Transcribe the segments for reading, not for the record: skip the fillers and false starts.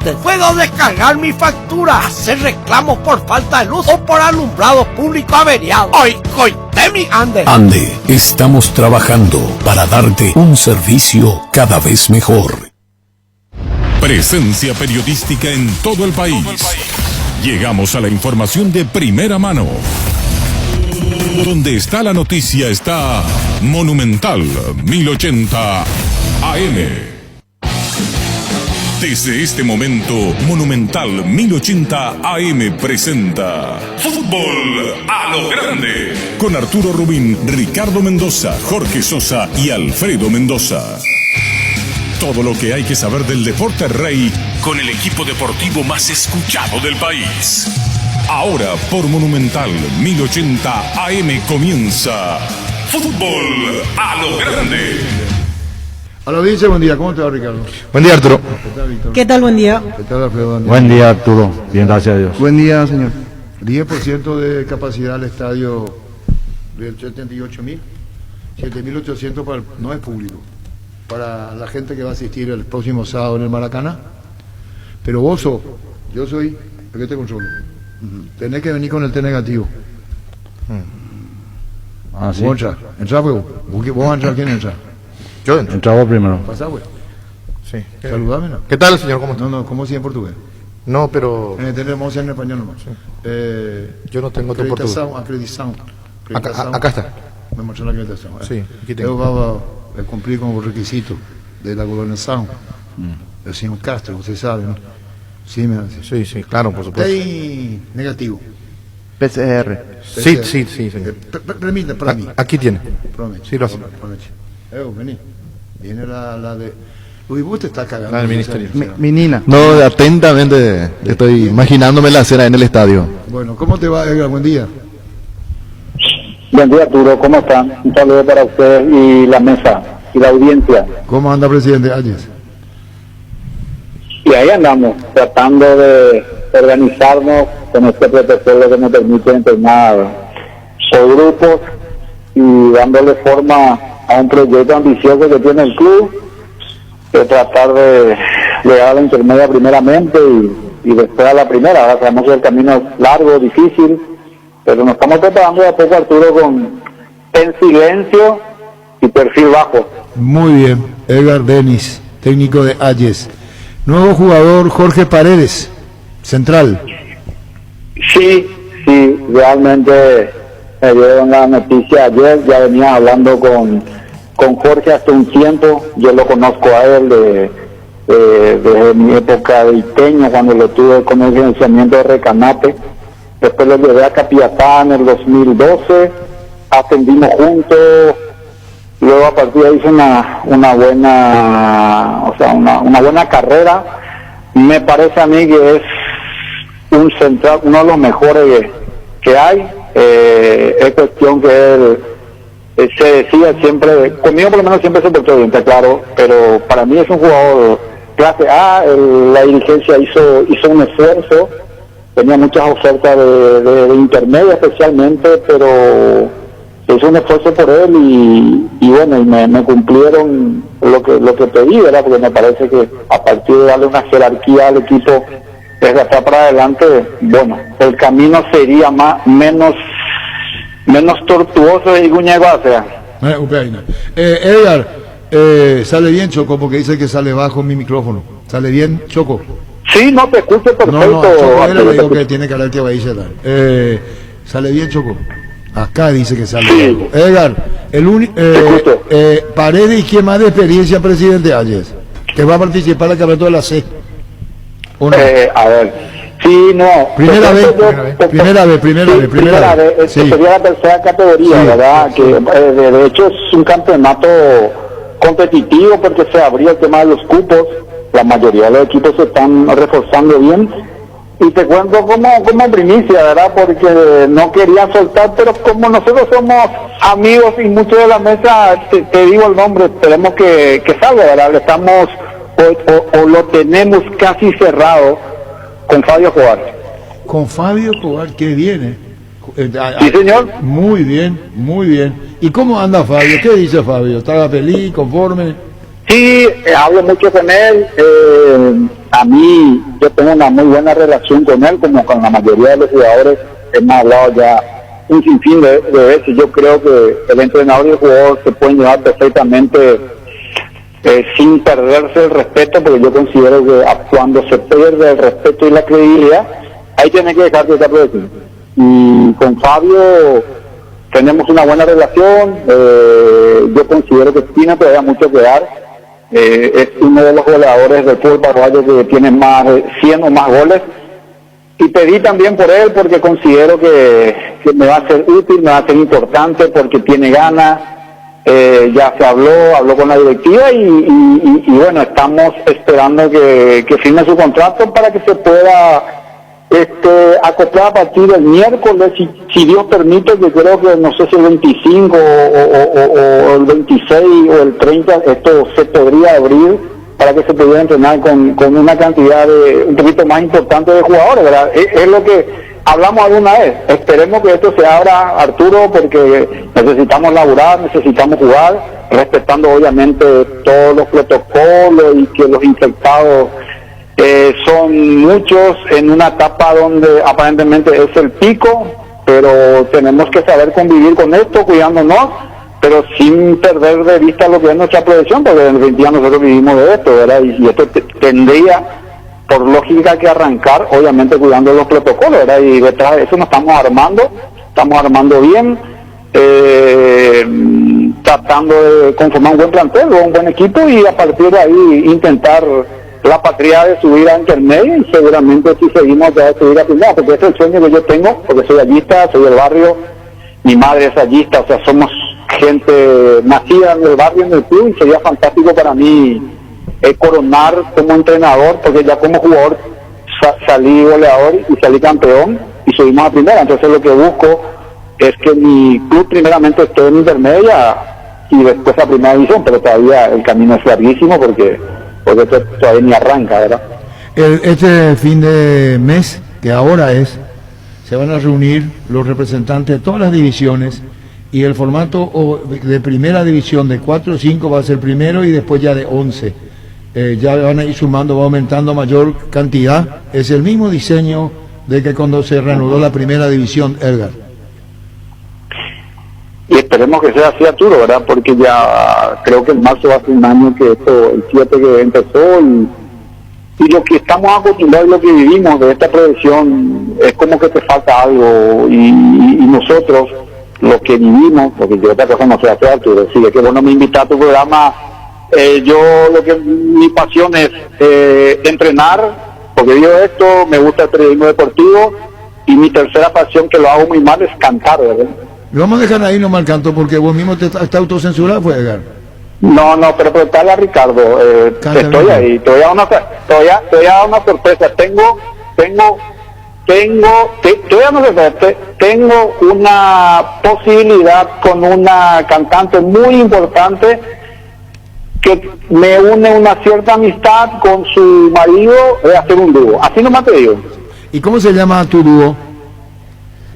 antes. Puedo descargar mi factura, hacer reclamos por falta de luz o por alumbrado público averiado. Hoy, Coitemi Ande. Ande, estamos trabajando para darte un servicio cada vez mejor. Presencia periodística en todo el país. Llegamos a la información de primera mano. Donde está la noticia está Monumental 1080 AM. Desde este momento, Monumental 1080 AM presenta Fútbol a lo Grande. Con Arturo Rubín, Ricardo Mendoza, Jorge Sosa y Alfredo Mendoza. Todo lo que hay que saber del deporte rey con el equipo deportivo más escuchado del país. Ahora por Monumental 1080 AM comienza Fútbol a lo Grande. A la audiencia, buen día. ¿Cómo te va, Ricardo? Buen día, Arturo. ¿Qué tal, Víctor? ¿Qué tal? Buen día. ¿Qué tal, Alfredo? Buen día, Arturo. Bien, gracias a Dios. Buen día, señor. 10% de capacidad del estadio del 78.000, 7.800 para no es público, para la gente que va a asistir el próximo sábado en el Maracaná. Pero vos sos, yo soy el que te controlo. Tenés que venir con el T negativo. Ah, sí. Vos entrá, pues. Vos vas a entrar, ¿quién entra? Yo entro. Entraba primero. Pasá, pues. Sí. Saludame, ¿no? ¿Qué tal, señor? ¿Cómo está? No, ¿cómo si en portugués? No, pero Tenemos en español nomás. yo no tengo tu portugués. Acreditación. Acá está. Me mostró la acreditación. Sí, aquí Yo tengo. voy a cumplir con los requisitos de la gobernación. El señor Castro, usted sabe, ¿no? Sí, me hace. Sí, claro, por supuesto. Está negativo. PCR. Sí, señor. Permítame, para mí. Aquí tiene. Promete. Sí, lo hace. Promete. Vení. Viene la de... Uy, vos te estás cagando. La del ministerio. Mi Nina. No, atentamente estoy imaginándome la cena en el estadio. Bueno, ¿cómo te va, Edgar? Buen día. Buen día, Arturo, ¿cómo están? Un saludo para ustedes y la mesa y la audiencia. ¿Cómo anda, presidente Ayes? Y ahí andamos, tratando de organizarnos con este protocolo que nos permite entrenar por grupos y dándole forma a un proyecto ambicioso que tiene el club, de tratar de llegar a la intermedia primeramente y después a la primera. Ahora sabemos que el camino es largo, difícil, pero nos estamos preparando de a poco, Arturo, en silencio y perfil bajo. Muy bien, Edgar Denis, técnico de Ayes. Nuevo jugador Jorge Paredes, central. Sí, realmente me dieron la noticia ayer, ya venía hablando con Jorge hace un tiempo, yo lo conozco a él desde mi época de Iteño, cuando lo tuve con el financiamiento de Recanate. Después lo llevé a Capiatá en el 2012, ascendimos juntos, luego a partir de ahí hice una buena carrera. Me parece a mí que es un central, uno de los mejores que hay. Es cuestión que él se decía siempre, conmigo por lo menos siempre se portó bien, está claro, pero para mí es un jugador clase A. La dirigencia hizo un esfuerzo, tenía muchas ofertas de intermedia especialmente, pero hizo un esfuerzo por él y bueno, y me cumplieron lo que pedí, ¿verdad? Porque me parece que a partir de darle una jerarquía al equipo desde atrás para adelante, bueno, el camino sería menos tortuoso de Iguñega, o sea. Edgar, sale bien, Choco, porque dice que sale bajo mi micrófono. ¿Sale bien, Choco? Sí, no te escucho perfecto. No, Choco, le digo que tiene que hablar que va a ir ¿sale bien, Choco? Acá dice que sale bajo. Edgar, Paredes, ¿y quién más de experiencia, presidente Ayes? Que va a participar en el campeonato de la C. ¿O no? A ver, sí, no. Primera vez. Sí. Sería la tercera categoría, Sí, ¿verdad? sí. Que de hecho es un campeonato competitivo porque se abrió el tema de los cupos. La mayoría de los equipos se están reforzando bien. Y te cuento como primicia, ¿verdad? Porque no quería soltar, pero como nosotros somos amigos y muchos de la mesa, te digo el nombre, esperemos que salga, ¿verdad? Estamos o lo tenemos casi cerrado con Fabio Escobar. Con Fabio Escobar, que viene. Sí, señor. Muy bien. ¿Y cómo anda Fabio? ¿Qué dice Fabio? ¿Está feliz, conforme? Sí, hablo mucho con él. a mí, yo tengo una muy buena relación con él, como con la mayoría de los jugadores. Hemos hablado ya un sinfín de veces. Yo creo que el entrenador y el jugador se pueden llevar perfectamente sin perderse el respeto, porque yo considero que cuando se pierde el respeto y la credibilidad, ahí tiene que dejarse esa presión. Y con Fabio tenemos una buena relación. Yo considero que tiene todavía mucho que dar. Es uno de los goleadores del fútbol paraguayo que tiene más de 100 o más goles, y pedí también por él porque considero que me va a ser útil, me va a ser importante, porque tiene ganas. Ya se habló con la directiva y bueno, estamos esperando que firme su contrato para que se pueda acoplar a partir del miércoles, si Dios permite, que creo que no sé si el 25 o el 26 o el 30 esto se podría abrir para que se pudiera entrenar con una cantidad un poquito más importante de jugadores, ¿verdad? Es lo que hablamos alguna vez. Esperemos que esto se abra, Arturo, porque necesitamos laburar, necesitamos jugar, respetando obviamente todos los protocolos, y que los infectados son muchos en una etapa donde aparentemente es el pico, pero tenemos que saber convivir con esto, cuidándonos, pero sin perder de vista lo que es nuestra profesión, porque en definitiva nosotros vivimos de esto, ¿verdad? Y esto tendría, por lógica, que arrancar, obviamente cuidando los protocolos, ¿verdad? Y detrás de eso nos estamos armando bien, tratando de conformar un buen plantel, un buen equipo, y a partir de ahí intentar la patria de subir a intermedio, y seguramente si seguimos ya de subir a primera, porque ese es el sueño que yo tengo, porque soy allista, soy del barrio, mi madre es allista, o sea, somos gente nacida en el barrio, en el club, y sería fantástico para mí coronar como entrenador, porque ya como jugador salí goleador y salí campeón y subimos a primera. Entonces lo que busco es que mi club primeramente esté en intermedia y después a primera división, pero todavía el camino es larguísimo porque esto todavía ni arranca, ¿verdad? Este fin de mes, que ahora se van a reunir los representantes de todas las divisiones, y el formato de primera división de 4 o 5 va a ser primero, y después ya de 11. Ya van a ir sumando, va aumentando mayor cantidad. Es el mismo diseño de que cuando se reanudó la primera división, Edgar. Y esperemos que sea así, Arturo, ¿verdad? Porque ya creo que en marzo va a ser un año que esto, el 7 que empezó, y lo que estamos acostumbrados, lo que vivimos de esta profesión, es como que te falta algo, y nosotros, lo que vivimos, porque yo otra cosa no sé hacer, Arturo, sí, es que bueno me invita a tu programa. Mi pasión es entrenar, porque vivo esto, me gusta el periodismo deportivo, y mi tercera pasión, que lo hago muy mal, es cantar, ¿verdad? Lo vamos a dejar ahí nomás el canto, porque vos mismo te está autocensurado, fue, Edgar. No, pero preguntarle a Ricardo, estoy ahí, te voy a dar una sorpresa. Tengo una posibilidad con una cantante muy importante que me une una cierta amistad con su marido, de hacer un dúo. Así nomás te digo. ¿Y cómo se llama tu dúo?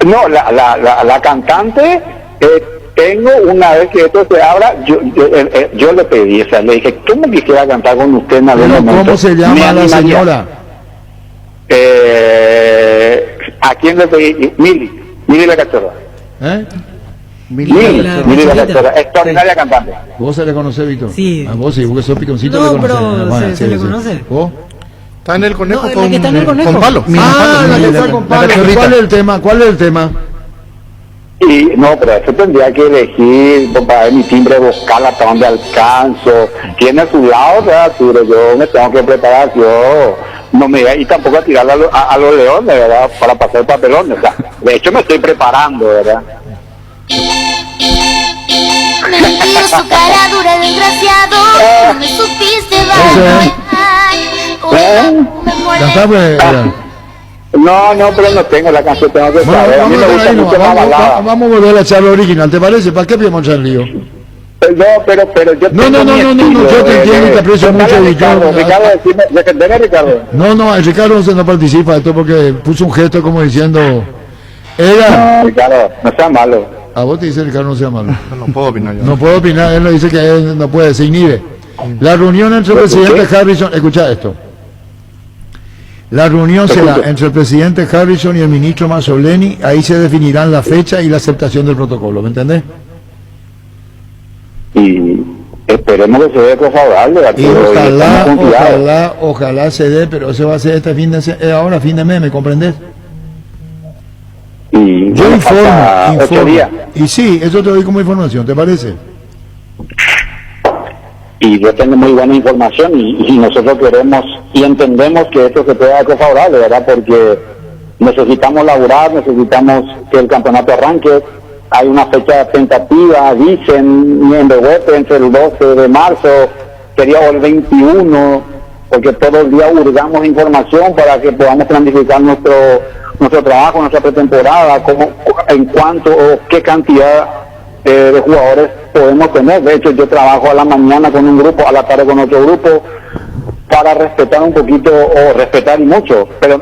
No, la cantante, tengo, una vez que esto se abra, yo le pedí, o sea, le dije, ¿cómo quisiera cantar con usted en algún momento? ¿Cómo se llama la señora? ¿A quién le pedí? Mili la Cachorra. Mili la Cachorra, extraordinaria cantante. ¿Vos se le conocés, Víctor? Sí. A vos sí, porque sos piconcito, no, le conocés. pero Bueno, se le conoce. ¿Vos? Está en el conejo, No, la que está en el conejo. con palo. La que está con palo. ¿Cuál es el tema? ¿Cuál es el tema? Y no, pero eso tendría que elegir para ver mi timbre vocal hasta donde alcanzo. Tiene su lado, ¿verdad? Pero yo me tengo que preparar, yo no me y tampoco a tirar a los leones, ¿verdad? Para pasar el papelón, o sea, de hecho me estoy preparando, ¿verdad? Mentiroso, cara dura, desgraciado, no me supiste Cantá, pues, No, pero no tengo la canción, tengo que saber. A mí me gusta mucho la balada. Vamos a volver a echarlo original, ¿te parece? ¿Para qué podemos echar lío? No, pero yo No, yo te entiendo y te aprecio mucho. Ricardo, defendeme, Ricardo. No, el Ricardo no participa de esto porque puso un gesto como diciendo... No, Ricardo, no sea malo. A vos te dice Ricardo no sea malo. No puedo opinar yo. No puedo opinar, él lo dice que él no puede, se inhibe. La reunión entre el presidente Harrison, escucha esto. La reunión será entre el presidente Harrison y el ministro Mazzoleni, ahí se definirán la fecha y la aceptación del protocolo, ¿me entendés? Y esperemos que se dé favorable. Y ojalá se dé, pero eso va a ser este ahora, fin de mes, ¿me comprendés? Y Yo informo. 8 días. Y sí, eso te doy como información, ¿te parece? Y yo tengo muy buena información y nosotros queremos y entendemos que esto se puede dar favorable, ¿verdad? Porque necesitamos laburar, necesitamos que el campeonato arranque. Hay una fecha tentativa, dicen, en de vuelta entre el 12 de marzo, sería el 21, porque todo el día hurgamos información para que podamos planificar nuestro trabajo, nuestra pretemporada, en cuánto o qué cantidad de jugadores podemos tener. De hecho, yo trabajo a la mañana con un grupo, a la tarde con otro grupo, para respetar un poquito, o respetar y mucho, pero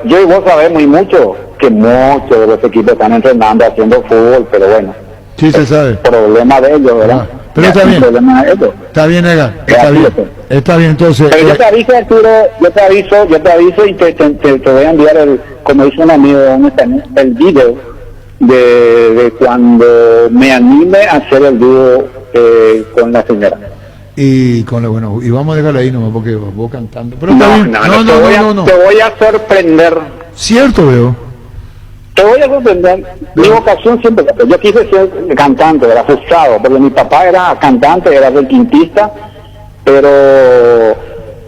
yo y vos sabemos y mucho que muchos de los equipos están entrenando, haciendo fútbol, pero bueno, Sí, se sabe. problema de ellos, ¿verdad? Pero está bien. Problema de ellos. Está bien, Edgar, está bien. Está bien, entonces. Pero yo te aviso, Arturo, yo te aviso y te voy a enviar como dice un amigo, el video de cuando me anime a hacer el dúo con la señora. Y con lo bueno, y vamos a dejarlo ahí nomás porque vos cantando. Pero está bien. No. Te voy a sorprender. Cierto, veo. Te voy a sorprender. Mi vocación siempre, yo quise ser cantante, era frustrado, porque mi papá era cantante, era requintista, pero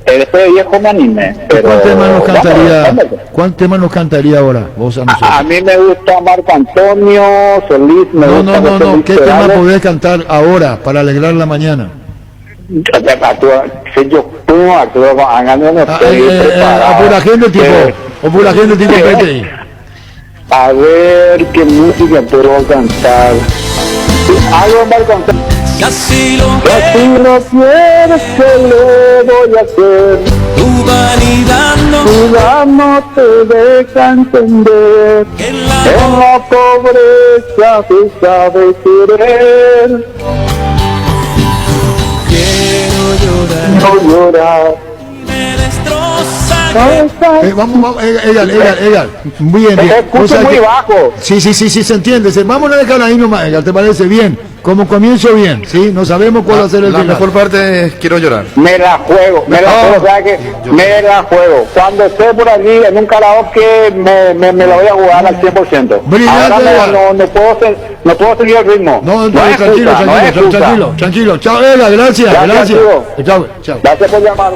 después de viejo me animé. Pero, ¿Cuál tema nos cantaría ahora vos a nosotros? A mí me gusta Marco Antonio, Solís, No. ¿Qué tema podés cantar ahora para alegrar la mañana? Arturo, háganme Apura gente tipo Pepe. A ver qué música puedo cantar. Algo Marco Antonio. Y así lo no quieres que le voy a hacer. tu vanidad no te deja entender. en En la pobreza se sabe querer. quiero llorar, No llorar. me destroza. Vamos, Edgar. Bien. Te escucho O sea muy que- bajo. Sí, se entiende. Vamos a dejar ahí nomás, Edgar, ¿te parece bien? Como comienzo bien, ¿sí? No sabemos cuál va a ser el La final. mejor parte es quiero llorar. Me la juego, o sea que me la juego. Cuando esté por allí en un karaoke me la voy a jugar al 100%. Brillante, Ahora no puedo seguir el ritmo. No, es tranquilo. Chao, Edgar, gracias. Arturo. Chao. Gracias por llamar.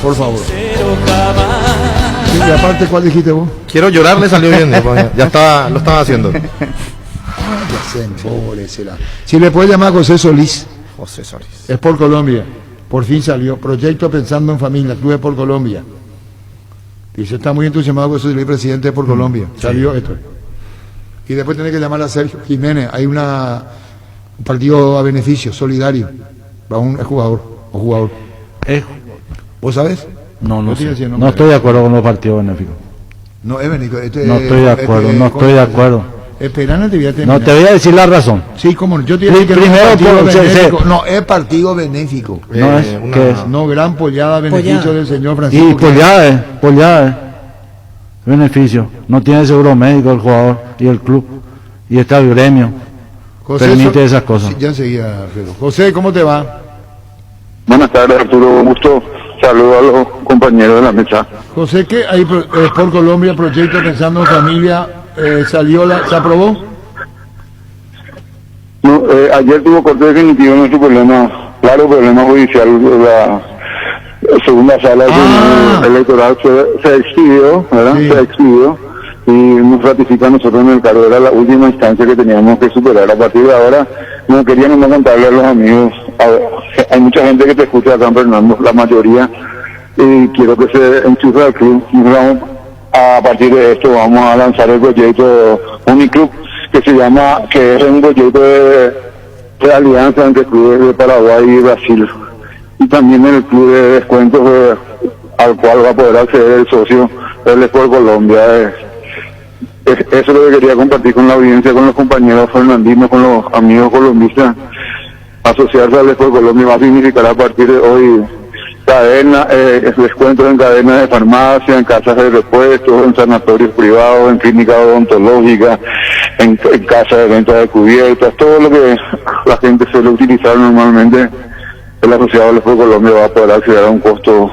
Por favor. Sí, y aparte, ¿cuál dijiste vos? Quiero llorar le salió bien, ya estaba, lo estaba haciendo. Si le puedes llamar a José Solís, José Solís. es por Colombia. Por fin salió. Proyecto Pensando en Familia, Club de por Colombia. Dice, está muy entusiasmado José Solís, presidente de por Colombia. Salió esto. Y después tiene que llamar a Sergio Jiménez. Hay un partido a beneficio, solidario. Va un jugador. ¿Vos sabés? No Yo sé. estoy No estoy de acuerdo con los partidos benéficos. No, es benéfico. No estoy de acuerdo. Esperando te voy a terminar. No te voy a decir la razón. Sí, como no. Yo te digo que Primero, no es partido por- benéfico. No, es partido benéfico. No es, ¿qué es? No, gran pollada a beneficio Pollada. del señor Francisco. Y pues ya es. Beneficio. No tiene seguro médico el jugador y el club. Y está el gremio. Permite esas cosas. Sí, ya enseguida, Alfredo. José, ¿cómo te va? Buenas tardes, Arturo. Un gusto. Saludos a los compañeros de la mesa. José, ¿qué hay por Colombia, proyecto Pensando en Familia? ¿Se aprobó? No, ayer tuvo corte definitivo nuestro problema, problema judicial. La segunda sala electoral se expidió, ¿verdad? Sí. Se expidió y nos ratifica a nosotros en el cargo. Era la última instancia que teníamos que superar. A partir de ahora, no queríamos no contarle a los amigos. Hay mucha gente que te escucha acá en Fernando, la mayoría, y quiero que se enchufe al club. A partir de esto vamos a lanzar el proyecto Uniclub, que es un proyecto de alianza entre clubes de Paraguay y Brasil, y también el club de descuentos al cual va a poder acceder el socio del Sport Colombia. Eso es lo que quería compartir con la audiencia, con los compañeros fernandinos, con los amigos colombistas. Asociarse al Sport Colombia va a significar a partir de hoy cadena, descuentos en cadenas de farmacia, en casas de repuestos, en sanatorios privados, en clínicas odontológicas, en casas de venta de cubiertas, todo lo que la gente suele utilizar normalmente, el asociado al Sport Colombia va a poder acceder a un costo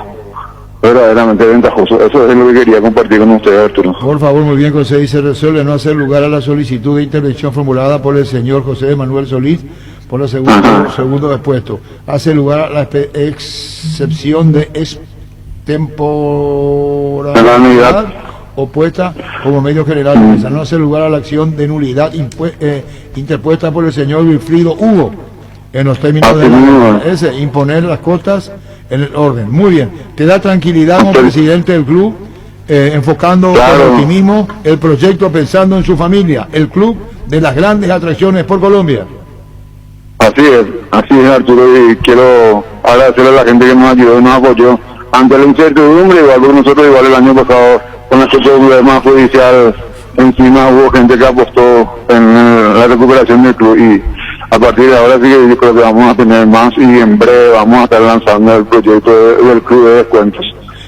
verdaderamente ventajoso. Eso es lo que quería compartir con ustedes, Arturo. Por favor, muy bien, José, dice, resuelve no hacer lugar a la solicitud de intervención formulada por el señor José Manuel Solís por el segundo expuesto. Hace lugar a la excepción de extemporaneidad opuesta como medio general. No hace lugar a la acción de nulidad interpuesta por el señor Wilfrido Hugo en los términos de la imponer las costas en el orden. Muy bien, te da tranquilidad como presidente del club, enfocando con optimismo el proyecto, pensando en su familia, el club de las grandes atracciones por Colombia. Así es, Arturo, y quiero agradecerle a la gente que nos ayudó y nos apoyó ante la incertidumbre. Igual que nosotros, igual el año pasado con este problema judicial encima, hubo gente que apostó en la recuperación del club, y a partir de ahora sí que yo creo que vamos a tener más, y en breve vamos a estar lanzando el proyecto del club de descuentos.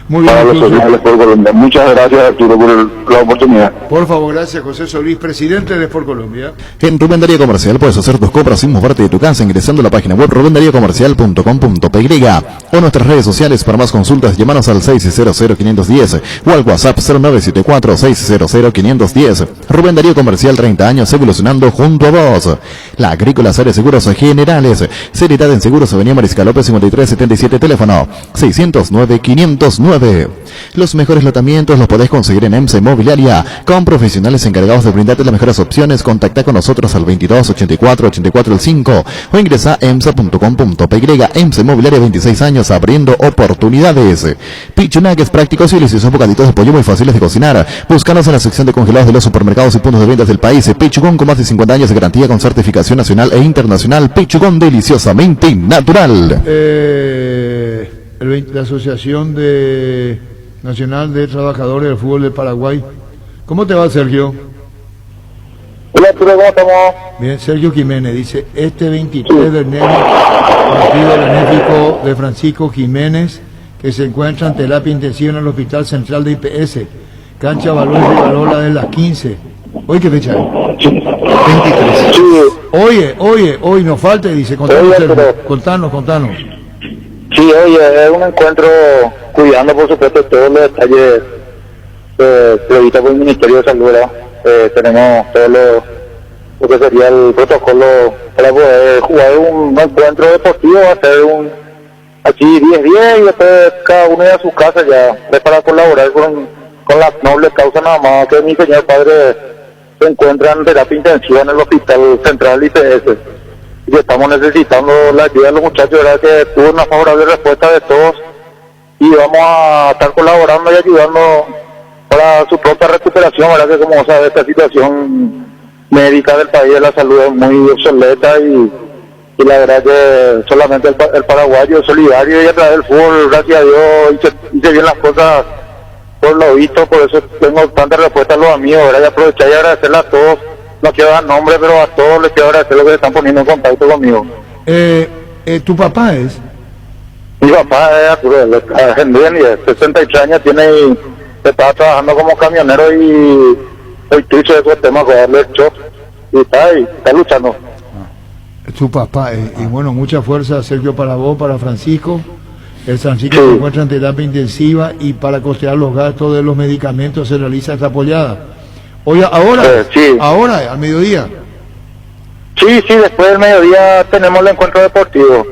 Muy bien, para los sociales por Colombia. Muchas gracias, Arturo, por la oportunidad. Por favor, gracias, José Solís, presidente de Sport Colombia. En Rubén Darío Comercial puedes hacer tus compras sin moverte de tu casa ingresando a la página web rubendariacomercial.com.py o nuestras redes sociales. Para más consultas, llámanos al 600-510 o al WhatsApp 0974-600-510. Rubén Darío Comercial, 30 años evolucionando junto a vos. La Agrícola Seres Seguros Generales, seriedad en seguros, Avenida Mariscal López 5377, teléfono 609-509. Los mejores lotamientos los podés conseguir en EMSA Inmobiliaria, con profesionales encargados de brindarte las mejores opciones. Contacta con nosotros al 22 84 84 5 o ingresa a emsa.com.py. EMSA Inmobiliaria, 26 años abriendo oportunidades. Pichu Nuggets prácticos y deliciosos bocaditos de pollo muy fáciles de cocinar. Búscanos en la sección de congelados de los supermercados y puntos de ventas del país. Pichugón, con más de 50 años de garantía, con certificación nacional e internacional. Pichugón, deliciosamente natural. La Asociación Nacional de Trabajadores del Fútbol de Paraguay. ¿Cómo te va, Sergio? Hola, Arturo, ¿cómo estamos? Bien, Sergio Jiménez dice, este 23 de enero, partido benéfico de Francisco Jiménez, que se encuentra en terapia intensiva en el Hospital Central de IPS, cancha Valor y Valola de las 15. ¿Hoy qué fecha es? 23. Hoy nos falta, dice, contanos. Sí, oye, es un encuentro cuidando, por supuesto, todos los detalles previstos por el Ministerio de Salud, ¿verdad? Tenemos todo lo que sería el protocolo para poder jugar un encuentro deportivo, hacer así 10-10 y después cada uno a su casa ya, para colaborar con las nobles causas, nada más que mi señor padre se encuentra en terapia intensiva en el Hospital Central IPS. Y estamos necesitando la ayuda de los muchachos, ¿verdad? Que tuvo una favorable respuesta de todos, y vamos a estar colaborando y ayudando para su propia recuperación, ¿verdad? Que como sabe, esta situación médica del país de la salud es muy obsoleta, y la verdad que solamente el paraguayo es solidario, y a través del fútbol, gracias a Dios, hice bien las cosas por lo visto. Por eso tengo tanta respuesta a los amigos, ¿verdad? Y aprovechar y agradecerle a todos. No quiero dar nombre, pero a todos les quiero agradecer lo que están poniendo en contacto conmigo. ¿Tu papá es? Mi papá es Arturo, en 63 años tiene, y estaba trabajando como camionero, y estoy triste de esos temas, de darle el shock, y está luchando. Tu papá, y bueno, mucha fuerza, Sergio, para vos, para Francisco. El Francisco se encuentra en terapia intensiva, y para costear los gastos de los medicamentos se realiza esta apoyada. Oye, ahora, al mediodía. Sí, después del mediodía tenemos el encuentro deportivo.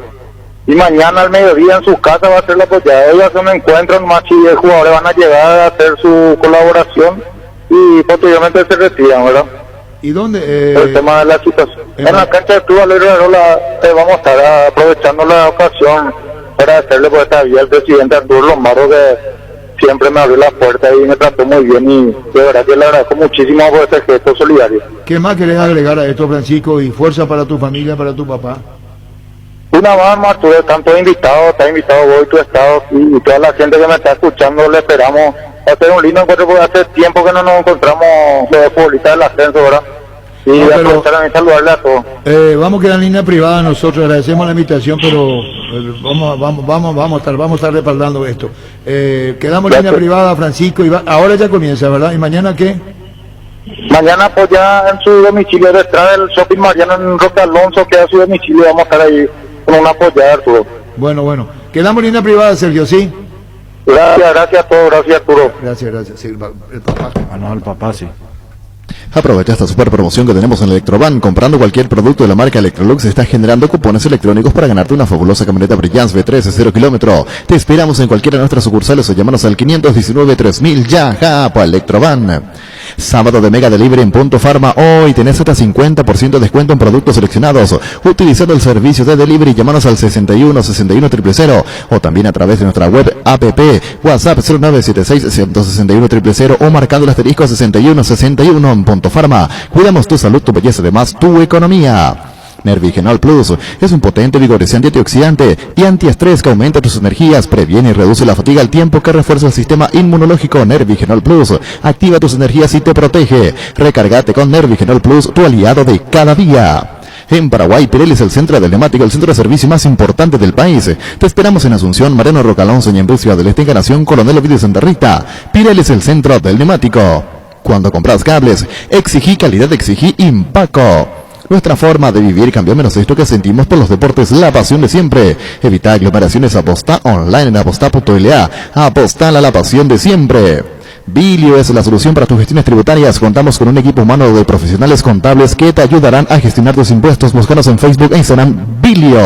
Y mañana al mediodía en sus casas va a ser la apoyada. Hoy va a ser un encuentro nomás, y los jugadores van a llegar a hacer su colaboración y posteriormente se retiran, ¿verdad? ¿Y dónde? El tema de la situación. En la cancha del Club Valerio Arola vamos a estar aprovechando la ocasión para hacerle por esta vía al presidente Arturo Lombardo, que siempre me abrió la puerta y me trató muy bien, y de verdad que le agradezco muchísimo por este gesto solidario. ¿Qué más querés agregar a esto, Francisco? Y fuerza para tu familia, para tu papá. Una más, están todos invitados, está invitado vos y tu estado, y toda la gente que me está escuchando, le esperamos hacer un lindo encuentro, porque hace tiempo que no nos encontramos los futbolistas del ascenso, ¿verdad? Y No, pero- aprovechar también saludarle a todos. Vamos a quedar en línea privada, nosotros agradecemos la invitación, pero vamos a estar respaldando esto. Quedamos en línea privada, Francisco, y ahora ya comienza, ¿verdad? ¿Y mañana qué? Mañana pues ya en su domicilio detrás del Shopping Mariano en Roque Alonso, queda su domicilio, vamos a estar ahí con una apoyada, Arturo. Bueno. Quedamos en línea privada, Sergio, ¿sí? Gracias a todos, gracias Arturo. Gracias. Sí, el papá. Ah, no, el papá sí. Aprovecha esta super promoción que tenemos en Electroban. Comprando cualquier producto de la marca Electrolux está generando cupones electrónicos para ganarte una fabulosa camioneta Brilliance V3 0 kilómetro. Te esperamos en cualquiera de nuestras sucursales o llámanos al 519-3000 ya, Japa Electroban. Sábado de Mega Delivery en Punto Farma. Hoy tenés hasta 50% de descuento en productos seleccionados. Utilizando el servicio de delivery, llámanos al 61-61-000 o también a través de nuestra web app, WhatsApp 0976-161-000 o marcando el asterisco 6161 en Punto Farma. Cuidamos tu salud, tu belleza, además tu economía. Nervigenol Plus es un potente vigorizante antioxidante y antiestrés que aumenta tus energías, previene y reduce la fatiga al tiempo que refuerza el sistema inmunológico. Nervigenol Plus activa tus energías y te protege. Recargate con Nervigenol Plus, tu aliado de cada día. En Paraguay, Pirelli es el centro del neumático, el centro de servicio más importante del país. Te esperamos en Asunción, Mariano Rocalonso y en Ciudad del Este, Encarnación, Coronel Ovidio Santa Rita. Pirelli es el centro del neumático. Cuando compras cables, exigí calidad, exigí Impaco. Nuestra forma de vivir cambió, menos esto que sentimos por los deportes, la pasión de siempre. Evita aglomeraciones, apostá online en apostá.la. Apostá a la pasión de siempre. Bilio es la solución para tus gestiones tributarias. Contamos con un equipo humano de profesionales contables que te ayudarán a gestionar tus impuestos. Búscanos en Facebook e Instagram, Bilio.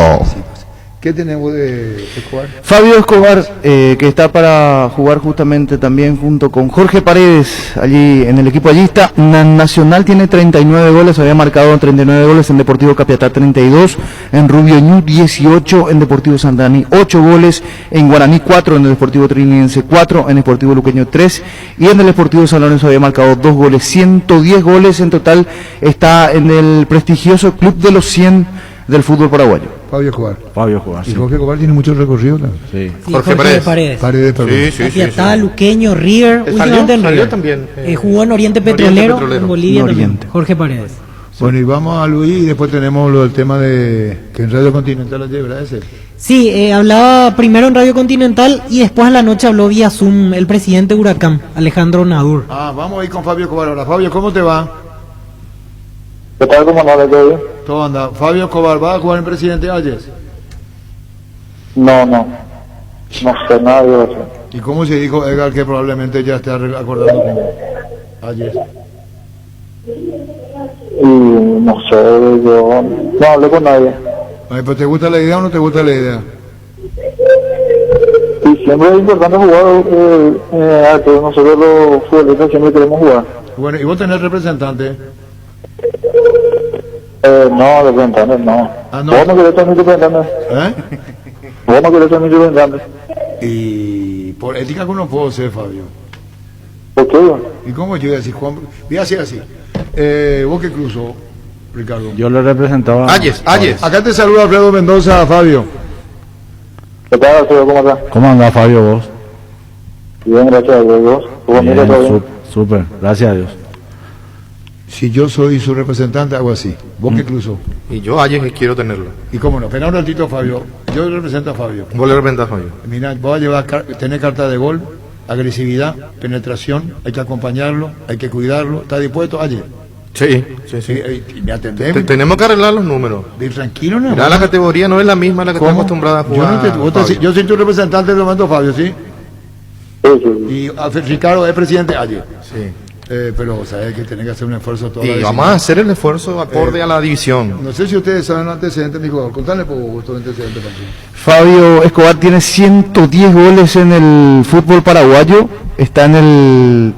¿Qué tenemos de Escobar? Fabio Escobar, que está para jugar justamente también junto con Jorge Paredes, allí en el equipo allista. Nacional tiene 39 goles, había marcado 39 goles en Deportivo Capiatá 32, en Rubio Ñu 18, en Deportivo Santani 8 goles, en Guaraní 4, en el Deportivo Trinidense 4, en Deportivo Luqueño 3 y en el Deportivo San Lorenzo había marcado 2 goles, 110 goles en total. Está en el prestigioso Club de los 100 del fútbol paraguayo. Fabio Escobar. Sí. Y Jorge Escobar tiene mucho recorrido, ¿no? Sí. Sí, Jorge Paredes. Perdón. Capiatá, Luqueño, River, últimamente en Salió River. también. Jugó en Oriente Petrolero, Petrolero. en Bolivia también. Oriente. Jorge Paredes. Bueno, y vamos a Luis y después tenemos lo del tema de que en Radio Continental ayer, ¿verdad? Ese. Sí, hablaba primero en Radio Continental y después a la noche habló vía Zoom el presidente de Huracán, Alejandro Nadur. Vamos a ir con Fabio Escobar ahora. Fabio, ¿cómo te va? ¿Qué tal, cómo no le doy? Todo anda. Fabio Escobar, ¿va a jugar en Presidente Ayes? No sé nada de eso. ¿Y cómo se dijo Edgar que probablemente ya esté acordando con Ayes? Y no sé, yo no hablé con nadie. Ay, ¿pero te gusta la idea o no te gusta la idea? Y siempre es importante jugar, Arturo, nosotros los futbolistas siempre queremos jugar. Bueno, ¿y vos tenés representante? No, representantes no. No. Vos no querés ser mi representante. Vos no querés ser mi representante. Y por ética que no puedo ser, Fabio. ¿Por qué? ¿Y cómo yo voy a decir, Juan? Voy a decir así. ¿Vos qué cruzó, Ricardo? Yo le representaba. Ayes. Acá te saluda Alfredo Mendoza, Fabio. ¿Qué tal, Arturo? ¿Cómo estás? ¿Cómo anda Fabio vos? Bien, gracias a Dios. ¿Cómo Bien, mira todo bien? súper, gracias a Dios. Si yo soy su representante, hago así. ¿Vos qué cruzó? Y yo Ayes que quiero tenerlo. Y cómo no, espera un ratito, Fabio. Yo represento a Fabio. Vos le representas, Fabio. Mira, vos vas a llevar, tener carta de gol, agresividad, penetración, hay que acompañarlo, hay que cuidarlo. ¿Está dispuesto? Ayer. Sí. Me atendemos. Tenemos que arreglar los números. Bien tranquilo, ¿no? Mirá, la categoría no es la misma a la que está acostumbrada a jugar. Yo soy tu representante de momento, Fabio, ¿sí? Sí. Y Ricardo es presidente ayer. Sí. Pero sabes que tenés que hacer un esfuerzo toda la Y vamos a hacer el esfuerzo acorde a la división. No sé si ustedes saben los antecedentes de mi jugador. Contale por vuestros antecedentes, Pancho. Fabio Escobar tiene 110 goles en el fútbol paraguayo, está en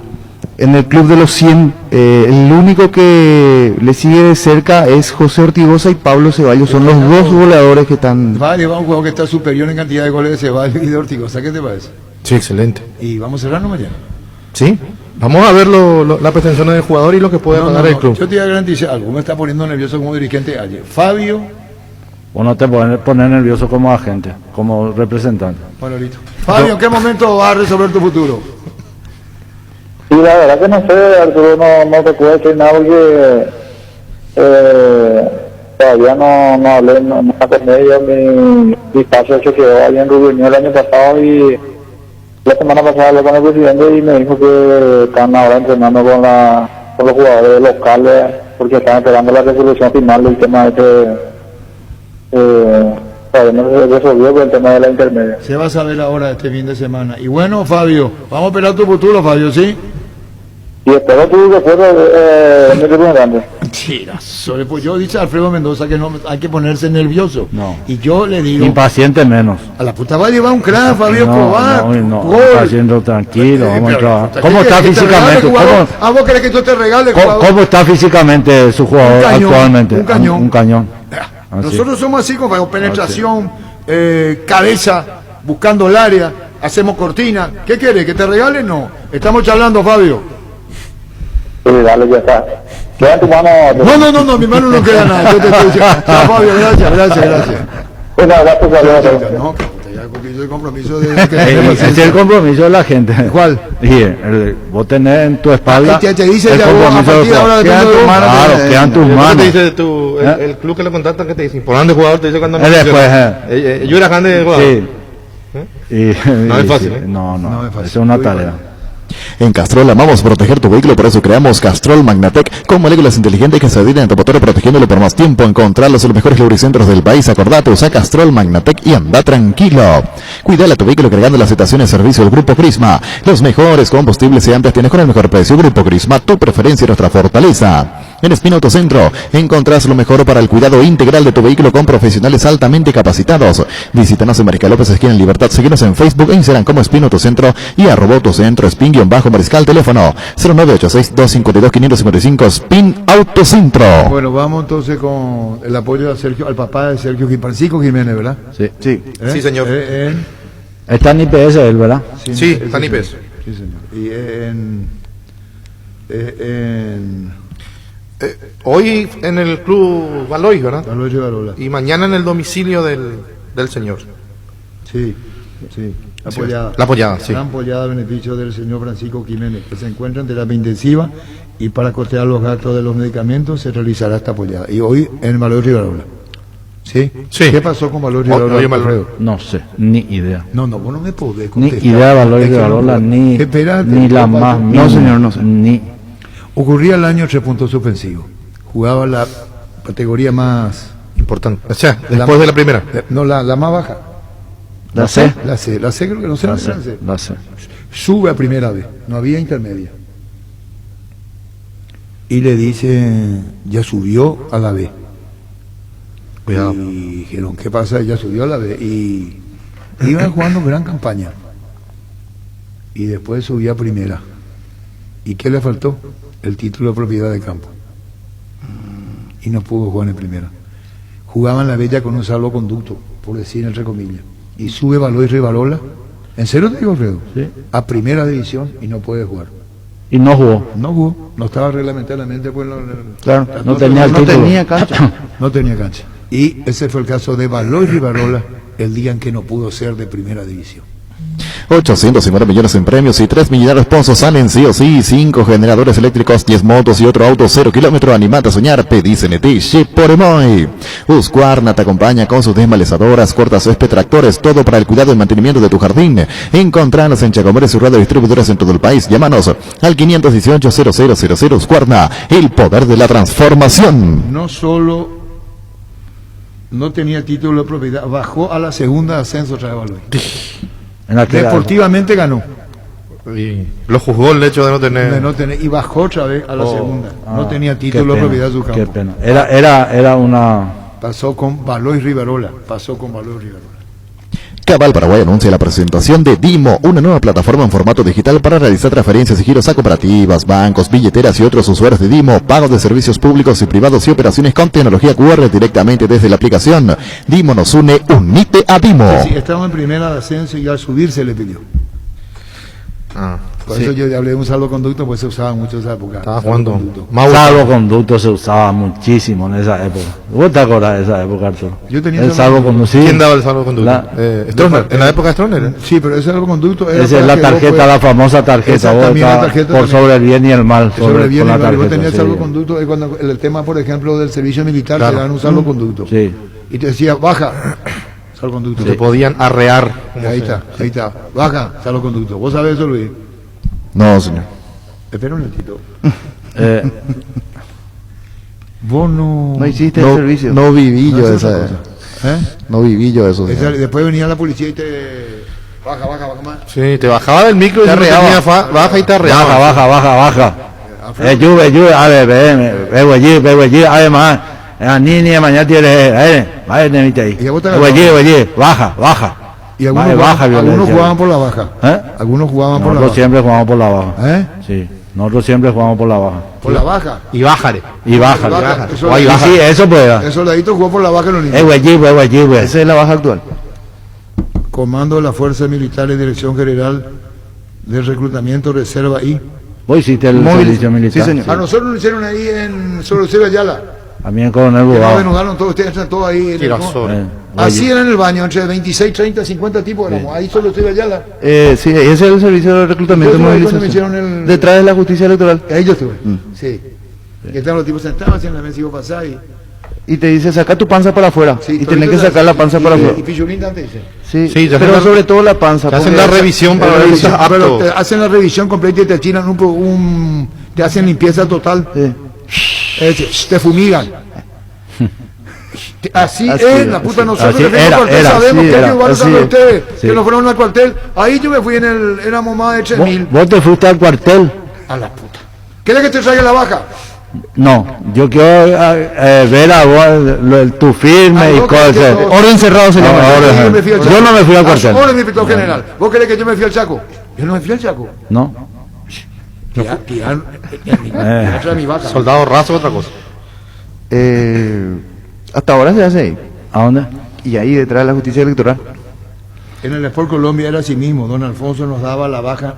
el club de los 100. El único que le sigue de cerca es José Ortigosa y Pablo Ceballos, son los dos goleadores que están. Vale, va un jugador que está superior en cantidad de goles de Ceballos y de Ortigosa. ¿Qué te parece? Sí, excelente. Y vamos a cerrarnos mañana. Sí. Vamos a ver las pretensiones del jugador y lo que puede pagar el club. Yo te voy a garantizar algo, me está poniendo nervioso como dirigente ayer. Fabio. O no te puedes poner nervioso como agente, como representante. Bueno, listo. Fabio, ¿en qué momento vas a resolver tu futuro? Sí, la verdad que no sé, Arturo, no te puedo decir nada porque Todavía no hablé nada con ellos. Mi paso se quedó ahí en Rubio el año pasado y la semana pasada hablé con el presidente y me dijo que están ahora entrenando con los jugadores locales porque están esperando la resolución final del tema todavía no se resolvió con el tema de la intermedia. Se va a saber ahora este fin de semana. Y bueno, Fabio, vamos a esperar tu futuro, Fabio, ¿sí? Y espero tu recuerdo en el representante. Mentira, pues yo dice a Alfredo Mendoza que no hay que ponerse nervioso. No. Y yo le digo, Impaciente menos. a la puta va a llevar un crack, Fabio Escobar. No, Gol. haciendo tranquilo, vamos a trabajar. ¿Qué ¿Cómo está quieres, que te regale, físicamente? jugador? ¿Cómo, ¿A vos querés que yo te regale, jugador? cómo está físicamente su jugador Un cañón, actualmente? un cañón. Un cañón. Así. Nosotros somos así, con penetración, cabeza, buscando el área, hacemos cortina. ¿Qué querés? ¿Que te regale? No. Estamos charlando, Fabio. Sí, dale, ya está. Queda en tu mano. No, mi mano no queda nada. Yo te estoy diciendo. Chao, Fabio, gracias. Un abrazo, saludos. No, ya cumplí el compromiso de... Ese es el compromiso de la gente. ¿Cuál? Y vos tenés en tu espalda Te dice el ya vos, a compromiso partir de ahora queda en depende tus de manos. vos. Claro, queda en tus ¿Qué manos. te dice el club que le contacta? ¿Qué te dice? Por de jugador te dice cuando no Después, yo era grande de jugador. Sí. No es fácil, ¿eh? No, es fácil. es una tarea. En Castrol amamos proteger tu vehículo, por eso creamos Castrol Magnatec con moléculas inteligentes que se adhieren a tu motor protegiéndolo por más tiempo. Encontrarlos en los mejores lubricentros del país. Acordate, usa Castrol Magnatec y anda tranquilo. Cuidale a tu vehículo cargando las estaciones de servicio del Grupo Crisma. Los mejores combustibles y antes tienes con el mejor precio. Grupo Crisma, tu preferencia y nuestra fortaleza. En Espino Autocentro encontrás lo mejor para el cuidado integral de tu vehículo con profesionales altamente capacitados. Visítanos en Mariscal López, esquina en Libertad. Síguenos en Facebook e Instagram como Espino Autocentro y @Autocentro Spin-Mariscal. Teléfono 0986-252-555. Spin Autocentro. Bueno, vamos entonces con el apoyo a Sergio, al papá de Sergio Francisco Jiménez, ¿verdad? Sí. Sí, Sí, señor. Está en IPS él, ¿verdad? Sí, está en IPS. Sí, señor. Y Hoy en el club Valois, ¿verdad? Valois y Varola. Y mañana en el domicilio del señor. Sí. Apoyada. La apoyada, sí. Gran apoyada a beneficio del señor Francisco Jiménez, que se encuentra en terapia intensiva y para costear los gastos de los medicamentos se realizará esta apoyada. Y hoy en Valois y Varola. ¿Sí? Sí. ¿Qué pasó con Valois y Varola? Alfredo? No sé, ni idea. No, vos no me podés Ni contestar. idea de Valois Es de que no Varola, puedo. ni Espérate, la ¿qué pasó? más mínima. No, señor, no sé. Ni. Ocurría el año 3 puntos suspensivos. Jugaba la categoría más... Importante. O sea, después de la primera. No, la más baja. ¿La C? La C creo que no sé. La C. Sube a primera vez, no había intermedia. Y le dice, ya subió a la B. Cuidado. Y dijeron, ¿qué pasa? Ya subió a la B. Y iban jugando gran campaña. Y después subía a primera. ¿Y qué le faltó? El título de propiedad de campo. Y no pudo jugar en primera. Jugaban la Bella con un salvoconducto, por decir entre comillas. Y sube Valois Rivarola, ¿en serio te digo, Alfredo? Sí. A primera división y no puede jugar. Y no jugó. No jugó, no estaba reglamentariamente, pues Claro, no tenía el título. cancha. no tenía cancha. Y ese fue el caso de Valois Rivarola el día en que no pudo ser de primera división. 850 millones en premios y 3 millonarios pozos salen sí o sí. 5 generadores eléctricos, 10 motos y otro auto 0 kilómetro. Animate a soñar, pedí CNT, Chip por Emoy. Husqvarna te acompaña con sus desmalezadoras, cortas césped, tractores, todo para el cuidado y mantenimiento de tu jardín. Encontranos en Chacomores y Rueda Distribuidores en todo el país. Llámanos al 518-0000 Husqvarna, el poder de la transformación. No solo no tenía título de propiedad, bajó a la segunda ascenso otra vez Valois. Deportivamente ganó. Y lo juzgó el hecho de no tener. Y bajó otra vez a la segunda. No tenía título de propiedad de su campo. Qué pena. Era una... Pasó con Valois Rivarola. Cabal Paraguay anuncia la presentación de Dimo, una nueva plataforma en formato digital para realizar transferencias y giros a cooperativas, bancos, billeteras y otros usuarios de Dimo, pagos de servicios públicos y privados y operaciones con tecnología QR directamente desde la aplicación. Dimo nos une, unite a Dimo. Sí, estaba en primera de ascenso y al subir se le pidió. Por eso yo hablé de un salvoconducto, pues se usaba mucho en esa época. Estaba jugando. Salvoconducto. Salvoconducto se usaba muchísimo en esa época. ¿Vos te acordás de esa época, Arturo? Yo tenía el salvoconducto. Sí. ¿Quién daba el salvoconducto? Stroessner, en la época de Stroessner. Sí, pero ese salvoconducto era Esa es la tarjeta, la famosa tarjeta. Vos estabas por sobre el bien y el mal. Sobre el bien y el mal. Vos tarjeta, tenías sí. salvoconducto, cuando el tema, por ejemplo, del servicio militar, Claro. te dan un salvoconducto. Sí. Y te decía, baja, salvoconducto. Se podían arrear. Ahí está, baja, salvoconducto. ¿Vos sabés eso, Luis? No, señor. Espera un momentito. Vos no hiciste no, el servicio. No viví No yo es esa. otra cosa. ¿Eh? No viví yo eso. Esa- señor. después venía la policía y te... Baja más. Sí, te bajaba del micro y Te si no arreaba. tenía baja y te arreaba. Baja. Lluve, a ver, ve allí, además, la niña mañana tiene, vaya, nemite ahí. Y a vos te Oye, baja. Y algunos, baja, algunos violencia. jugaban por la baja. ¿Eh? Algunos jugaban por la Nosotros baja. siempre jugamos por la baja. ¿Eh? Sí, nosotros siempre jugamos por la baja. Por la baja. Y bájale. Y baja. Baja. Eso- Oye, sí, eso puede. El soldadito jugó por la baja en los niños. Güey. Esa es la baja actual. Comando de las Fuerzas Militares, Dirección General del Reclutamiento, Reserva y... Vos hiciste el Móvil. servicio militar. Sí, señor. A nosotros lo hicieron ahí en Solo Ayala. A mí en Coronel Que nos Bogado. desnudaron todos, ustedes están todos ahí. Así era en el baño, entre 26, 30, 50 tipos éramos. Ahí Solo Ayala. Sí, ese es el servicio de reclutamiento y Yo estuve ahí cuando me movilización. hicieron el... Detrás de la justicia electoral. Ahí yo estuve. Sí. Y estaban los tipos sentados, hacían la mesa y vos pasás Y te dice, saca tu panza para afuera. Sí, y tenés que sacar la panza para afuera. Y Pichulín te dice. Sí, Sí, te pero hacen la- sobre todo la panza. te hacen porque- la revisión para ver si estás Pero apto. te hacen la revisión completa y te tiran te hacen limpieza total. Sí. Es decir, te fumigan. Así Así es, era, la puta, así. nosotros Así en el era, cuartel era, sabemos así que era, hay lugares así donde es. ustedes, Sí. que nos fueron al cuartel, ahí yo me fui éramos más de 3.000. Vos te fuiste al cuartel. A la puta. ¿Quieres que te traiga la baja? No, yo quiero ver a vos, tu firme y vos cosas. querés que todo- Orden cerrado se No, llama. orden. Yo me fui al Chaco. Yo no me fui al cuartel. Ahora mi pito general. ¿Vos querés que yo me fui al Chaco? Yo no me fui al Chaco. No. Tiran a mi vaca. Soldado raso otra cosa. Hasta ahora se hace ahí. ¿A dónde? Y ahí detrás de la justicia electoral. En el Sport Colombia era así mismo. Don Alfonso nos daba la baja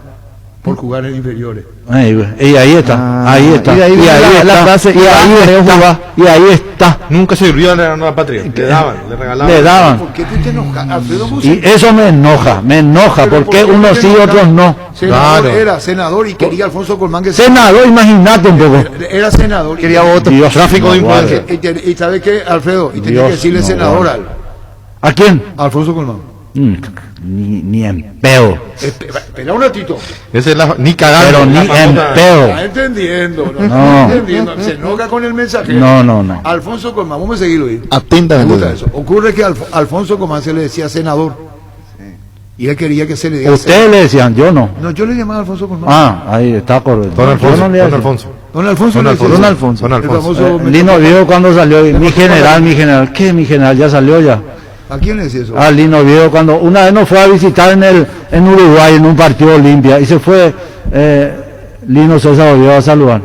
por jugar en inferiores. Ahí, güey. Y ahí está, ahí está. y de ahí viene la frase, y ahí está, y ahí está. Nunca se sirvió a la patria. Le daban, le regalaban. Le daban. ¿Por qué te enojas, Alfredo Y Musi? eso me enoja, Pero porque ¿por qué unos te sí, enojas? otros no. Senador Claro. era senador y quería Alfonso Colmán que Senador, imagínate un poco. era senador. Quería voto. Dios, Tráfico de no, influencia. guarda. Y ¿sabe qué, Alfredo? Y tenía Dios, que decirle no, senador guarda. a ¿A quién? Alfonso Colmán. Ni en pedo. Espera un ratito. Esa es la, ni cagando. Pero ni La en famosa- pedo. Está entendiendo. No, No. está entendiendo. Se enoja con el mensaje. No. Alfonso Colmán, vamos a seguirlo ahí. Me Atentamente. gusta eso. Ocurre que a Alfonso Colmán se le decía senador. Y él quería que se le diga Ustedes le decían, yo no. No, yo le llamaba Alfonso Colmán. Ah, ahí está correcto. Don Alfonso. Yo no le Don hacía. Alfonso. Don Alfonso. Don le Alfonso. decía. Don Alfonso. Don El Alfonso. famoso... Lino Viejo cuando salió, mi general, ¿qué mi general? Ya salió ya. ¿A quién le decía eso? Ah, Lino Viejo cuando una vez nos fue a visitar en Uruguay en un partido Olimpia y se fue, Lino César volvió a saludar.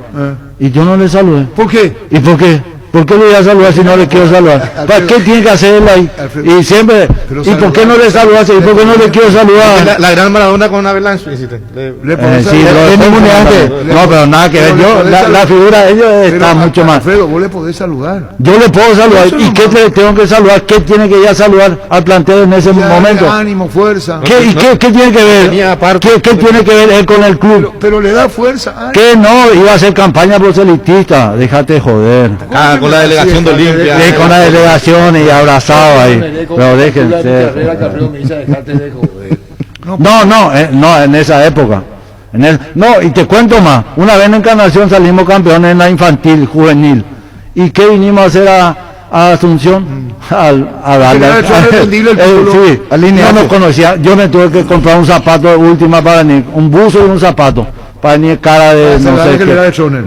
Y yo no le saludé. ¿Por qué? ¿Y por qué? ¿Por qué le voy a saludar si no le quiero saludar? ¿Para qué tiene que hacer él ahí? Y siempre, ¿y por qué no le saludas? ¿Y por qué no le quiero saludar? La gran Maradona con Abel hiciste. Le podés Sí, saludar. lo inmunidante. No, pero nada que ver. Pero le Yo, podés la saludar. figura de ellos Pero, está mucho más. Alfredo, vos le podés saludar. Yo le puedo saludar. Eso ¿Y no qué más. le tengo que saludar? ¿Qué tiene que ir a saludar al plantel en ese Ya, momento? Ánimo, fuerza. ¿Qué tiene que ver? Tenía aparte- ¿Qué tiene que ver él con el club? Pero le da fuerza. ánimo. ¿Qué no? Iba a hacer campaña proselitista. Déjate joder. Ah, con la delegación de Olimpia. Sí, con la delegación y abrazado ahí. Pero déjense. No, en esa época. No, y te cuento más. Una vez en Encarnación salimos campeones en la infantil, juvenil. ¿Y qué vinimos a hacer a Asunción? A darle Pero eso es rendible el título. sí, no nos conocía. Yo me tuve que comprar un zapato de última para venir. Un buzo y un zapato. Para venir cara de no sé que le da el Schoner.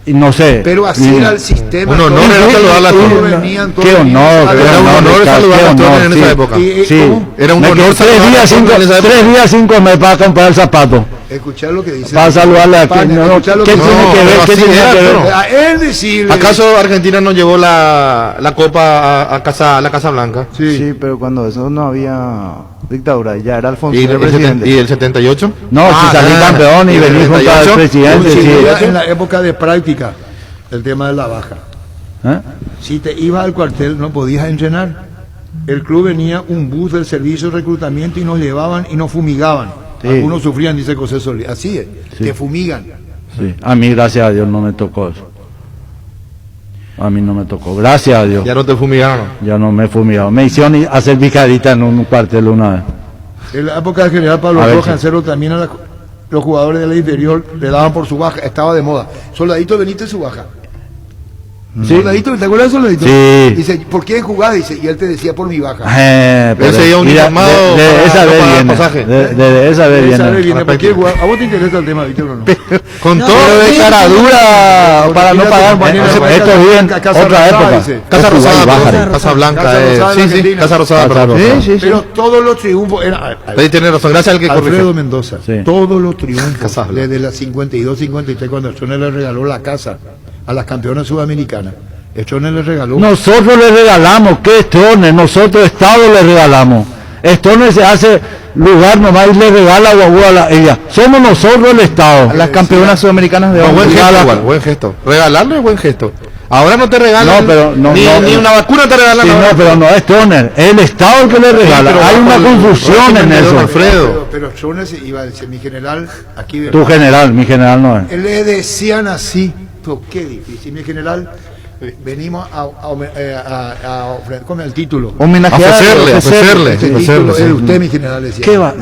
y no sé. Pero así era el sistema. Un honor todos era saludar a todos todos. venían, todos Qué venían. honor, qué Era un honor saludar a todos en esa época. Sí, ¿cómo? Era un me honor quedé saludar a todos en esa época. 3 días, 5 meses para comprar el zapato. Escuchar lo que dice. Para saludarle a España, quien. No, escuchar lo ¿qué que tiene No, que ver? pero ¿Qué así tiene era, que ver? pero- A él decirle. ¿Acaso Argentina no llevó la copa a la Casa Blanca? Sí. Sí, pero cuando eso no había Dictadura, ya era Alfonso ¿Y el el, presidente. ¿Y el 78? No, si salí campeón y vení junto al presidente. Si Sí. era en la época de práctica, el tema de la baja. ¿Eh? Si te ibas al cuartel no podías entrenar. El club venía un bus del servicio de reclutamiento y nos llevaban y nos fumigaban. Sí. Algunos sufrían, dice José Solís. Así es, Sí. te fumigan. Sí. A mí, gracias a Dios, no me tocó eso. A mí no me tocó. Gracias a Dios. Ya no te fumigaron. Ya no me he fumigado. Me hicieron hacer picadita en un cuartel una vez. En la época del general Pablo A ver, Rojas, también a los jugadores de la inferior le daban por su baja, estaba de moda. Soldadito Benítez su baja. Sí. Soldadito, ¿te acuerdas de Soldadito? Sí. Dice, ¿por quién jugás? Dice, y él te decía por mi baja. Pero Ese día uniformado de para esa no vez pagar viene. pasaje. De esa vez Esa vez viene. viene, ¿por quién jugás? ¿A vos te interesa el tema, Víctor, o no? Con No, todo pero de sí, cara dura para no pagar mañana. Esto es bien, Casa otra Rosada, época. dice. Casa Esto Rosada, igual, perdón. bájale. Casa Blanca, Casa Rosada, sí, sí, Argentina. Casa Rosada, Casa perdón. Rosada. Sí, sí, sí. Pero todos los triunfos eran... Ahí tienes razón, gracias al que Alfredo corrigió. Mendoza, Sí. todos los triunfos, Casablanca. desde las 52, 53, cuando Chone le regaló la casa a las campeonas sudamericanas, Chone le regaló... Nosotros le regalamos, ¿qué Stoner? Nosotros Estado le regalamos. Stoner se hace lugar nomás y le regala a ella. Somos nosotros el Estado. Las campeonas sudamericanas de No, buen hombres. gesto igual, buen gesto. Regalarle es buen gesto. Ahora no te regalan, No, pero no, ni, no, ni no. una vacuna te regalan Sí, ahora. no, pero no es Stoner, es el Estado el que le regala. pero Hay bajo una el confusión régimen en de don eso. Alfredo. Pero Chone se iba a decir, mi general, aquí... Tu general, mi general no es. Le decían así, pero qué difícil, mi general, venimos a con el título. Homenajear, Ofrecerle. Este título es de usted, mi general, decía. ¿Qué va?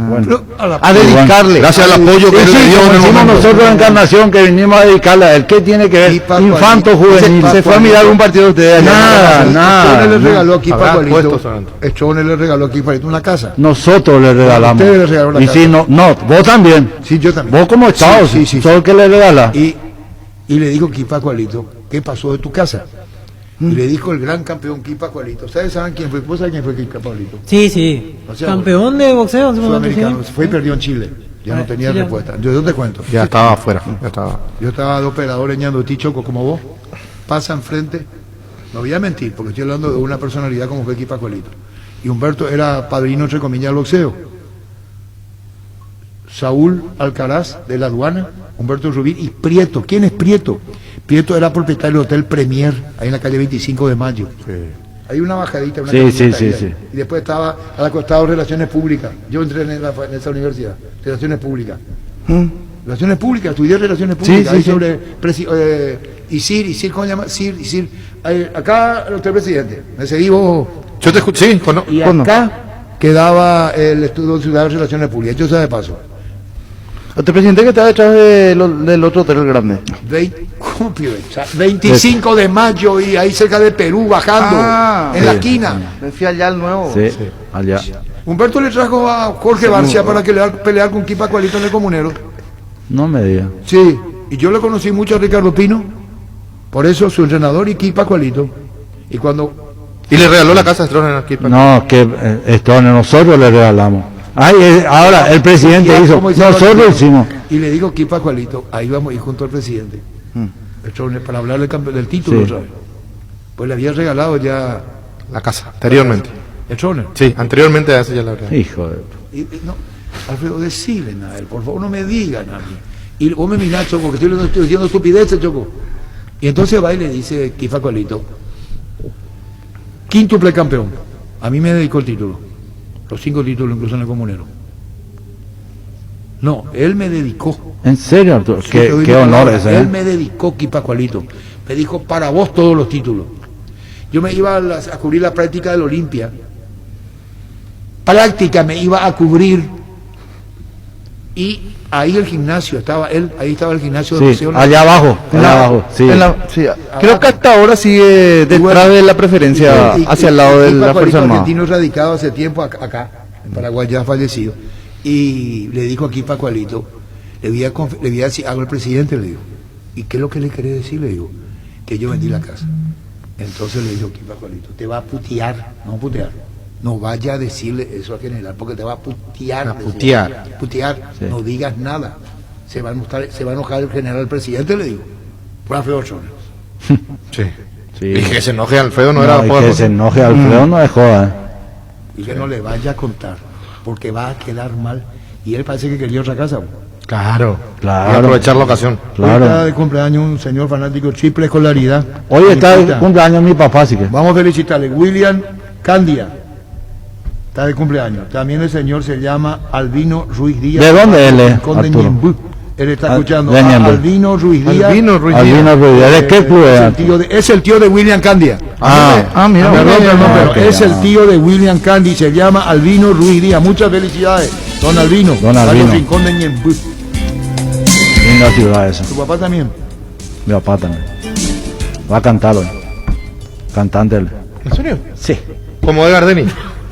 Bueno. A dedicarle. Gracias al apoyo que Y él sí, le dio como en el hicimos momento. nosotros en Encarnación, que vinimos a dedicarle a él. ¿Qué tiene que ver? Y Paco Infanto ahí. juvenil. Se fue a mirar un partido de ustedes allá. Nada, nada. Chone le regaló aquí Habrá Pacualito. puestos, Fernando. Chone le regaló aquí Pacualito una casa. Nosotros le regalamos. Ustedes le regalaron la Y casa. si no, no, vos también. Sí, yo también. Vos como Estado, Sí, sí, sí. sos el que le regala. Y le dijo Kipa Cualito, ¿qué pasó de tu casa? Y le dijo el gran campeón Kipa Cualito. ¿Ustedes saben quién fue? ¿Vos sabés quién fue Kipa Cualito? Sí, sí. O sea, Campeón de boxeo en su momento, sí. Sudamericano. Fue y perdió en Chile. Ya no tenía sí, ya. respuesta. Yo te cuento. Ya estaba afuera. Ya estaba. Yo estaba de operador en Ñandotí, Choco, como vos. Pasa enfrente. No voy a mentir, porque estoy hablando de una personalidad como fue Kipa Cualito. Y Humberto era padrino, entre comillas, del boxeo. Saúl Alcaraz, de la aduana, Humberto Rubí y Prieto. ¿Quién es Prieto? Prieto era propietario del Hotel Premier, ahí en la calle 25 de Mayo. Hay una bajadita, una Sí, caminata sí, sí, ahí. sí. Y después estaba al costado Relaciones Públicas. Yo entré en esa universidad, Relaciones Públicas. Relaciones Públicas, estudié Relaciones Públicas, sí, ahí sí. sobre ISIR, ¿cómo se llama? ISIR. Acá, el doctor presidente, me seguí vos. Yo te escuché, sí, Y ¿Cuándo? acá quedaba el estudio de Ciudad de Relaciones Públicas, yo sé de paso. Te presenté que estaba detrás del otro hotel grande. 25 de mayo y ahí cerca de Perú, bajando, en la esquina. Me fui allá al nuevo. Sí, allá. Humberto le trajo a Jorge Barcia para que le pelear con Kipa Cualito en el Comunero. No me diga. Sí, y yo le conocí mucho a Ricardo Pino, por eso su entrenador y Kipa Cualito. Y cuando... Y le regaló la casa a Stroner aquí. No, que esto nosotros le regalamos. Ay, ahora el presidente hizo, ¿cómo hicieron? nosotros hicimos. Y le digo Kipa Cualito, ahí vamos a ir junto al presidente. Para hablar del título, Sí. ¿sabes? Pues le había regalado ya La casa, anteriormente. el Troner. Sí, anteriormente a eso ya la regaló. Hijo de... No, Alfredo, decile nada, por favor, no me digan a mí. Y vos me mirás, Choco, que estoy diciendo estupideces, Choco. Y entonces va y le dice Kipa Cualito, quíntuple campeón. A mí me dedicó el título. Los 5 títulos incluso en el Comunero. No, él me dedicó. ¿En serio, Arturo? Sí, Qué, te doy qué mi honor palabra. ese, Él ¿eh? me dedicó, Kipa Cualito. Me dijo, para vos todos los títulos. Yo me iba a cubrir la práctica del Olimpia. Práctica me iba a cubrir. Y ahí el gimnasio, estaba él, ahí estaba el gimnasio de Sí, boxeo. allá abajo, allá abajo, sí. Sí, creo que hasta ahora sigue detrás de la preferencia hacia el lado de la Fuerza Armada. Argentino radicado hace tiempo acá, en Paraguay, ya fallecido. Y le dijo aquí Pacualito, le voy a decir algo al presidente, le digo. ¿Y qué es lo que le querés decir? Le digo, que yo vendí la casa. Entonces le dijo aquí Pacualito, te va a putear, no putear. No vaya a decirle eso al general, porque te va a putear. A putear. Putear, Sí. no digas nada. Se va a enojar el general presidente, le digo. Por Alfredo Troner. Sí. Sí. Y que se enoje Alfredo no, No, era y por que se enoje Alfredo no es joda. Y que no le vaya a contar. porque va a quedar mal. Y él parece que quería otra casa. Claro, Claro. y aprovechar la ocasión. Claro. Hoy está de cumpleaños un señor fanático, triple escolaridad. Hoy está de Felicita. cumpleaños mi papá, así que. Vamos a felicitarle. William Candia está de cumpleaños. También el señor se llama Albino Ruiz Díaz. ¿De dónde él es, Rincón de Arturo? Ñemby. Él está Ah, escuchando. de Ñemby. Albino Ruiz Díaz. Albino Ruiz Díaz. Albino Ruiz Díaz. ¿De qué club es? Es el tío de William Candia. Mira. Pero ok, es ya. el tío de William Candy, se llama Albino Ruiz Díaz. Muchas felicidades, don Albino. Don Está en Albino. el Rincón de Ñemby. Linda ciudad esa. Tu papá también. Mi papá también. Va a cantar hoy. Cantante él. ¿En serio? Sí. Como de Gardeni.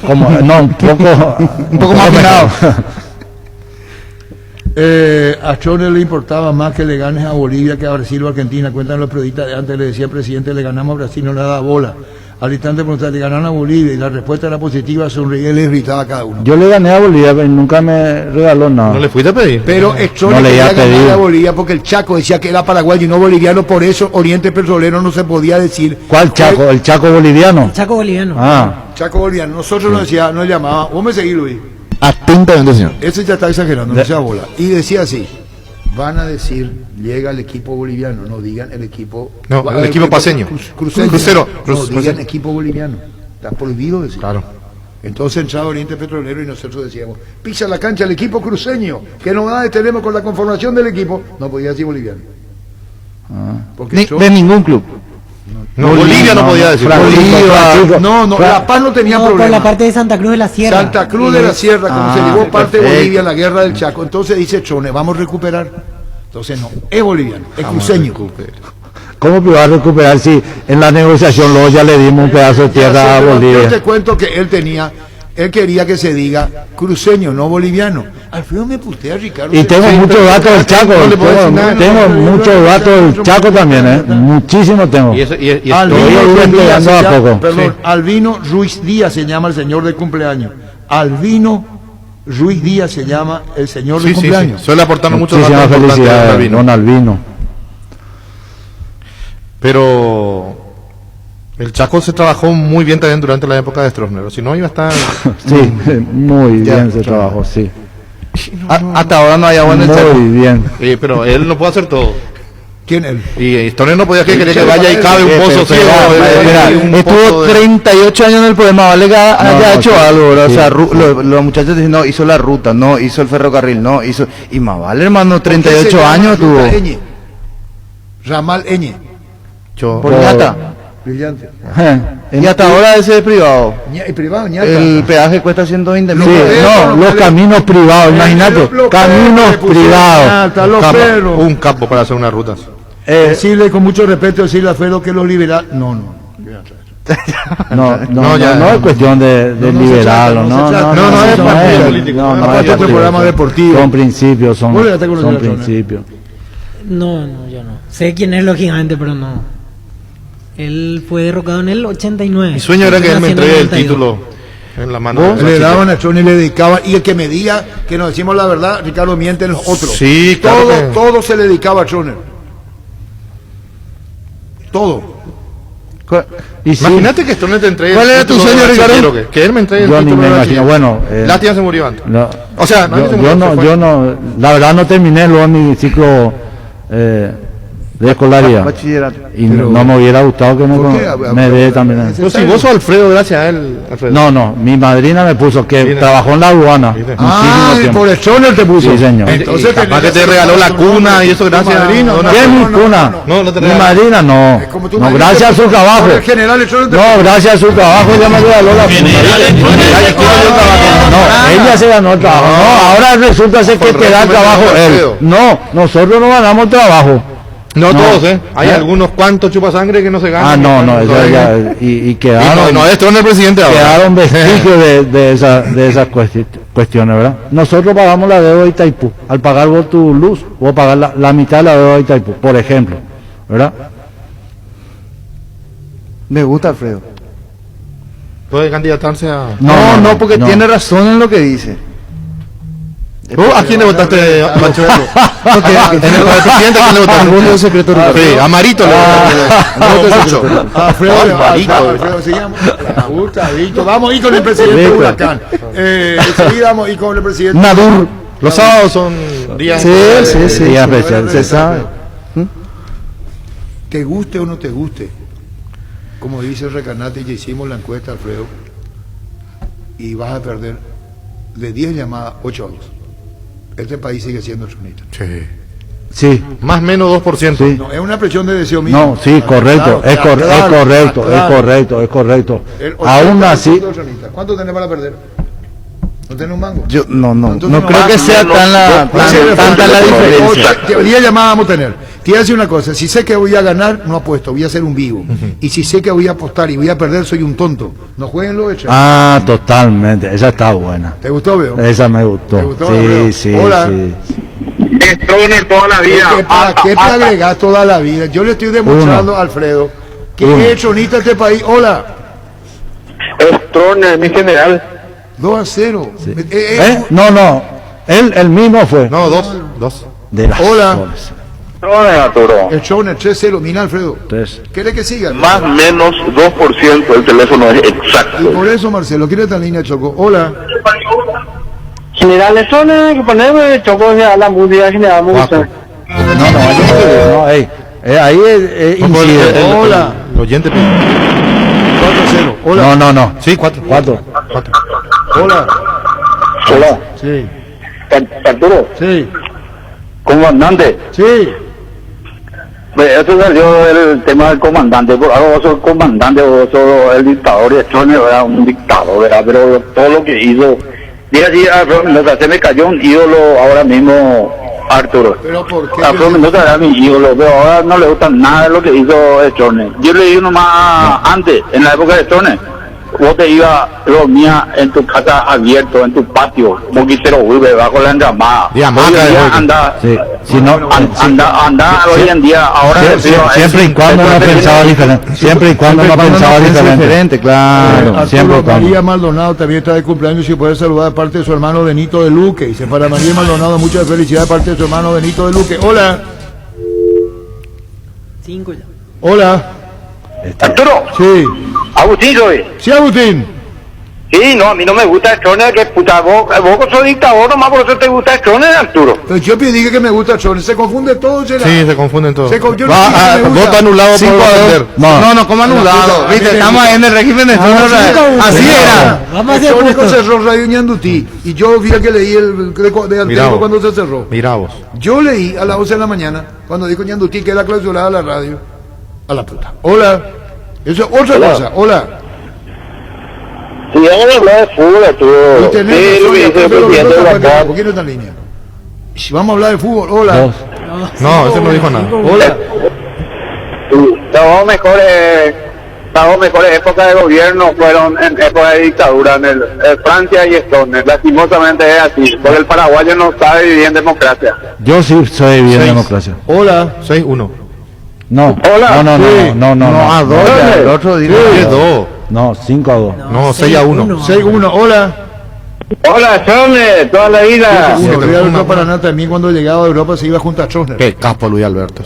Como, no, un poco más afinado. A Chone le importaba más que le ganes a Bolivia que a Brasil o a Argentina. Cuentan los periodistas de antes, le decía el presidente, le ganamos a Brasil, no le daba bola. Al instante preguntar, le ganaron a Bolivia y la respuesta era positiva, sonreía y le gritaba a cada uno. Yo le gané a Bolivia, pero nunca me regaló nada. ¿No le fuiste a pedir? Pero Chone No le quería iba a ganar pedir. a Bolivia porque el Chaco decía que era paraguayo y no boliviano, por eso Oriente Petrolero no se podía decir. ¿Cuál Chaco? ¿El Chaco boliviano? Chaco boliviano. Ah, Chaco boliviano. Nosotros nos decía, nos llamaba, vos me seguís, Luis. Atentamente, señor. Ese ya está exagerando, no sea bola. Y decía así, van a decir, llega el equipo boliviano, no digan el equipo... No, el equipo paseño. Crucero. Crucero. No digan Crucero. equipo boliviano. Está prohibido decir. Claro. Entonces entraba Oriente Petrolero y nosotros decíamos, pisa la cancha el equipo cruceño, ¿qué novedades tenemos con la conformación del equipo? No podía decir boliviano. Porque De ningún club. No, Bolivia no podía decir. Francisco. No, La Paz no tenía No, por problema. la parte de Santa Cruz de la Sierra. Santa Cruz de la Sierra, como se Ah, llevó parte de perfecto. Bolivia en la guerra del Chaco. Entonces dice Chone, vamos a recuperar. Entonces no, es boliviano, es cruceño. ¿Cómo va a recuperar si en la negociación luego ya le dimos un pedazo de tierra a Yo te Bolivia? cuento que él quería que se diga cruceño, no boliviano. Alfredo me putea, Ricardo. Y tengo muchos datos del Chaco, No le puedo decir nada, tengo no, muchos datos del Chaco también, muchísimos tengo. Y eso, y Albino Albino Ruiz Ruiz Díaz Díaz se a llama, poco. perdón, Albino Ruiz Díaz se llama el señor del cumpleaños. Albino Ruiz Díaz se llama el señor del cumpleaños. Suele aportarnos muchos Muchísimas datos importantes felicidades, Albino. don Albino. Pero el Chaco se trabajó muy bien también durante la época de Stroessner. Si no, iba a estar... Sí, muy Ya, bien se claro. trabajó, sí. Hasta ahora no hay agua en el cerro. Muy bien. pero él no puede hacer todo. ¿Quién él? Y Stroessner no podía querer que vaya y cabe un pozo ciego. Mira, un estuvo pozo de- 38 años en el problema, vale que haya No, hecho sí, algo, ¿verdad? sí, O sea, sí. los muchachos dicen, no, hizo la ruta, no, hizo el ferrocarril, no, hizo... Y más vale, hermano, ¿Por qué 38 se llama años tuvo. Ruta Eñe? Ramal Eñe. Yo- Por ñata. Brillante. Y hasta ahora ese es privado. Y privado, ñata. El peaje cuesta 120 Sí, mil. no, los caminos privados, imagínate, caminos privados. Los Capo, perros. un capo para hacer unas rutas. Decirle con mucho respeto, decirle a Alfredo que los liberales... No. No es cuestión de no se liberal, trata, no se trata. No, no es partido político. no Aparte es este partido, programa son- deportivo. Son principios, son Vos le das a conocer a Chone. principios. No, yo no. Sé quién es lógicamente, pero no. Él fue derrocado en el 89. Mi sueño era que él me Nació en entregue el 92. título en la mano. de Le esa daban chica. a Chone y le dedicaban, y el que me diga que nos decimos la verdad, Ricardo miente en los otros. Sí, claro que- Todo se le dedicaba a Chone. Todo. Y sí, Imagínate que Stroessner te entregue ¿Cuál el era tu título sueño, de Ricardo? bachiller, que él me entregue el yo ni título me de imagino, bachiller. bueno, Lástima se murió antes. no, O sea, no se murió, yo no, se fue. yo no, la verdad no terminé luego mi ciclo de escolaridad. Bachillerato. Y no me hubiera gustado que ¿Por qué? me dé también. Pero si vos sos Alfredo, gracias a él, Alfredo. No, mi madrina me puso que Mira. trabajó en la aduana Mira. Ah, y por el Chone te puso. Sí, señor. Entonces Capaz que te regaló la cuna y eso gracias a madrina, no, ¿Qué es mi cuna? No te Mi regaló. madrina no. Es como tu No, madrina gracias a te su puso. trabajo. Por el general el Chone te No, gracias a su trabajo ella me regaló la cuna. No, ella se ganó el trabajo. No, ahora resulta ser que Por te da el régimen trabajo de él. Alfredo. No, nosotros no ganamos el trabajo. No No. todos, Hay ¿Eh? algunos cuantos chupasangre que no se ganan. No, eso ya, y quedaron, no es Stroessner el presidente ahora. quedaron vestigios de esas cuestiones, ¿verdad? Nosotros pagamos la deuda de Itaipú. Al pagar vos tu luz, vos pagás la mitad de la deuda de Itaipú, por ejemplo, ¿verdad? Me gusta Alfredo. Puede candidatarse a... No, porque no. tiene razón en lo que dice. ¿A quién le votaste, Macho? En el presidente, ¿a quién le votaste? Al voto secreto, Ricardo. Sí, a Marito le votaste. Alfredo, sigamos. Vamos a ir con el presidente de Huracán. Enseguida vamos a ir con el presidente. Nadur. Los sábados son días. Sí. Días especiales. Se sabe. Te guste o no te guste, como dice el Recanate, ya hicimos la encuesta, Alfredo, y vas a perder de 10 llamadas, 8 a 2. Este país sigue siendo tronista. Sí. Más o menos 2%. Sí. No, es una presión de deseo mío. No, sí, correcto, es correcto. Aún así, ¿Cuánto tenés para perder? ¿No tenés un mango? Yo no Entonces, creo que sea tanta la diferencia. 10 llamadas vamos a tener. Te voy a decir una cosa, si sé que voy a ganar, no apuesto, voy a ser un vivo. Y si sé que voy a apostar y voy a perder, soy un tonto. No jueguen lo hecho. totalmente, esa está buena. ¿Te gustó, Veo? Esa me gustó. ¿Te gustó, Sí, Alfredo? sí, Hola. sí. Stroner toda la vida. ¿Para qué te agregás toda la vida? Yo le estoy demostrando a Alfredo que es tronista este país. Hola. Stroner, mi general. 2-0. No, él mismo fue. No, 2. De las Hola. flores. Stroner, Arturo. El Choner 3-0. Mira, Alfredo. Tres. ¿Quiere que siga? Más menos 2% el teléfono es Y exacto. por eso, Marcelo, ¿quiere esta línea, Choco? Hola. General Stroner, que poneme Choco a la música general, me gusta. No, ahí incide. Hola. El oyente. 4-0. Hola. No. Sí, 4. Hola. Hola. Sí. Arturo, Sí. comandante. Sí. Eso salió el tema del comandante. Por algo vos sos comandante, vos sos el dictador. Y Stroner era un dictador, ¿verdad? Pero todo lo que hizo. Diga así, Alfredo Mendoza, se me cayó un ídolo ahora mismo, Arturo. ¿Pero por qué? Alfredo Mendoza era mi ídolo, pero ahora no le gusta nada de lo que hizo Stroner. Yo le dije nomás antes, en la época de Stroner, vos te ibas, dormías en tu casa abierto, en tu patio, un poquitero vuelve bajo la enramada. Y hamaca Hoy en de día hoy. anda, Sí. Si no, anda hoy en día, ahora siempre y cuando no pensaba diferente. Siempre y cuando no pensaba diferente. Claro. Siempre Arturo y cuando. María Maldonado también está de cumpleaños y puede saludar de parte de su hermano Benito de Luque. Dice para María Maldonado mucha felicidad de parte de su hermano Benito de Luque. Hola. 5 ya. Hola. Arturo, Sí. Agustín soy. Sí, Agustín. Sí, no, a mí no me gusta Stroner, que puta, vos sos dictador, nomás por eso te gusta Stroner, Arturo. Pero yo dije que me gusta Choner. Se confunde todo, Chela. Sí, se confunden todos. Yo no dije que me gusta. Vota anulado por vender. No, como anulado. Viste, estamos ahí en el régimen de así era. Vamos a hacer Stroner justo. cerró Radio Ñandutí. Y yo fui el que leí el de Mirá Antero vos. cuando se cerró. Mirá vos. Yo leí a las 11 de la mañana, cuando dijo Ñandutí que era clausurada la radio. A la puta. Hola. Eso es otra cosa. Hola. Si vamos a hablar de fútbol, Y Arturo, tenés ¿qué es lo que dice el presidente de la CAF? ¿Por qué no está en línea? Vamos a hablar de fútbol. Hola. Dos. No, ese no dijo nada. Hola. Las mejores épocas de gobierno fueron en época de dictadura, en Francia y Estonia. Lastimosamente es así, porque el paraguayo no sabe vivir en democracia. Yo sí soy bien 6. democracia. Hola. 6-1. No. Hola. No. A dos, ya, el otro dijo. 10-2. No, 5-2. No, 6-1. 6-1. Hola. Hola, Stroner, toda la vida. Uno, fui a Europa Paraná también cuando llegaba a Europa se iba junto a Stroner. Qué capo Luis Alberto.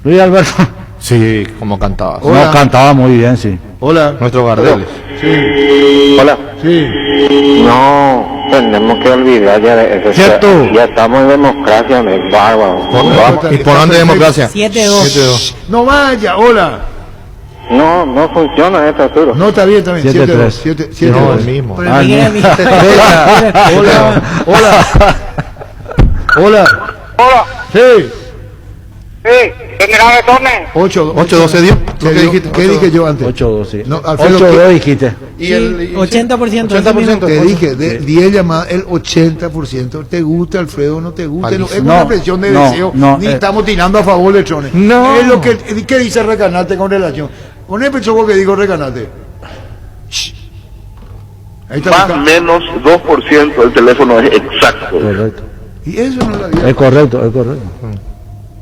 Luis Alberto. Sí, como cantaba. Hola. No, cantaba muy bien, sí. Hola. Nuestro Gardel. Sí. Hola. Sí. No, tenemos que olvidar ya de eso. ¿Cierto? Ya estamos en democracia, me bárbaro. ¿Y por dónde democracia? 7-2. 7-2. No vaya. Hola. No funciona esto, Arturo. No, está bien, está bien. 7-3. 7-2. No, el mismo. Por el Miguel Amí. Hola. Hola. Hola. Hola, Sí. sí, general Stroner. 8-2 se dio. ¿Qué dije, ¿qué dije yo antes? 8-2, sí. No, Alfredo, 8-2 dijiste. Y el 80%. 80%. Te dije, de 10 llamadas, el 80%. ¿Te gusta, Alfredo? ¿No te gusta? No, es No, una expresión de no, deseo. no, Ni estamos tirando a favor de Chones. No. Es lo que ¿qué dice Recanate con relación. Con el pecho que dijo Recanate. Ahí está. Más Recanate. menos 2% el teléfono es exacto. Correcto. Y eso no es la vida. Es correcto, es correcto.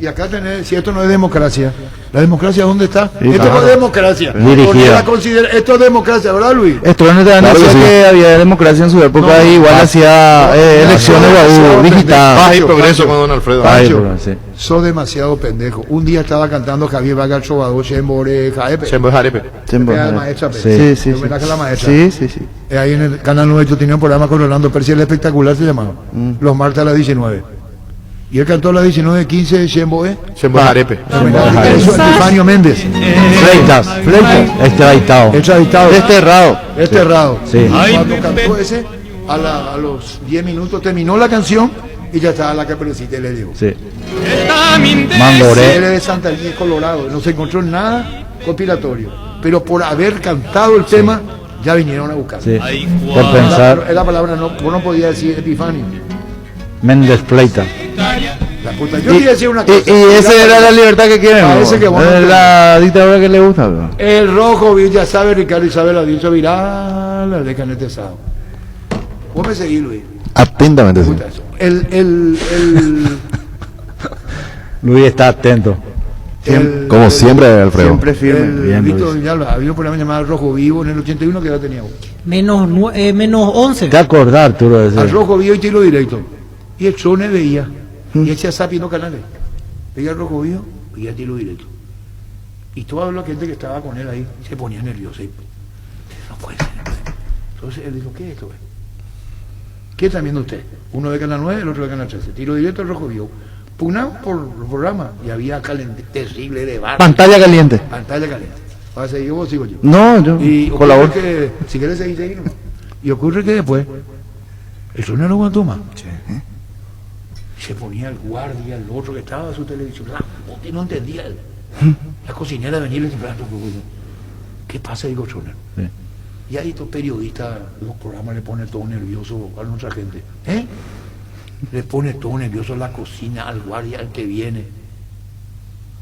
Y acá tenés, si esto no es democracia, ¿la democracia dónde está? Sí, esto claro. no es democracia. Dirigida. ¿Por qué la considera? Esto es democracia, ¿verdad, Luis? Stroessner también Claro que decía sí. que había democracia en su época No, y igual hacía elecciones demasiado digitadas. Paz y Pancho, progreso Pancho. con don Alfredo. Ay, Pancho, pero sí. sos demasiado pendejo. Un día estaba cantando Javier Vaga el Trovador, Chembore, Jaepe. Chembo es arepe. Pega de maestra, pe. Sí, sí, En sí. homenaje a la maestra. Sí, sí, sí. Ahí en el Canal 9 yo tenía un programa con Rolando Percy, el espectacular se llamaba. Los martes a las 19. Y él cantó a las 19:15 de Chemboe. Chembo es arepe. Eso es Epifanio Méndez. Fleitas, extraditado. Extraditado. Desterrado. Desterrado. Sí. Y cuando cantó ese, a los 10 minutos terminó la canción y ya estaba la caperucita y le llegó. Sí. Él Mandoré. es de Santa Línea, Colorado. No se encontró nada compilatorio. Pero por haber cantado el tema, ya vinieron a buscar. Sí. Por pensar, La palabra no, vos no podías decir Epifanio. Méndez Fleita. La puta. Yo quería decir una cosa. Y esa era la libertad que quieren. Parece que vos no Es la dictadura que le gusta. ¿no? El rojo, ya sabe Ricardo Isabel, ha dicho viral, la de Canete Sao. Vos me seguís, Luis. Atentamente, sí. Puta, eso. El Luis está atento. Como siempre, Alfredo. Siempre firme. Bien, Víctor Luis. Villalba, había un programa llamado Rojo Vivo en el 81 que ya tenía vos. Menos 11. ¿Te acordás, Arturo? De Al ese? Rojo Vivo y tiro directo. Y el Chone veía. Y hacía zapping canales. Veía el Rojo Vivo y ya tiro directo. Y toda la gente que estaba con él ahí se ponía nerviosa. Y, no puede ser. Entonces él dijo, ¿qué es esto? ¿Qué está viendo usted? Uno de Canal 9, el otro de Canal 13. Tiro directo al Rojo Vivo. Pugnamos por el programa y había terrible debate. Pantalla caliente. Pantalla caliente. ¿Vas a seguir vos o sigo yo? No, yo Y colaboro. ocurre que, si quieres seguir, seguimos. Y ocurre que después, el sonido no aguantó más. Se ponía el guardia, el otro que estaba a su televisión. Que no entendía. La cocinera venía y le decía, ¿qué pasa? Digo, Soner. Sí. Y ahí estos periodistas, los programas le ponen todo nervioso a nuestra gente. ¿Eh? Le pone todo nervioso a la cocina, al guardia, al que viene.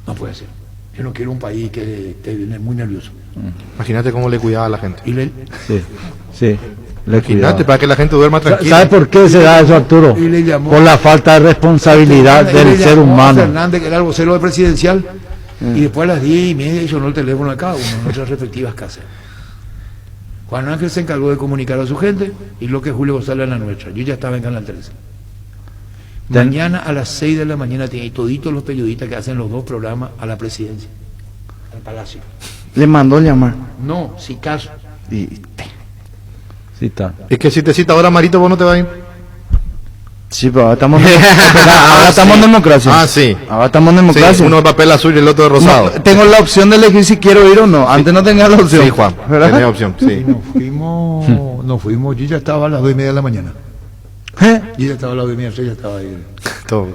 No puede ser. Yo no quiero un país que viene muy nervioso. Imagínate cómo le cuidaba a la gente. Y le, Sí. Sí. Le Imagínate, cuidaba. para que la gente duerma tranquila. ¿Sabes por qué se da eso, Arturo? Y le llamó- Por la falta de responsabilidad y le del ser llamó a humano. Fernández, que era el vocero de presidencial, y después a las 10:30 sonó el teléfono de cada uno en nuestras respectivas casas. Juan Ángel se encargó de comunicar a su gente y lo que Julio González en la nuestra. Yo ya estaba en Canal 13. Mañana a las 6 de la mañana tiene toditos los periodistas que hacen los dos programas a la presidencia, al Palacio. Le mandó llamar. No, si caso. Y Sí, está. Es que si te cita ahora Marito, vos no te vas a ir. sí, pero ahora estamos, ahora estamos en democracia. Ah, sí. Ahora estamos en Sí, democracia. uno de papel azul y el otro de rosado. No, tengo la opción de elegir si quiero ir o no. Antes no tenía la opción. Sí, Juan. ¿Verdad? Tenés opción, sí. Nos fuimos, yo ya estaba a las 2:30 de la mañana. Yo ya estaba a las 2:30, yo ya estaba ahí. Todo.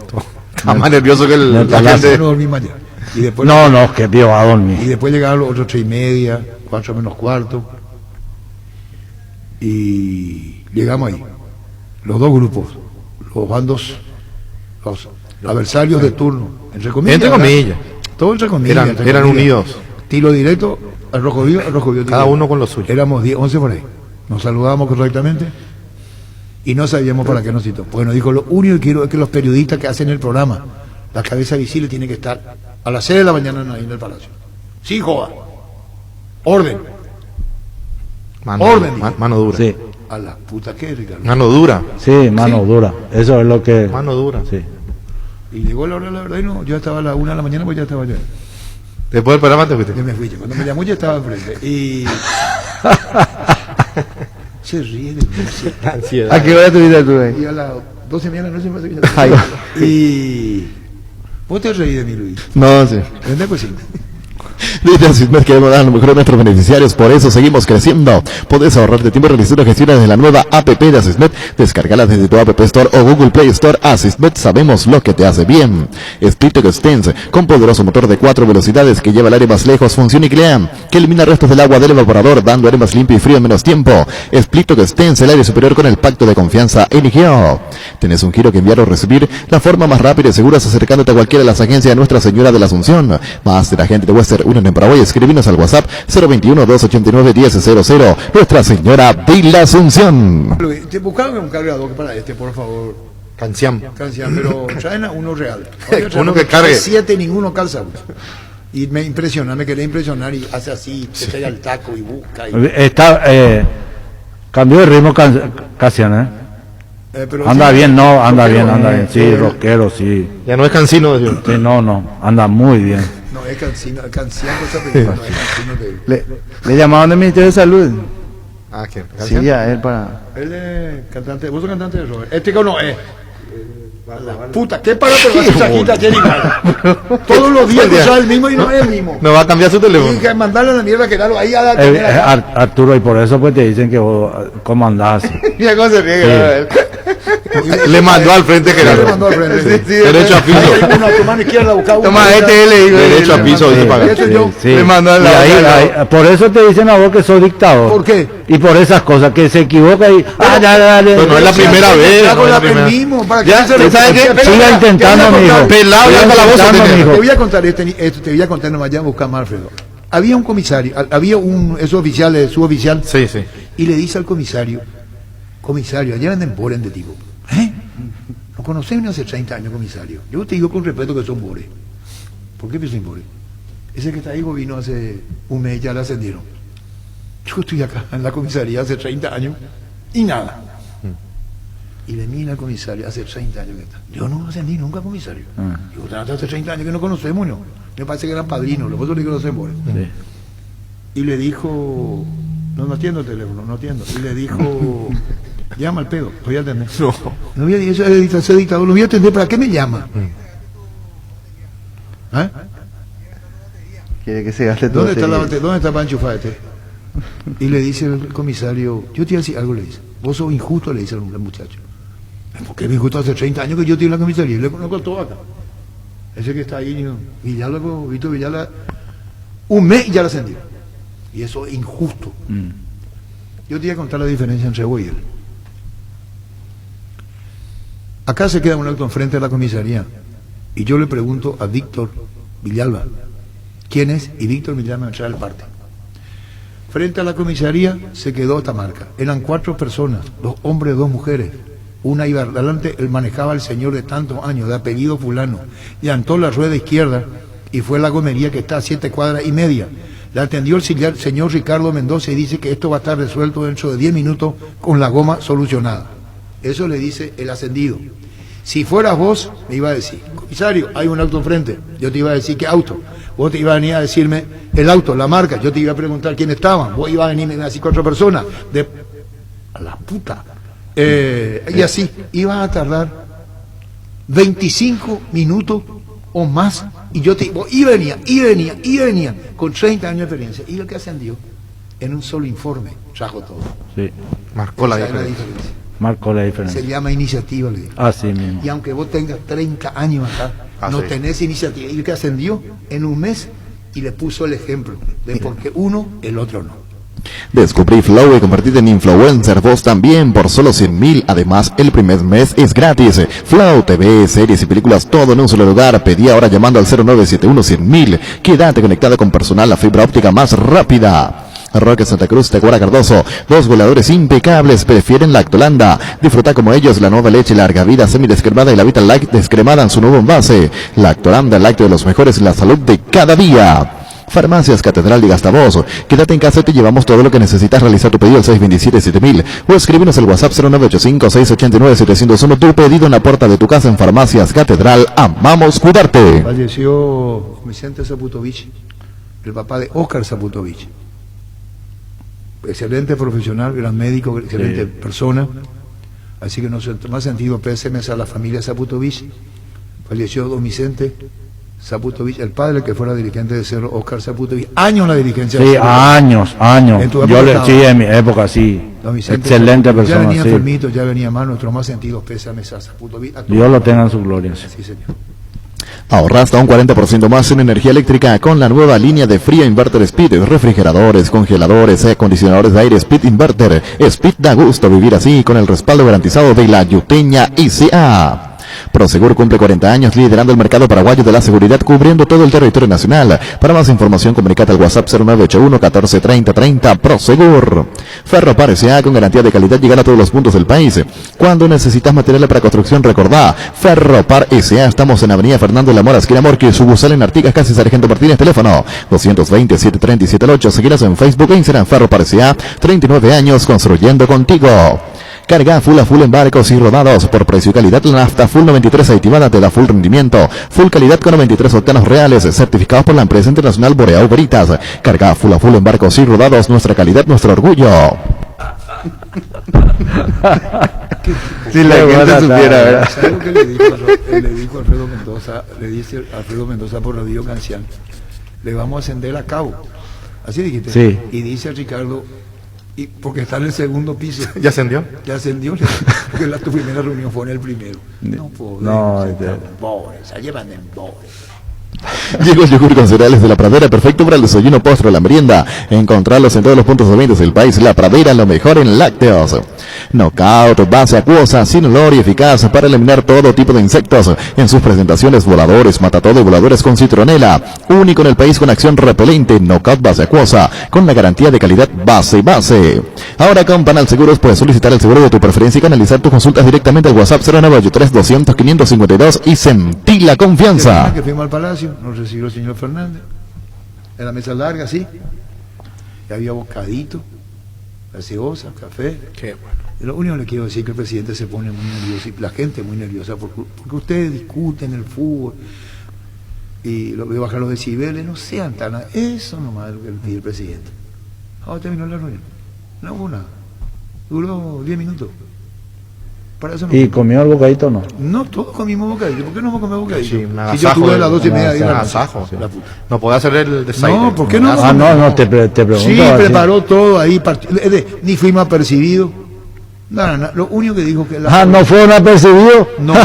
Está más nervioso que la palacio. gente. No dormí más ya. Y después, No, que Dios va a y dormir. después llegaron los otros 3:30, 4 menos cuarto. Y llegamos ahí. Los dos grupos, los bandos, los adversarios de turno. Entre comillas. Entre ¿verdad? comillas. Todo entre comillas. Eran entre comillas. unidos. Tiro directo al Rojo Vivo, al Rojo Vivo. Cada tiro. uno con lo suyo. Éramos 10, 11 por ahí. Nos saludábamos correctamente y no sabíamos para qué nos citó. Bueno, dijo, lo único que quiero es que los periodistas que hacen el programa, la cabeza visible, tiene que estar a las 6 de la mañana ahí en el Palacio. Sí, joda. Orden. Orden. Mano dura. Sí, A la puta que, Ricardo. Mano dura. sí, mano Sí. dura. Eso es lo que. Mano dura. Sí. Y llegó la hora de la verdad y no, yo estaba a la 1 de la mañana, pues ya estaba yo. Después del programa te fuiste. Yo me fui, cuando me llamó ya estaba enfrente. Y... se ríe de mí. se- Ansiedad. ¿A qué hora tuviste tú ahí? Y a las 12:30 de la noche me parece que ya Ay. estaba. Y... Vos te reí de mí, Luis. No, sí. ¿Entendés? Pues sí. Desde Asismed queremos dar lo mejor a nuestros beneficiarios, por eso seguimos creciendo. Podés ahorrarte tiempo realizando gestiones de la nueva APP de Asismed. Descárgala desde tu App Store o Google Play Store. Asismed, sabemos lo que te hace bien. Splitec Stance, con poderoso motor de 4 velocidades que lleva el aire más lejos, funciona y crea, que elimina restos del agua del evaporador, dando aire más limpio y frío en menos tiempo. Splitec Stance, el aire superior con el pacto de confianza NGO. ¿Tenés un giro que enviar o recibir? La forma más rápida y segura es acercándote a cualquiera de las agencias de Nuestra Señora de la Asunción. Más de la gente de Western Union en Paraguay, escribinos al WhatsApp 021-289-1000. Nuestra Señora de la Asunción. Luis, te buscaron un cargador para este, por favor. Cancián. pero traen a uno real. Uno que cargue. 7 ninguno calza. Y me impresiona, me quería impresionar y hace así, se pega el taco y busca. Cambió de ritmo Cassian, pero anda sí, bien, no, anda rockero, bien, anda bien, sí, rockero, sí. Ya no es cansino, decir. Sí, no, anda muy bien. No, es canciano, no es cancino Le llamaban del Ministerio de Salud. Ah, ¿quién? Sí, a él para... Él es cantante, vos sos cantante de Robert. Este no es. La puta, ¿qué para te su saquita Jenny Ball? Todos los días escuchaba el mismo y no es el mismo. No va a cambiar su teléfono. Y que mandarle a la mierda que dalo ahí a la Arturo, y por eso pues te dicen que vos, ¿cómo andás? Mira cómo se ríe. Le mandó al frente, Gerardo. Le mandó al frente. Sí, derecho a piso. Uno a tu mano izquierda buscaba uno. Toma, le digo. Derecho a piso, dice para acá. Sí. Le mandó a la por eso te dicen a vos que sos dictador. ¿Por qué? Y por esas cosas, que se equivoca y... dale. No es la primera vez. Hago la mismo. ¿Para qué se ¿sabes qué? Siga intentando, mijo. Pelado y hasta la voz te voy a contar te voy a contar nomás, ya busca más, Alfredo. Había un comisario, había un suboficial, sí. Y le dice al comisario, allá venden boren de tipo. Lo conocí hace 30 años, comisario. Yo te digo con respeto que son bores. ¿Por qué pienso en bores? Ese que está ahí vino hace un mes, ya le ascendieron. Yo estoy acá en la comisaría hace 30 años y nada. Y le mira al comisario, hace 30 años que está. Yo no ascendí nunca, comisario. Yo hace 30 años que no conocemos, ¿no? Me parece que eran padrinos, los otros ni conocemos. Y le dijo, no atiendo el teléfono, no atiendo. Y le dijo, llama al pedo, voy a atender. No voy a ese dictador, lo voy a atender, ¿para qué me llama? Quiere que se gaste todo. ¿Dónde está Pancho Fáete? Y le dice el comisario, yo te iba a decir algo, le dice, vos sos injusto, le dice al muchacho. ¿Por qué me injusto? Hace 30 años que yo estoy en la comisaría y le conozco todo acá. Ese que está ahí, Villalba, Víctor Villalba, un mes y ya lo ascendió. Y eso es injusto. Yo te voy a contar la diferencia entre vos y él. Acá se queda un auto enfrente de la comisaría y yo le pregunto a Víctor Villalba quién es, y Víctor Villalba me trae el parte. Frente a la comisaría se quedó esta marca. Eran 4 personas, 2 hombres, 2 mujeres. Una iba adelante, él manejaba el señor de tantos años, de apellido fulano, levantó la rueda izquierda y fue a la gomería que está a 7 cuadras y media. Le atendió el señor Ricardo Mendoza y dice que esto va a estar resuelto dentro de 10 minutos con la goma solucionada. Eso le dice el ascendido. Si fueras vos, me iba a decir, comisario, hay un auto enfrente. Yo te iba a decir, ¿qué auto? Vos te ibas a venir a decirme el auto, la marca. Yo te iba a preguntar quién estaban. Vos ibas a venirme a decir 4 personas. A la puta. Y así, iba a tardar 25 minutos o más. Y yo te y venía, con 30 años de experiencia. Y lo que ascendió, en un solo informe, trajo todo. Sí. Marcó la diferencia. Marcó la diferencia. Se llama iniciativa, le digo. Así mismo. Y aunque vos tengas 30 años acá, no tenés iniciativa. Y el que ascendió en un mes y le puso el ejemplo de por qué uno, el otro no. Descubrí Flow y convertirte en influencer vos también por solo 100.000. Además, el primer mes es gratis. Flow TV, series y películas, todo en un solo lugar. Pedí ahora llamando al 0971-100.000. Quédate conectado con personal, la fibra óptica más rápida. Roque Santa Cruz, Teguara Cardoso, 2 goleadores impecables, prefieren Lactolanda. Disfruta como ellos la nueva leche larga vida semidescremada y la Vital Light descremada en su nuevo envase. Lactolanda, el lácteo de los mejores en la salud de cada día. Farmacias Catedral y Gastavoz. Quédate en casa y te llevamos todo lo que necesitas. Realizar tu pedido al 627-7000 o escríbenos al WhatsApp 0985-689-701. Tu pedido en la puerta de tu casa en Farmacias Catedral. Amamos cuidarte. Falleció Vicente Zaputovich, el papá de Óscar Zaputovich. Excelente profesional, gran médico, excelente persona. Así que nos más sentido pésame a la familia Zaputovich. Falleció don Vicente Zaputovich, el padre que fuera dirigente de Cerro, Óscar Zaputovich. Años en la dirigencia. Sí, de Cerro. años. En tu época, Sí, en mi época, sí. Excelente persona. Ya venía sí. enfermito, ya venía mal, nuestro más sentido pésame a Zaputovich. Dios lo tenga en su gloria. Sí, señor. Ahorra hasta un 40% más en energía eléctrica con la nueva línea de Fría Inverter Speed. Refrigeradores, congeladores, acondicionadores de aire Speed Inverter. Speed da gusto vivir así con el respaldo garantizado de la Yuteña ICA. Prosegur cumple 40 años liderando el mercado paraguayo de la seguridad, cubriendo todo el territorio nacional. Para más información, comunicate al WhatsApp 0981 14 30 30. Prosegur. Ferropar S.A. con garantía de calidad, llegar a todos los puntos del país. Cuando necesitas materiales para construcción, recordá, Ferropar S.A. Estamos en Avenida Fernando de la Mora, esquina Morqui, sucursal en Artigas, casi Sargento Martínez, teléfono 220 730 78. Seguirás en Facebook e Instagram. Ferropar S.A. 39 años construyendo contigo. Carga full a full en barcos y rodados. Por precio y calidad, la nafta Full 93 aditivada te da full rendimiento. Full calidad con 93 octanos reales, certificados por la empresa internacional Boreal Veritas. Carga full a full en barcos y rodados. Nuestra calidad, nuestro orgullo. Si la gente supiera, ¿verdad? ¿Sabes lo que le dijo Alfredo Mendoza? Le dice Alfredo Mendoza por Radio Cancián: le vamos a ascender a cabo. Así dijiste. Sí. Y dice Ricardo, y porque está en el segundo piso. ¿Ya ascendió? Ya ascendió, porque tu primera reunión fue en el primero. No podemos. Se llevan en pobres. Llegó el yogur con cereales de La Pradera, perfecto para el desayuno, postre o la merienda. Encontrarlos en todos los puntos de venta del país. La Pradera, lo mejor en lácteos. Knockout, base acuosa, sin olor y eficaz para eliminar todo tipo de insectos. En sus presentaciones, voladores, matatodo y voladores con citronela. Único en el país con acción repelente. Knockout base acuosa, con la garantía de calidad base. Ahora con Panal Seguros puedes solicitar el seguro de tu preferencia y canalizar tus consultas directamente al WhatsApp 0983 200 552 y sentí la confianza. Que fuimos al Palacio, nos recibió el señor Fernández en la mesa larga, sí, y había bocadito, gaseosa, café. Qué bueno. Y lo único que le quiero decir es que el presidente se pone muy nervioso y la gente muy nerviosa porque ustedes discuten el fútbol y lo veo bajar los decibeles, no sean tan... Eso nomás es lo que le pide el presidente. Ahora terminó la reunión, no hubo nada, duró 10 minutos. Para eso no. ¿Y comió el bocadito o no? No, todos comimos bocadito. ¿Por qué no vamos a comer bocadito? Sí, si yo tuve a las 12:30 de la agasajo, sí. No podía hacer el desayuno. No, ¿por qué no? Te pregunto. Sí, preparó todo ahí. Ni fuimos apercibidos. No, lo único que dijo que... ¿no fueron apercibidos? No,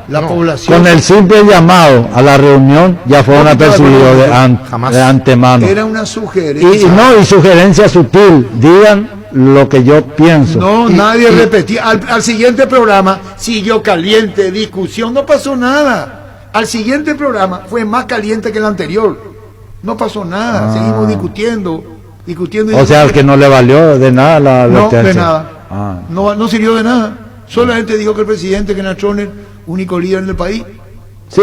la población... Con el simple llamado a la reunión ya fueron apercibidos de antemano. Era una sugerencia. Y sugerencia sutil. Digan lo que yo pienso. No, nadie repetía. Al siguiente programa siguió caliente, discusión, no pasó nada. Al siguiente programa fue más caliente que el anterior. No pasó nada, seguimos discutiendo. O sea, al que no le valió de nada la advertencia. No, de nada. No sirvió de nada. Solamente dijo que el presidente, que Nachones, único líder en el país. Sí.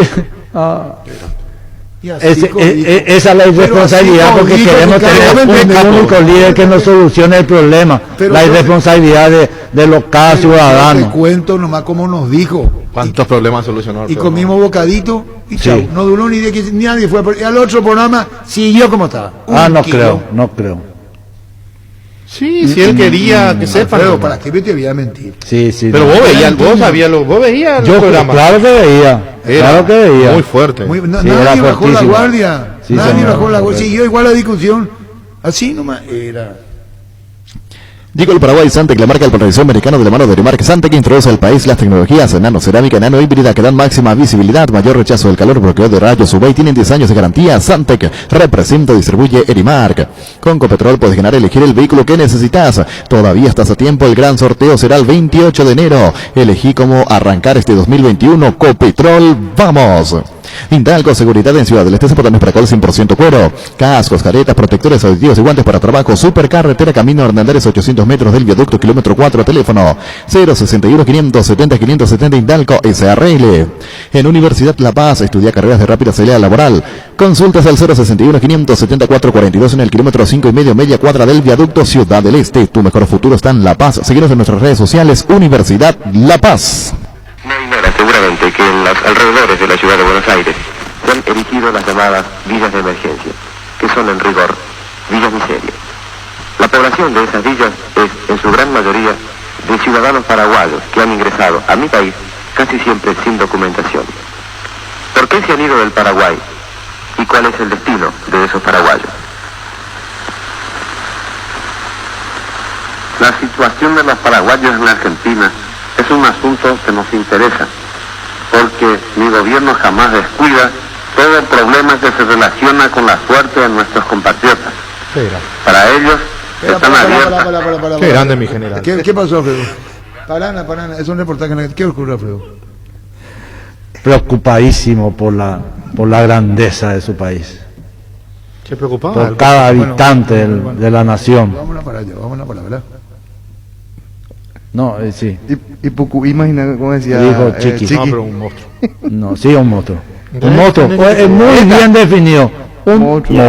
Esa es la irresponsabilidad, porque queremos tener un único líder que nos solucione el problema. La irresponsabilidad de los cada ciudadano. Te cuento nomás cómo nos dijo. ¿Cuántos problemas solucionó? Y comimos bocadito y chao. Sí. No duró ni de que nadie fue. Y al otro programa siguió como estaba. No creo. Sí, si él quería que sepan. Pero para qué te voy a mentir. Sí. Pero vos veías el programa. Claro que veía. Muy fuerte. Nadie bajó la guardia. Nadie bajó la guardia. Siguió igual la discusión. Así nomás era. Llegó el Paraguay Santec, la marca del paraíso americano de la mano de Remark Santec, que introduce al país las tecnologías nanocerámica, nanohíbrida que dan máxima visibilidad, mayor rechazo del calor, bloqueo de rayos UV y tienen 10 años de garantía. Santec representa y distribuye Erimark. Con Copetrol puedes ganar, elegir el vehículo que necesitas. Todavía estás a tiempo, el gran sorteo será el 28 de enero. Elegí cómo arrancar este 2021. Copetrol, ¡vamos! Indalco, seguridad en Ciudad del Este, zapatos para col 100% cuero, cascos, caretas, protectores auditivos y guantes para trabajo. Supercarretera, camino Hernandez, 800 metros del viaducto, kilómetro 4, teléfono 061 570 570. Indalco SRL. En Universidad La Paz, estudia carreras de rápida salida laboral. Consultas al 061 570 442 en el kilómetro 5 y media cuadra del viaducto Ciudad del Este. Tu mejor futuro está en La Paz. Síguenos en nuestras redes sociales. Universidad La Paz. No ignora seguramente que en los alrededores de la ciudad de Buenos Aires se han erigido las llamadas villas de emergencia, que son en rigor villas miseria. La población de esas villas es en su gran mayoría de ciudadanos paraguayos que han ingresado a mi país casi siempre sin documentación. ¿Por qué se han ido del Paraguay? ¿Y cuál es el destino de esos paraguayos? La situación de los paraguayos en la Argentina es un asunto que nos interesa, porque mi gobierno jamás descuida todo el problema que se relaciona con la suerte de nuestros compatriotas. Para ellos están abiertas. Qué grande, mi general. ¿Qué pasó, Alfredo? Parana, es un reportaje. ¿Qué ocurre, Alfredo? preocupadísimo por la grandeza de su país, ¿Qué preocupaba? por cada habitante de la nación. Vámonos para allá, vámonos para allá, ¿verdad? No, sí. Y Pucu, imagina cómo decía Dijo Chiqui. No, pero un monstruo. No, sí, un monstruo. Un Entonces, monstruo, es muy bien definido. Un monstruo.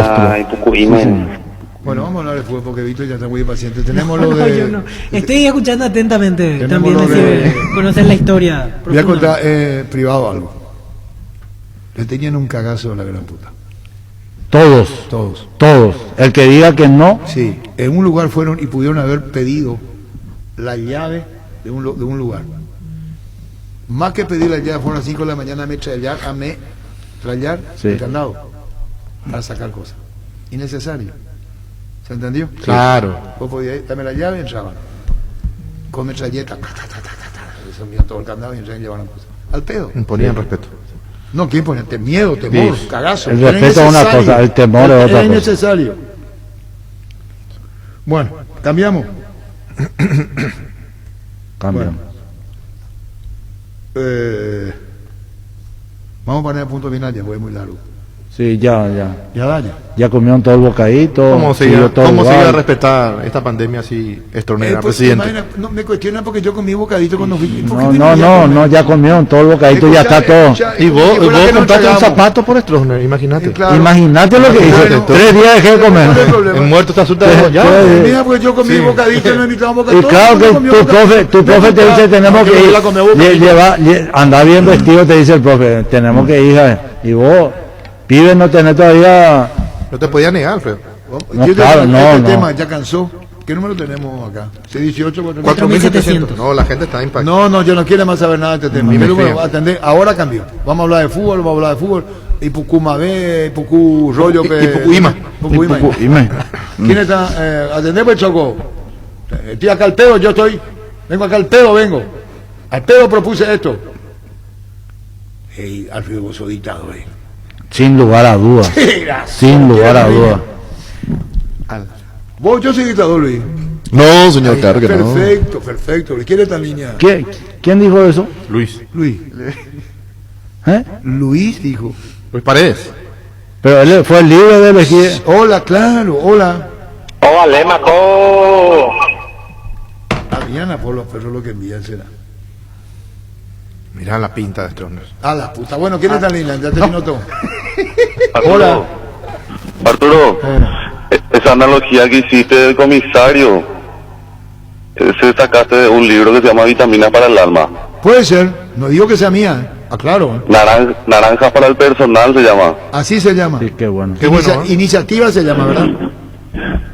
Sí, señor. Bueno, vamos a hablar de fútbol porque Víctor ya está muy impaciente. Tenemos lo No, de... yo no. Estoy escuchando atentamente. Tenemos También lo me sirve de- conocer la historia. Voy a profunda. contar privado algo. Le tenían un cagazo a la gran puta. Todos. El que diga que no, Sí, en un lugar fueron y pudieron haber pedido la llave de un lugar. Más que pedir la llave, fueron a las 5 de la mañana a metrallar Sí. el candado para sacar cosas. Innecesario. ¿Se entendió? Claro. Vos podías dame la llave y entraban. Con metralleta. Se envió todo el candado y entraban y llevaron cosas. Al pedo. Imponían respeto. No, ¿quién pone? Miedo, temor, Sí. cagazo. el Era respeto es una innecesario. cosa, el temor es otra Era cosa. innecesario. Bueno, cambiamos. Cambian. Bueno. Vamos a poner el punto final, ya fue muy largo. Sí, ya. Ya dale. Ya comieron todo el bocadito. ¿Cómo se siguió iba todo cómo se igual. iba a respetar esta pandemia así estronera, Pues, presidente? imagina, no, me cuestiona porque yo comí bocadito cuando fui. ¿Por qué No, ya comieron todo el bocadito, ya está todo. Y vos compraste un zapato por Stroessner, imagínate. Imagínate lo que hice. Bueno, 3 días dejé de comer. El muerto está asustado ya. Mira, porque yo comí bocadito y me invitaban bocadito. Y claro que tu profe te dice, tenemos que ir. Anda bien vestido, te dice el profe, tenemos que ir. Y vos, pibe, no tenés todavía. No te podía negar, Alfredo. No, claro, este no. tema ya cansó. ¿Qué número tenemos acá? C18, 4.700. No, la gente está impactada. No, yo no quiero más saber nada de este tema. Me Mi número fío. va a atender. Ahora cambió. Vamos a hablar de fútbol, Y Pucumabé, Pucu Rollo. Y Pucuima. Pucuima. ¿Quién está? Atendemos el Choco. Estoy acá al pedo, yo estoy. Vengo acá al pedo, vengo. Al pedo propuse esto. Hey, Alfredo, vos sos dictado, Sin lugar a dudas. Sin lugar a dudas. Vos, yo soy dictador, Luis. No, señor, claro que no. Perfecto. ¿Quién está en línea? ¿Quién dijo eso? Luis. Luis dijo. Luis Paredes. Pero él fue el libre de elegir. Hola, claro, hola. Hola, Maco. Adriana por los perros lo que envían será. Mirá la pinta de Stroessner. A la puta. Bueno, ¿quién está en línea? Ya terminó todo. Hola. Arturo, esa analogía que hiciste del comisario, se sacaste de un libro que se llama Vitaminas para el alma. Puede ser. No digo que sea mía. Aclaro. Naranjas para el personal se llama. Así se llama. Sí, qué bueno. Qué bueno, ¿eh? Iniciativa se llama, ¿verdad?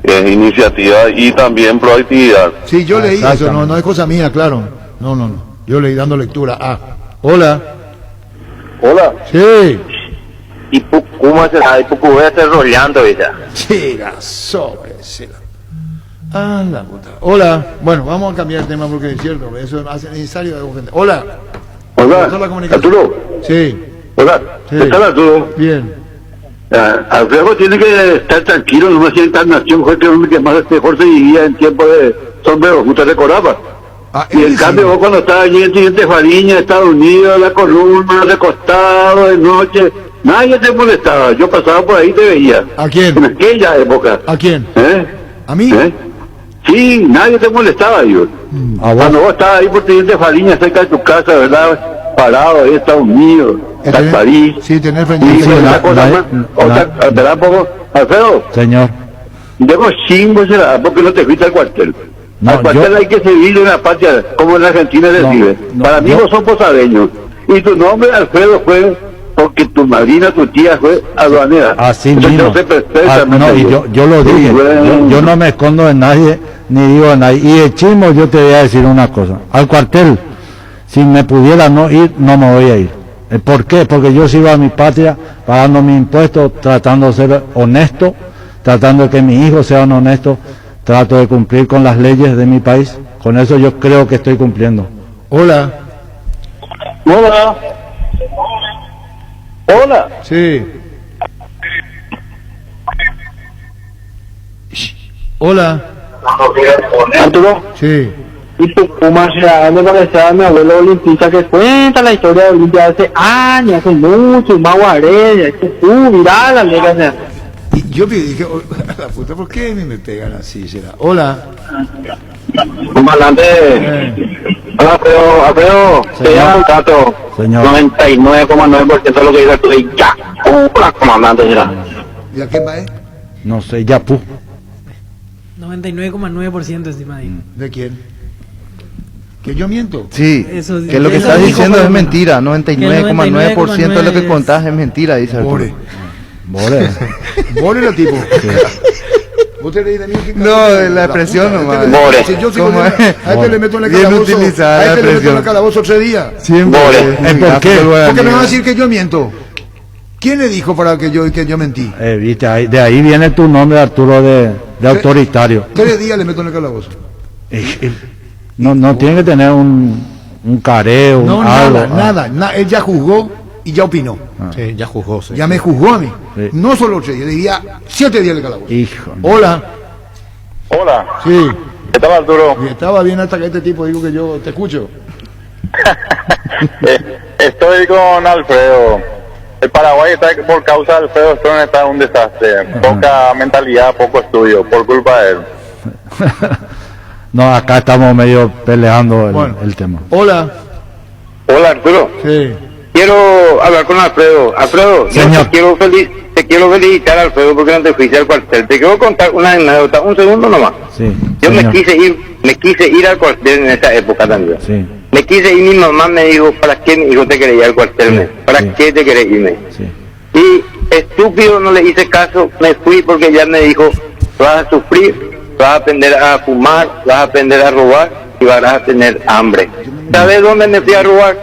Es iniciativa y también proactividad. Sí, yo leí eso. No es cosa mía, claro. No. Yo leí dando lectura. Hola. Hola. Sí. ¿Y cómo será? ¿Y cómo voy a estar rollando ella? Chica, sobre. La puta. Hola. Bueno, vamos a cambiar el tema porque es cierto. Eso hace necesario. Hola. Hola. La comunicación. Arturo. Sí. Hola. Sí. ¿Qué tal, Arturo? Bien. Alfredo tiene que estar tranquilo, no me sienta nación, fue que el hombre que más mejor se vivía en tiempo de sombrero, ¿usted recordaba? Y en cambio vos cuando estabas allí en Siguiente Fariña, Estados Unidos, la columna, recostado, de noche, nadie te molestaba, yo pasaba por ahí y te veía. ¿A quién? En aquella época. ¿A quién? ¿A mí? Sí, nadie te molestaba, yo. Cuando vos estabas ahí por Siguiente Fariña, cerca de tu casa, ¿verdad? Parado ahí, Estados Unidos, París. Sí, tener frente Sí, otra cosa más. ¿Verdad, poco? Alfredo. Señor. Dejo chingo será, porque no te fuiste al cuartel. Al cuartel hay que servir de una patria, como en Argentina se vive. Para mí vos sos posadeños. Y tu nombre, Alfredo, fue porque tu madrina, tu tía, fue aduanera. Así Entonces, mismo. yo sé perfectamente. No, y yo lo dije. Yo no me escondo de nadie, ni digo de nadie. Y de chismo yo te voy a decir una cosa. Al cuartel, si me pudiera no ir, no me voy a ir. ¿Por qué? Porque yo sigo a mi patria pagando mis impuestos, tratando de ser honesto, tratando de que mis hijos sean honestos, trato de cumplir con las leyes de mi país. Con eso yo creo que estoy cumpliendo. Hola. Hola. Hola. Sí. Hola. ¿Arturo? Sí. Y Puma me parecía a mi abuelo olimpista que cuenta la historia de Olimpia hace años, hace mucho, más guardia, viral la liga, o sea. Y yo me dije, oh, la puta, ¿por qué me pegan así? Será. Hola. Comandante, hola Alfredo, te llamo un dato, 99,9% de lo que dice tú, y ya, hola comandante, será. ¿Y a quién va, No sé, Yapú. 99,9% encima de ahí. ¿De quién? ¿Que yo miento? Sí, Eso, que lo que eso estás dijo diciendo es Paloma. mentira, 99,9% de lo que es- contás es mentira, dice Bore. Bore. Bore la tipo. ¿Vos te leí de mí? No, la expresión nomás. Bore. Si yo soy ¿Cómo con- es? a este le meto en el Bien calabozo. utilizada A la este le meto en el expresión. calabozo 3 días. Siempre. ¿Por qué? Porque me van a decir que yo miento. ¿Quién le dijo para que yo mentí? Viste, de ahí viene tu nombre, Arturo, de autoritario. 3 días le meto en el calabozo. No tiene que tener un careo, No, algo. nada. Él ya juzgó y ya opinó. Sí, ya jugó. Sí. Ya me juzgó a mí. Sí. No solo 3 días, diría 7 días de calabozo. Hijo. Hola. Hola, Sí. ¿qué tal Arturo? Y estaba bien hasta que este tipo dijo que yo te escucho. Estoy con Alfredo. El Paraguay está, por causa de Alfredo Stroessner, está en un desastre. Poca mentalidad, poco estudio, por culpa de él. No, acá estamos medio peleando Bueno. el tema. Hola. Hola Arturo, Sí. quiero hablar con Alfredo. Alfredo, yo Señor. te quiero felicitar Alfredo porque no te fuiste al cuartel. Te quiero contar una anécdota, un segundo nomás. Sí, Yo me señor. quise ir al cuartel en esa época también. Sí, Me quise ir, mi mamá me dijo, ¿para qué mi hijo te querés ir al cuartel? ¿Para sí. qué te querés irme? sí. Y estúpido no le hice caso, me fui porque ella me dijo, vas a sufrir, vas a aprender a fumar, vas a aprender a robar y vas a tener hambre. ¿Sabes dónde me fui a robar?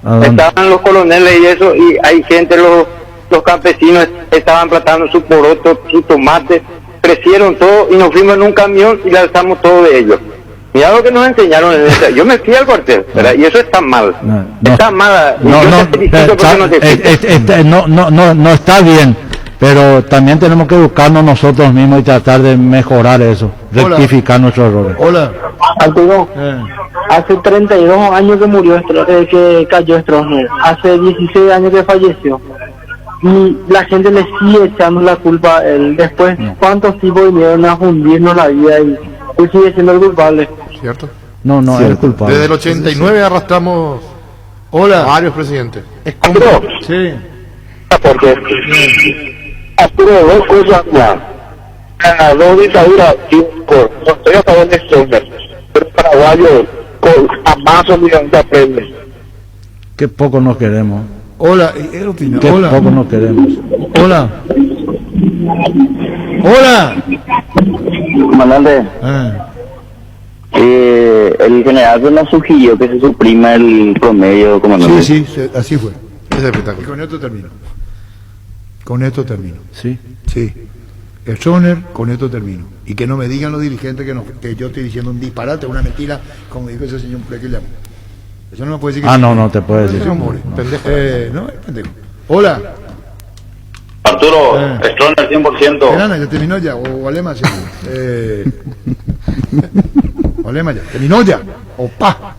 ¿A dónde? Estaban los coroneles y eso, y hay gente, los campesinos estaban plantando su poroto, su tomate, crecieron todo y nos fuimos en un camión y le alzamos todo de ellos. Mira lo que nos enseñaron en esa. Yo me fui al cuartel, ¿verdad? Y eso está mal. No, Está mal. No, Yo no, te felicito porque no te fuiste. no está bien, pero también tenemos que educarnos nosotros mismos y tratar de mejorar eso, Hola. rectificar nuestros errores. Hola. Arturo, hace 32 años que murió, que cayó Stroessner. Hace 16 años que falleció. Y la gente le sigue echando la culpa a él. Después, ¿cuántos tipos vinieron a fundirnos la vida y él sigue siendo el culpable? ¿Cierto? No, es culpable. Desde el 89 arrastramos Hola. varios presidentes. Arturo, Sí. porque Arturo, dos cosas más. Dos dictaduras, no estoy a favor de Stroessner, pero paraguayo jamás olvidando aprende. Qué poco nos queremos. Hola. Él opina. Qué Hola. poco nos queremos. Hola. Hola. Comandante, el general nos sugirió que se suprima el promedio, comandante. Sí, así fue. Ese Y espectáculo. con esto termino. Con esto termino. Sí. Sí. Stroessner, con esto termino. Y que no me digan los dirigentes que yo estoy diciendo un disparate, una mentira, como dijo ese señor que llamo. Eso no me puede decir que... No te puedo decir. No, more. Pendejo. No, es pendejo. Hola. Arturo, Stroessner 100%. Enana, ya terminó ya. O Alema ya. Alema ya. Terminó ya. Opa.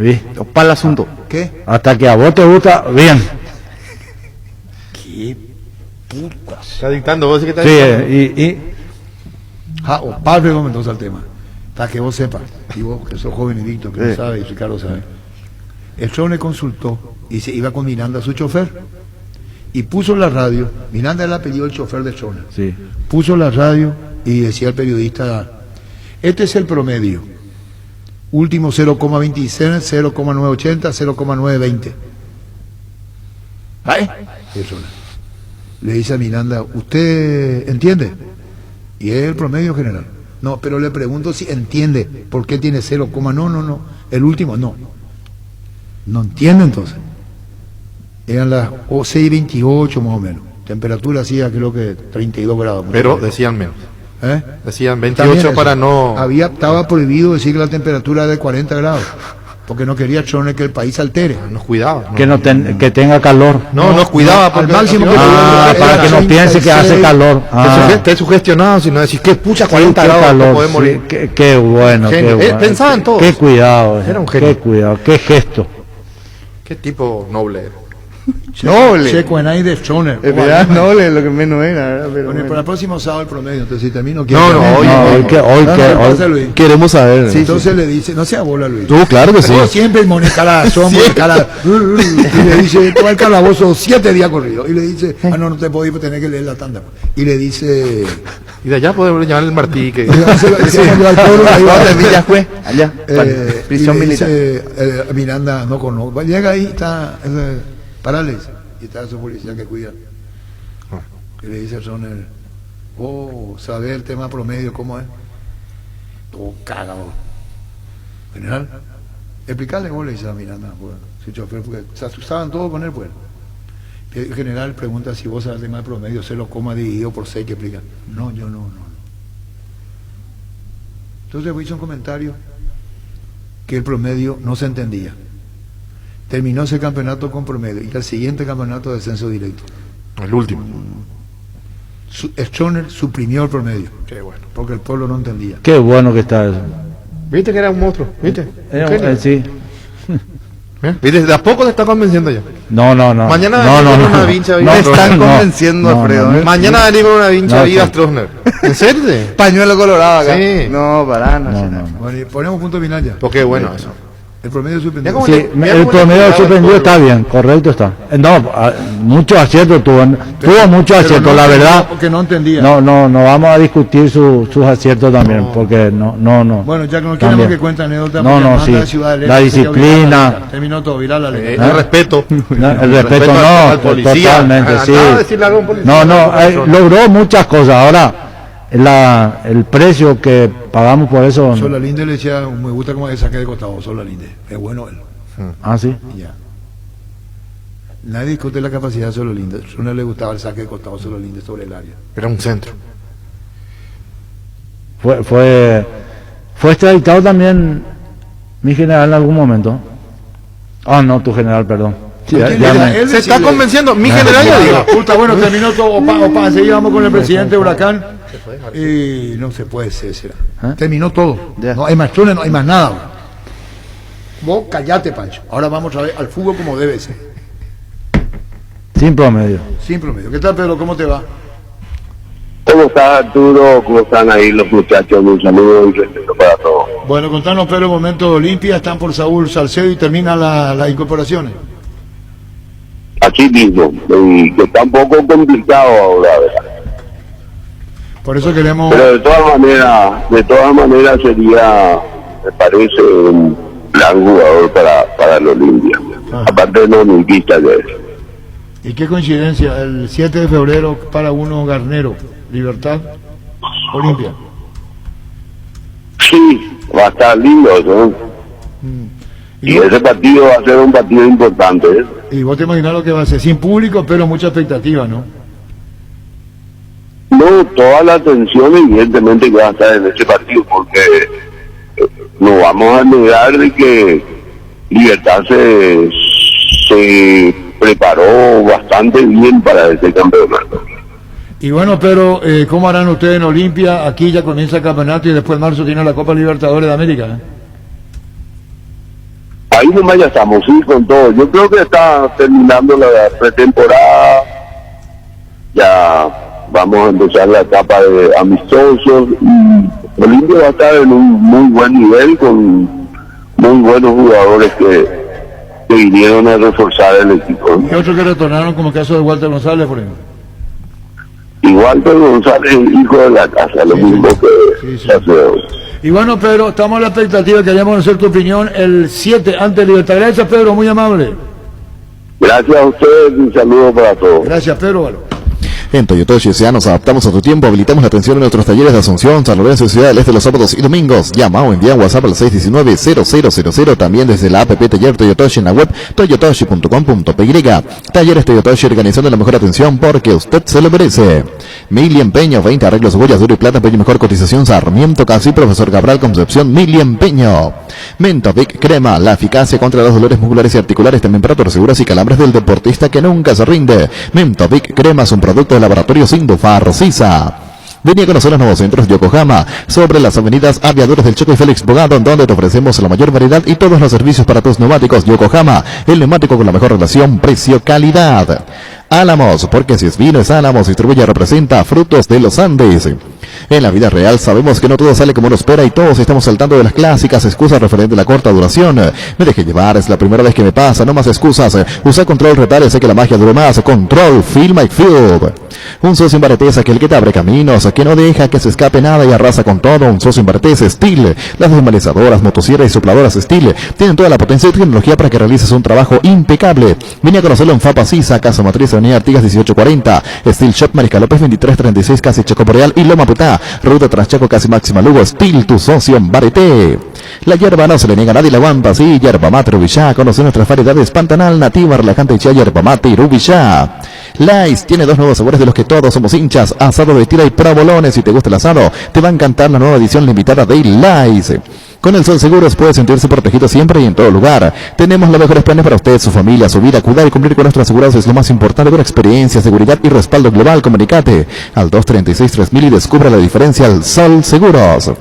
¿Sí? Para el asunto. ¿Qué? Hasta que a vos te gusta, bien. ¿Qué putas? Está dictando, vos sí que estás Sí, dictando. Opa, luego entonces al tema. Para que vos sepas. Y vos, que sos joven y dicto, que no sabe, y Ricardo sabe. Stroessner consultó y se iba con Miranda, su chofer. Y puso la radio, Miranda era el apellido del chofer de Stroessner. Sí. Puso la radio y decía el periodista, este es el promedio. Último 0,26, 0,980, 0,920. ¿Ay? Eso. Le dice a Miranda, ¿usted entiende? Y es el promedio general. No, pero le pregunto si entiende por qué tiene 0, no. El último, no. No entiende entonces. Eran las 6:28 más o menos. Temperatura hacía creo que 32 grados. Pero decían menos. Decían 28 También para eso. no... Estaba prohibido decir que la temperatura era de 40 grados. porque no quería Stroessner que el país se altere. Nos cuidaba. Que tenga calor. Nos cuidaba al porque máximo que para que no piense que hace calor. Esté sugestionado, si no decís que pucha 40 qué grados, calor, no podés morir. Qué bueno, Genio. qué bueno. Pensaba en todo. Qué cuidado. Era un genio. Qué cuidado, qué gesto. Qué tipo noble. Noble. Chequenay de Stroessner. Es verdad, noble, lo que menos era, ¿verdad? Pero Bueno, bueno. para el próximo sábado el promedio, entonces si termino Hoy Queremos saber. Sí, entonces le dice, no sea bola, Luis. Tú, claro que sí. Vos siempre monecala, y le dice, tú al calabozo 7 días corridos. Y le dice, no te podés tener que leer la tanda. Y le dice, Y de allá podemos llamar el Martí. Que... Villa fue, allá, prisión y le militar. dice, Miranda, no conozco. Llega ahí, está, parálisis. Y está su policía que cuida. Y le dice a Stroessner, saber el tema promedio, ¿cómo es? Todo cagado. General, explicarle vos, le dice a Miranda, pues, su chofer, porque se asustaban todos con él, pues. El general pregunta si vos sabes el tema de promedio, se lo coma dividido por 6, que explica. No, yo no. Entonces hizo un comentario que el promedio no se entendía. Terminó ese campeonato con promedio y al siguiente campeonato de descenso directo. El último. Stroessner suprimió el promedio. Qué bueno. Porque el pueblo no entendía. Qué bueno que está eso. ¿Viste que era un monstruo? ¿Viste? Sí. ¿Viste? De a poco te está convenciendo ya. No. Mañana con una vincha Me están convenciendo, Alfredo. Mañana venimos con una vincha viva Stroessner. ¿En serio? Pañuelo colorado acá. Sí. No, para no. Bueno, y ponemos punto final ya. Porque bueno eso. El promedio suspendido. Sí, el promedio suspendido está bien, correcto está. Mucho acierto tuvo mucho acierto, no la verdad. Porque no entendía. No vamos a discutir sus aciertos también, porque no. Bueno, ya que no queremos que cuente anécdotas. Sí. La disciplina. Terminó todo, viral la ley. El respeto. El respeto al policía. Totalmente, sí. No, logró muchas cosas. Ahora, el precio que pagamos por eso. Solalinde le decía, me gusta cómo saque de costado, Solalinde. Es bueno él. Sí. Ya. Nadie discute la capacidad de Solalinde. A uno le gustaba el saque de costado Solalinde sobre el área. Era un centro. Fue extraditado también mi general en algún momento. No, tu general, perdón. Se está convenciendo. Mi general ya digo. Puta, bueno, terminó todo. Opa, seguíamos con el presidente Huracán. Y no se puede ser. Terminó todo. No hay más túnel, no hay más nada. Vos callate, Pancho. Ahora vamos a ver al fútbol como debe ser. Sin promedio. ¿Qué tal, Pedro? ¿Cómo te va? ¿Cómo está Arturo? ¿Cómo están ahí los muchachos? Un saludo y respeto para todos. Bueno, contanos, Pedro, el momento de Olimpia. Están por Saúl Salcedo y terminan las incorporaciones. Aquí mismo, y que está un poco complicado ahora, ¿verdad? Por eso queremos... Pero de todas maneras sería, me parece, un gran jugador para el Olimpia. Aparte de los olimpistas que es. Y qué coincidencia, el 7 de febrero para uno Garnero, Libertad, Olimpia. Sí, va a estar lindo eso. Y ese partido va a ser un partido importante. Y vos te imaginas lo que va a ser, sin público, pero mucha expectativa, ¿no? No, toda la atención evidentemente que va a estar en ese partido, porque no vamos a negar de que Libertad se preparó bastante bien para este campeonato. Y bueno, pero ¿cómo harán ustedes en Olimpia? Aquí ya comienza el campeonato y después en marzo tiene la Copa Libertadores de América. Ahí nomás ya estamos, sí, con todo. Yo creo que está terminando la pretemporada. Ya vamos a empezar la etapa de amistosos. Y Olimpia va a estar en un muy buen nivel con muy buenos jugadores que vinieron a reforzar el equipo. Y otros que retornaron, como el caso de Walter González, por ejemplo. Y Walter González, hijo de la casa, lo mismo que se hace hoy. Y bueno, Pedro, estamos a la expectativa, queríamos conocer tu opinión el 7 ante Libertad. Gracias, Pedro, muy amable. Gracias a ustedes, un saludo para todos. Gracias, Pedro. Bueno. En Toyotoshi S.A. nos adaptamos a tu tiempo, habilitamos la atención en nuestros talleres de Asunción, San Lorenzo y Ciudad del Este los sábados y domingos. Llama o envía WhatsApp al 619-0000, también desde la app Taller Toyotoshi en la web toyotoshi.com.py. Talleres Toyotoshi, organizando la mejor atención porque usted se lo merece. Mili Empeño, 20 arreglos, huellas, duro y plata, empeño mejor cotización, Sarmiento Casi, Profesor Cabral Concepción, Mili Empeño. Mentovic Crema, la eficacia contra los dolores musculares y articulares, también para torceduras y calambres del deportista que nunca se rinde. Mentovic Crema es un producto de Laboratorios Indufar Sisa. Vení a conocer los nuevos centros Yokohama, sobre las avenidas Aviadores del Choco y Félix Bogado, donde te ofrecemos la mayor variedad y todos los servicios para tus neumáticos. Yokohama, el neumático con la mejor relación precio-calidad. Álamos, porque si es vino es Álamos, distribuye y representa Frutos de los Andes. En la vida real sabemos que no todo sale como uno espera y todos estamos saltando de las clásicas excusas referente a la corta duración. Me dejé llevar, es la primera vez que me pasa, no más excusas. Usa Control Repare, sé que la magia dura más. Control, Feel My Field. Un socio en Baretés, aquel que te abre caminos, que no deja que se escape nada y arrasa con todo. Un socio en Baretés, Steel. Las desmalizadoras, motosierras y sopladoras Steel tienen toda la potencia y tecnología para que realices un trabajo impecable. Vine a conocerlo en Fapa Sisa, Casa Matriz, Avenida Artigas 1840, Steel Shop Mariscal López 2336, casi Chaco Boreal y Loma Putá, Ruta Transchaco, casi Máxima Lugo. Steel, tu socio en Bareté. La hierba no se le niega a nadie, la aguanta, sí, Yerba Mate Rubillá. Conoce nuestras variedades: Pantanal, Nativa, Relajante y Chá, Yerba Mate y Rubillá. Lais tiene dos nuevos sabores de los que todos somos hinchas: asado de tira y provolones. Si te gusta el asado, te va a encantar la nueva edición limitada de Lais. Con el Sol Seguros puede sentirse protegido siempre y en todo lugar. Tenemos los mejores planes para usted, su familia, su vida. Cuidar y cumplir con nuestros asegurados es lo más importante. Con experiencia, seguridad y respaldo global, comunicate al 236-3000 y descubra la diferencia al Sol Seguros.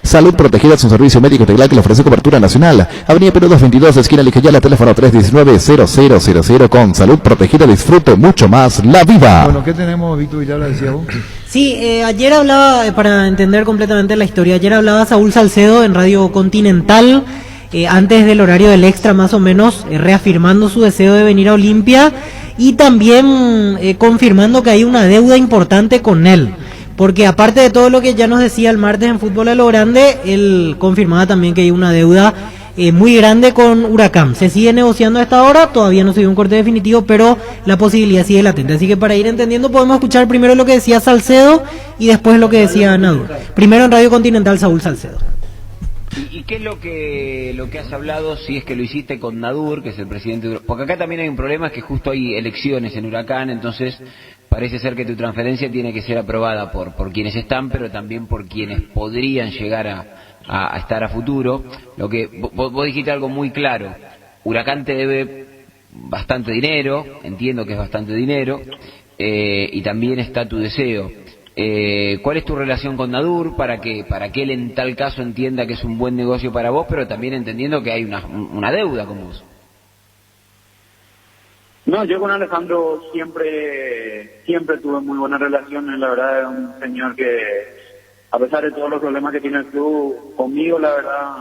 Salud Protegida es un servicio médico integral que le ofrece cobertura nacional. Avenida Perú 222, esquina Lijayala, teléfono 319-0000. Con Salud Protegida disfrute mucho más la vida. Bueno, ¿qué tenemos, Víctor Villalba, decía vos? Sí, ayer hablaba, para entender completamente la historia, ayer hablaba Saúl Salcedo en Radio Continental, antes del horario del extra más o menos, reafirmando su deseo de venir a Olimpia y también confirmando que hay una deuda importante con él. Porque aparte de todo lo que ya nos decía el martes en Fútbol a lo Grande, él confirmaba también que hay una deuda muy grande con Huracán. Se sigue negociando a esta hora, todavía no se dio un corte definitivo, pero la posibilidad sigue latente. Así que para ir entendiendo podemos escuchar primero lo que decía Salcedo y después lo que decía Nadur. Primero en Radio Continental, Saúl Salcedo. ¿Y qué es lo que has hablado, si es que lo hiciste con Nadur, que es el presidente de Huracán? Porque acá también hay un problema, es que justo hay elecciones en Huracán, entonces parece ser que tu transferencia tiene que ser aprobada por quienes están, pero también por quienes podrían llegar a estar a futuro. Lo que vos dijiste algo muy claro: Huracán te debe bastante dinero, entiendo que es bastante dinero, y también está tu deseo. ¿Cuál es tu relación con Nadur para que él en tal caso entienda que es un buen negocio para vos, pero también entendiendo que hay una deuda con vos? No, yo con Alejandro siempre tuve muy buena relación. La verdad es un señor que, a pesar de todos los problemas que tiene el club, conmigo la verdad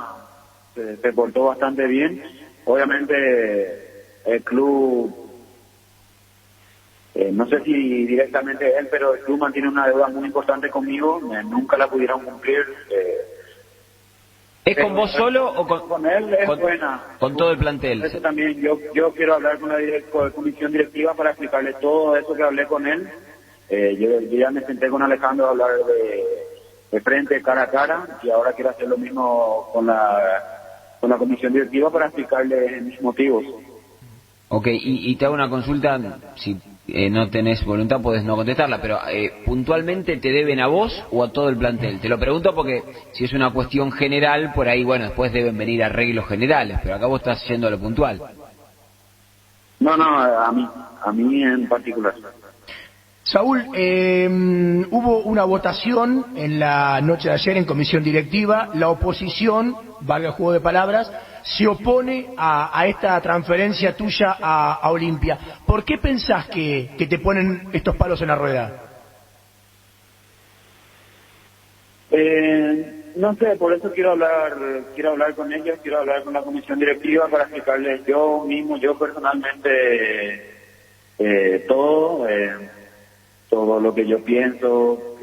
se portó bastante bien. Obviamente el club, no sé si directamente él, pero el club mantiene una deuda muy importante conmigo, nunca la pudieron cumplir. ¿Es con vos solo o con él? Es buena. Con todo el plantel. Eso también, yo quiero hablar con la comisión directiva para explicarle todo eso que hablé con él. Yo ya me senté con Alejandro a hablar de frente, cara a cara, y ahora quiero hacer lo mismo con la comisión directiva para explicarle mis motivos. Ok, y te hago una consulta, si no tenés voluntad podés no contestarla, pero puntualmente te deben a vos o a todo el plantel. Te lo pregunto porque si es una cuestión general, por ahí, bueno, después deben venir arreglos generales, pero acá vos estás yendo a lo puntual. No, a mí en particular. Saúl, hubo una votación en la noche de ayer en comisión directiva. La oposición, valga el juego de palabras, se opone a esta transferencia tuya a Olimpia. ¿Por qué pensás que te ponen estos palos en la rueda? No sé, por eso quiero hablar con ellos, quiero hablar con la comisión directiva para explicarles yo personalmente todo lo que yo pienso,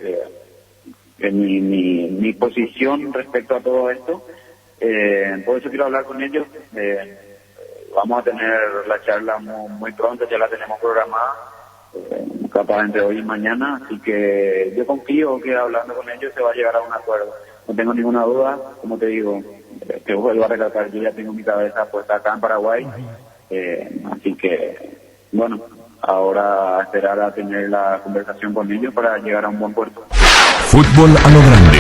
mi posición respecto a todo esto. Por eso quiero hablar con ellos. Vamos a tener la charla muy pronto, ya la tenemos programada. capaz entre hoy y mañana, así que yo confío que hablando con ellos se va a llegar a un acuerdo. No tengo ninguna duda, como te digo, te vuelvo a recalcar, yo ya tengo mi cabeza puesta acá en Paraguay, así que, bueno, ahora esperar a tener la conversación con ellos para llegar a un buen puerto. Fútbol a lo grande.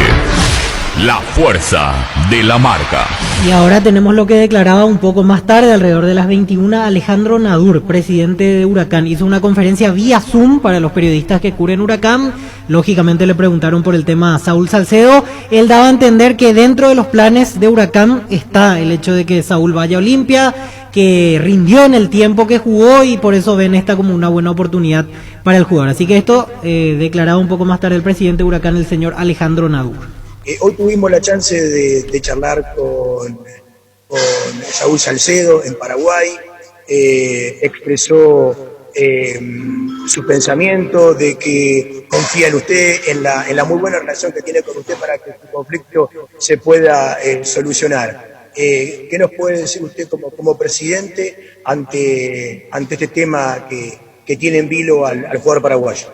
La fuerza de la marca. Y ahora tenemos lo que declaraba un poco más tarde, alrededor de las 21, Alejandro Nadur, presidente de Huracán. Hizo una conferencia vía Zoom para los periodistas que cubren Huracán. Lógicamente le preguntaron por el tema a Saúl Salcedo. Él daba a entender que dentro de los planes de Huracán está el hecho de que Saúl vaya a Olimpia, que rindió en el tiempo que jugó y por eso ven esta como una buena oportunidad para el jugador. Así que esto declaraba un poco más tarde el presidente de Huracán, el señor Alejandro Nadur. Hoy tuvimos la chance de charlar con Saúl Salcedo en Paraguay, expresó su pensamiento de que confía en usted, en la muy buena relación que tiene con usted para que este conflicto se pueda solucionar. ¿Qué nos puede decir usted como presidente ante este tema que tiene en vilo al jugador paraguayo?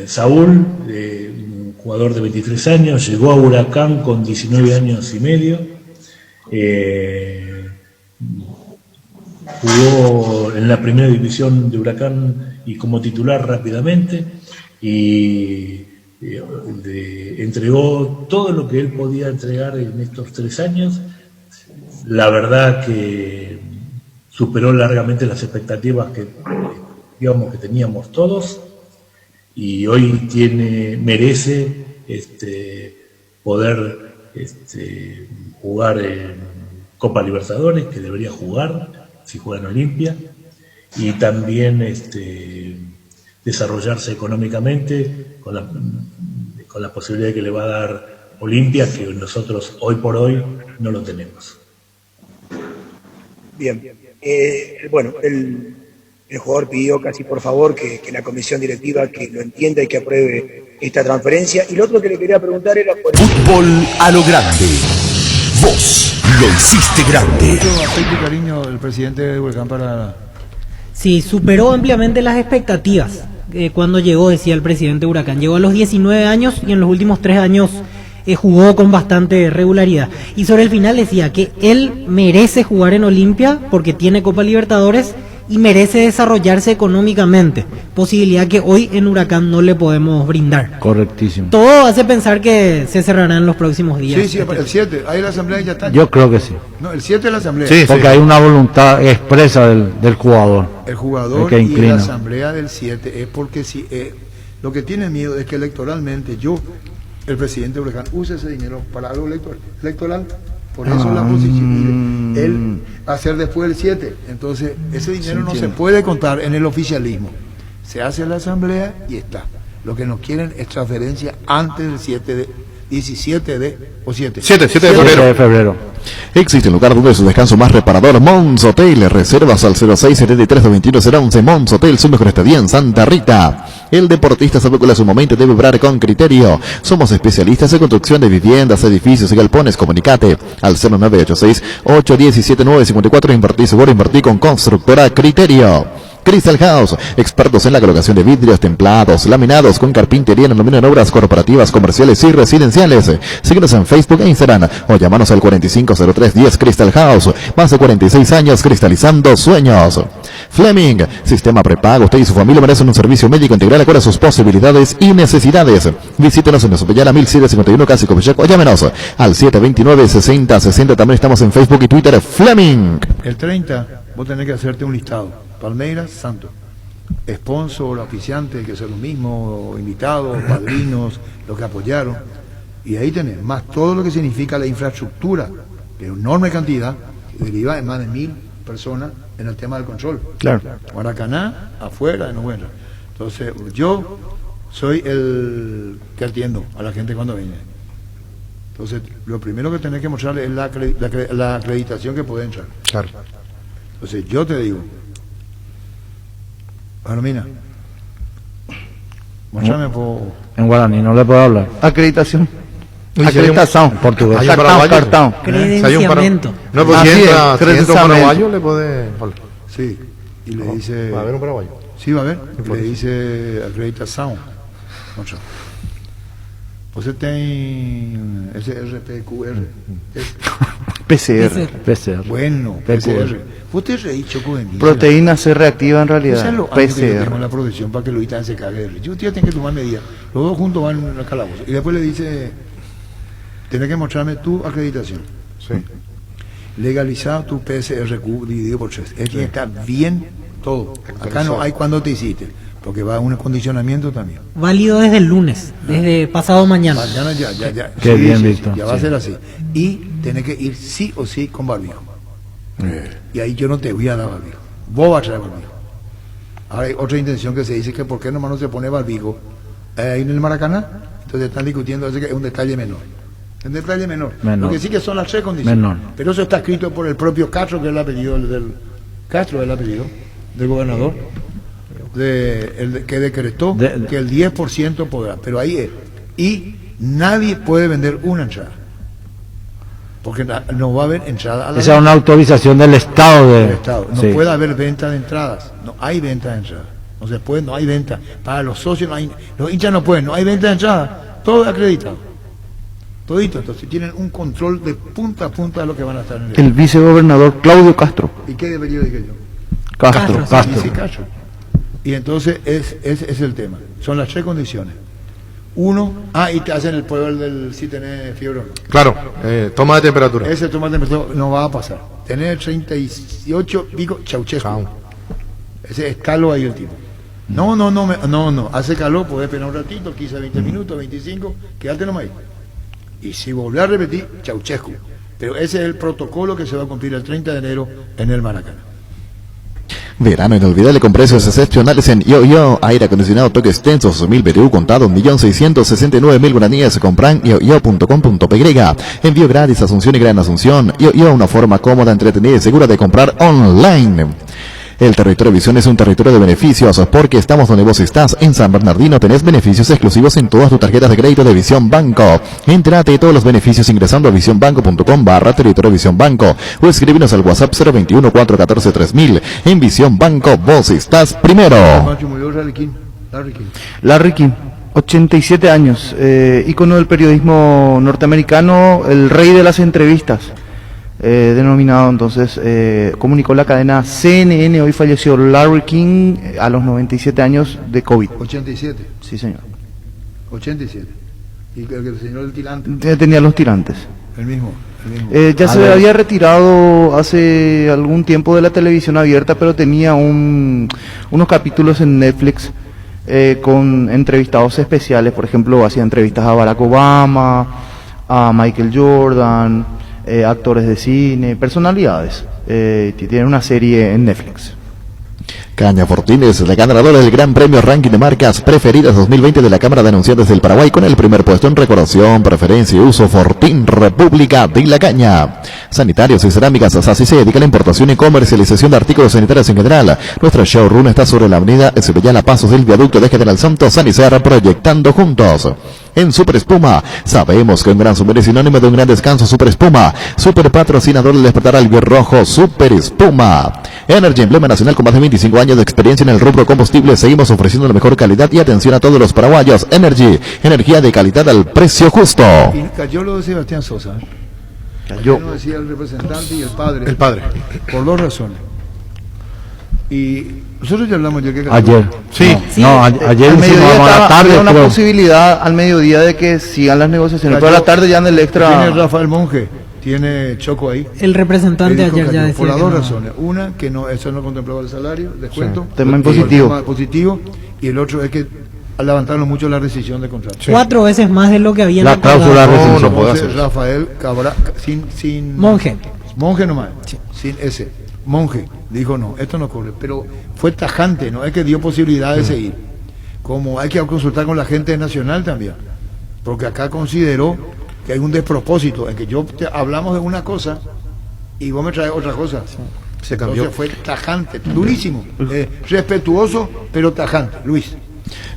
Saúl, un jugador de 23 años, llegó a Huracán con 19 años y medio, jugó en la primera división de Huracán y como titular rápidamente y entregó todo lo que él podía entregar en estos 3 años. La verdad que superó largamente las expectativas que teníamos todos. Y hoy merece poder jugar en Copa Libertadores, que debería jugar si juega en Olimpia, y también desarrollarse económicamente con la posibilidad que le va a dar Olimpia, que nosotros hoy por hoy no lo tenemos. Bien, bueno, el jugador pidió casi por favor que la comisión directiva que lo entienda y que apruebe esta transferencia. Y lo otro que le quería preguntar era por... Fútbol a lo grande. Vos lo hiciste grande. Mucho afecto y cariño el presidente de Huracán para... Sí, superó ampliamente las expectativas cuando llegó, decía el presidente de Huracán. Llegó a los 19 años y en los últimos 3 años jugó con bastante regularidad. Y sobre el final decía que él merece jugar en Olimpia porque tiene Copa Libertadores y merece desarrollarse económicamente, posibilidad que hoy en Huracán no le podemos brindar. Correctísimo. Todo hace pensar que se cerrará en los próximos días. Sí, el 7, ahí la asamblea ya está. Yo creo que sí. No, el 7 es la asamblea. Sí, porque hay una voluntad expresa del jugador. El jugador que y la asamblea del 7 es porque si lo que tiene miedo es que electoralmente el presidente de Huracán, use ese dinero para algo electoral. Por eso la posición, él hacer después el 7. Entonces, ese dinero no se puede contar en el oficialismo. Se hace la asamblea y está. Lo que nos quieren es transferencia antes del 17 de febrero. Existe un lugar donde su descanso más reparador, Mons Hotel. Reservas al 0673-221-011. Mons Hotel, su mejor estadía en Santa Rita. El deportista sabe cuál es su momento y debe vibrar con criterio. Somos especialistas en construcción de viviendas, edificios y galpones. Comunicate al 0986-817-954. Invertí seguro, invertí con Constructora Criterio. Crystal House, expertos en la colocación de vidrios templados, laminados con carpintería en aluminio en obras corporativas, comerciales y residenciales. Síguenos en Facebook e Instagram o llámanos al 450310 Crystal House. Más de 46 años cristalizando sueños. Fleming, sistema prepago. Usted y su familia merecen un servicio médico integral acorde a sus posibilidades y necesidades. Visítenos en Sopellana 1751 Casi Copillaco o llámenos al 729-6060. También estamos en Facebook y Twitter. Fleming. El 30, vos tenés que hacerte un listado. Palmeiras, Santos, sponsor, oficiante, que son lo mismo, invitados, padrinos, los que apoyaron, y ahí tenés, más todo lo que significa la infraestructura, que es una enorme cantidad, que deriva de más de 1000 personas en el tema del control. Claro. Maracaná, afuera, no bueno. Entonces, yo soy el que atiendo a la gente cuando viene. Entonces, lo primero que tenés que mostrarle es la acreditación que puede entrar. Claro. Entonces, yo te digo, Armina, muéstrame por... En guaraní no le puedo hablar. Acreditación. Acreditación. En portugués. Hay un paraguayo. Cartón. Credenciamiento. No, pues si entra un paraguayo le puede... Sí, y le dice... Va a haber un paraguayo. Sí, va a ver. Le dice acreditação. Mucho. Você tem SRPQR. PCR. Bueno, PCR. Usted reí, Choco, de mí. Proteína C reactiva en realidad. Esa es lo que yo PCR. tengo en la profesión para que lo Luis se cague de risa. Yo tiene que tomar medidas. Los dos juntos van en el calabozo. Y después le dice, tenés que mostrarme tu acreditación. Sí. Legalizado tu PSRQ dividido por 3. Es que está bien todo. Acá no hay cuando te hiciste, porque va a un acondicionamiento también. Válido desde el lunes, desde pasado mañana. Mañana ya. Qué bien, Víctor. Ya va a ser así. Y tenés que ir sí o sí con barbijo. Y ahí yo no te voy a dar barbijo. Vos vas a traer barbijo. Ahora hay otra intención que se dice que por qué nomás no se pone barbijo ahí en el Maracaná. Entonces están discutiendo ese que es un detalle menor. Un detalle menor. Lo que sí que son las 3 condiciones. Menor. Pero eso está escrito por el propio Castro, que es el apellido Castro es el apellido del gobernador, que decretó que el 10% podrá. Pero ahí es. Y nadie puede vender una entrada. Porque no va a haber entrada a la Esa es una autorización del Estado. del Estado. No puede haber venta de entradas. No hay venta de entradas. No se puede, no hay venta. Para los socios no hay, los hinchas no pueden, no hay venta de entradas. Todo acreditado. Todito, entonces tienen un control de punta a punta de lo que van a estar en El vicegobernador Claudio Castro. ¿Y qué debería dije yo? Castro. Sí, Castro. Y entonces ese es el tema. Son las 3 condiciones. Uno, y te hacen el prueba del si tenés fiebre o no. Claro, toma de temperatura. Ese toma de temperatura no va a pasar. Tener 38 pico, Ceausescu. Ese es calo ahí el tipo. No, hace calor, podés esperar un ratito, 15, 20 minutos, 25, quédate nomás ahí. Y si volvés a repetir, Ceausescu. Pero ese es el protocolo que se va a cumplir el 30 de enero en el Maracaná. Verano inolvidable con precios excepcionales en Yo aire acondicionado toque extensos 1000 BTU contado 1.669.000 guaraníes. Compran yo.com.py. Envío gratis a Asunción y Gran Asunción. Yo una forma cómoda, entretenida y segura de comprar online. El territorio Visión es un territorio de beneficios, porque estamos donde vos estás. En San Bernardino tenés beneficios exclusivos en todas tus tarjetas de crédito de Visión Banco. Entrate de todos los beneficios ingresando a visionbanco.com/territorio Visión Banco o escríbenos al WhatsApp 021-414-3000. En Visión Banco vos estás primero. Larry King, 87 años, ícono del periodismo norteamericano, el rey de las entrevistas. Denominado entonces, comunicó la cadena CNN, hoy falleció Larry King a los 97 años de COVID. 87. Sí, señor. 87. Y el que enseñó el tirante. Tenía los tirantes. El mismo. Ya se había retirado hace algún tiempo de la televisión abierta, pero tenía unos capítulos en Netflix con entrevistados especiales. Por ejemplo, hacía entrevistas a Barack Obama, a Michael Jordan, actores de cine, personalidades. Tiene una serie en Netflix. Caña Fortín es la ganadora del Gran Premio Ranking de Marcas Preferidas 2020 de la Cámara de Anunciantes del Paraguay, con el primer puesto en recordación, preferencia y uso. Fortín, República de la Caña. Sanitarios y Cerámicas Sassi se dedica a la importación y comercialización de artículos sanitarios en general. Nuestra showroom está sobre la avenida Sebellana, Pasos del Viaducto de General Santos, Sanicera, proyectando juntos. En Super Espuma, sabemos que un gran summer es sinónimo de un gran descanso. Super Espuma, super patrocinador del despertar al rojo. Super Espuma. Energy, emblema nacional con más de 25 años de experiencia en el rubro combustible. Seguimos ofreciendo la mejor calidad y atención a todos los paraguayos. Energy, energía de calidad al precio justo. Y cayó lo de Sebastián Sosa. Cayó. Lo decía el representante y el padre. El padre. Por 2 razones. Y nosotros ya hablamos ayer. Ayer. Sí. Ayer al mediodía a la tarde. había una creo. posibilidad al mediodía de que sigan las negociaciones. Pero a la tarde ya en el extra. Tiene Rafael Monge, tiene Choco ahí. El representante ayer ya decía. Por las que 2 no. razones. Una, que no, eso no contemplaba el salario, descuento. Tema impositivo. Tema positivo. Y el otro es que levantaron mucho la rescisión de contrato. 4 veces más de lo que habían La acordado. cláusula de rescisión. No puede Entonces, hacer. Rafael Cabral, sin Monge. Monje nomás, sin ese. Monje dijo no, esto no corre, pero fue tajante, no es que dio posibilidad de seguir. Como hay que consultar con la gente nacional también, porque acá consideró que hay un despropósito en que hablamos de una cosa y vos me traes otra cosa. Se cambió. Entonces fue tajante, durísimo, respetuoso pero tajante, Luis.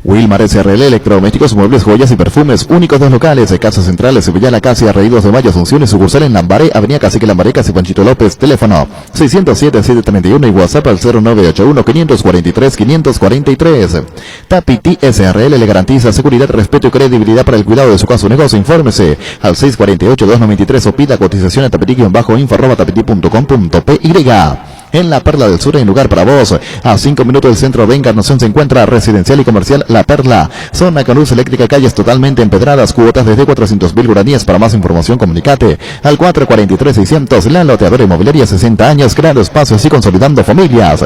Wilmar SRL, electrodomésticos, muebles, joyas y perfumes, únicos dos locales, Casa Central, Sevilla, La Casa, Reídos de Mayo, Asunción y sucursal en Lambaré, Avenida Cacique Lambaré, Casi Panchito López, teléfono 607-731 y WhatsApp al 0981-543-543. Tapiti SRL le garantiza seguridad, respeto y credibilidad para el cuidado de su casa o negocio. Infórmese al 648-293 o pida cotización a tapiti-info@tapiti.com.py. En la Perla del Sur hay un lugar para vos. A 5 minutos del centro de Encarnación se encuentra residencial y comercial La Perla. Zona con luz eléctrica, calles totalmente empedradas, cuotas desde 400.000 guaraníes. Para más información comunicate al 443-600. La Loteadora Inmobiliaria, 60 años, creando espacios y consolidando familias.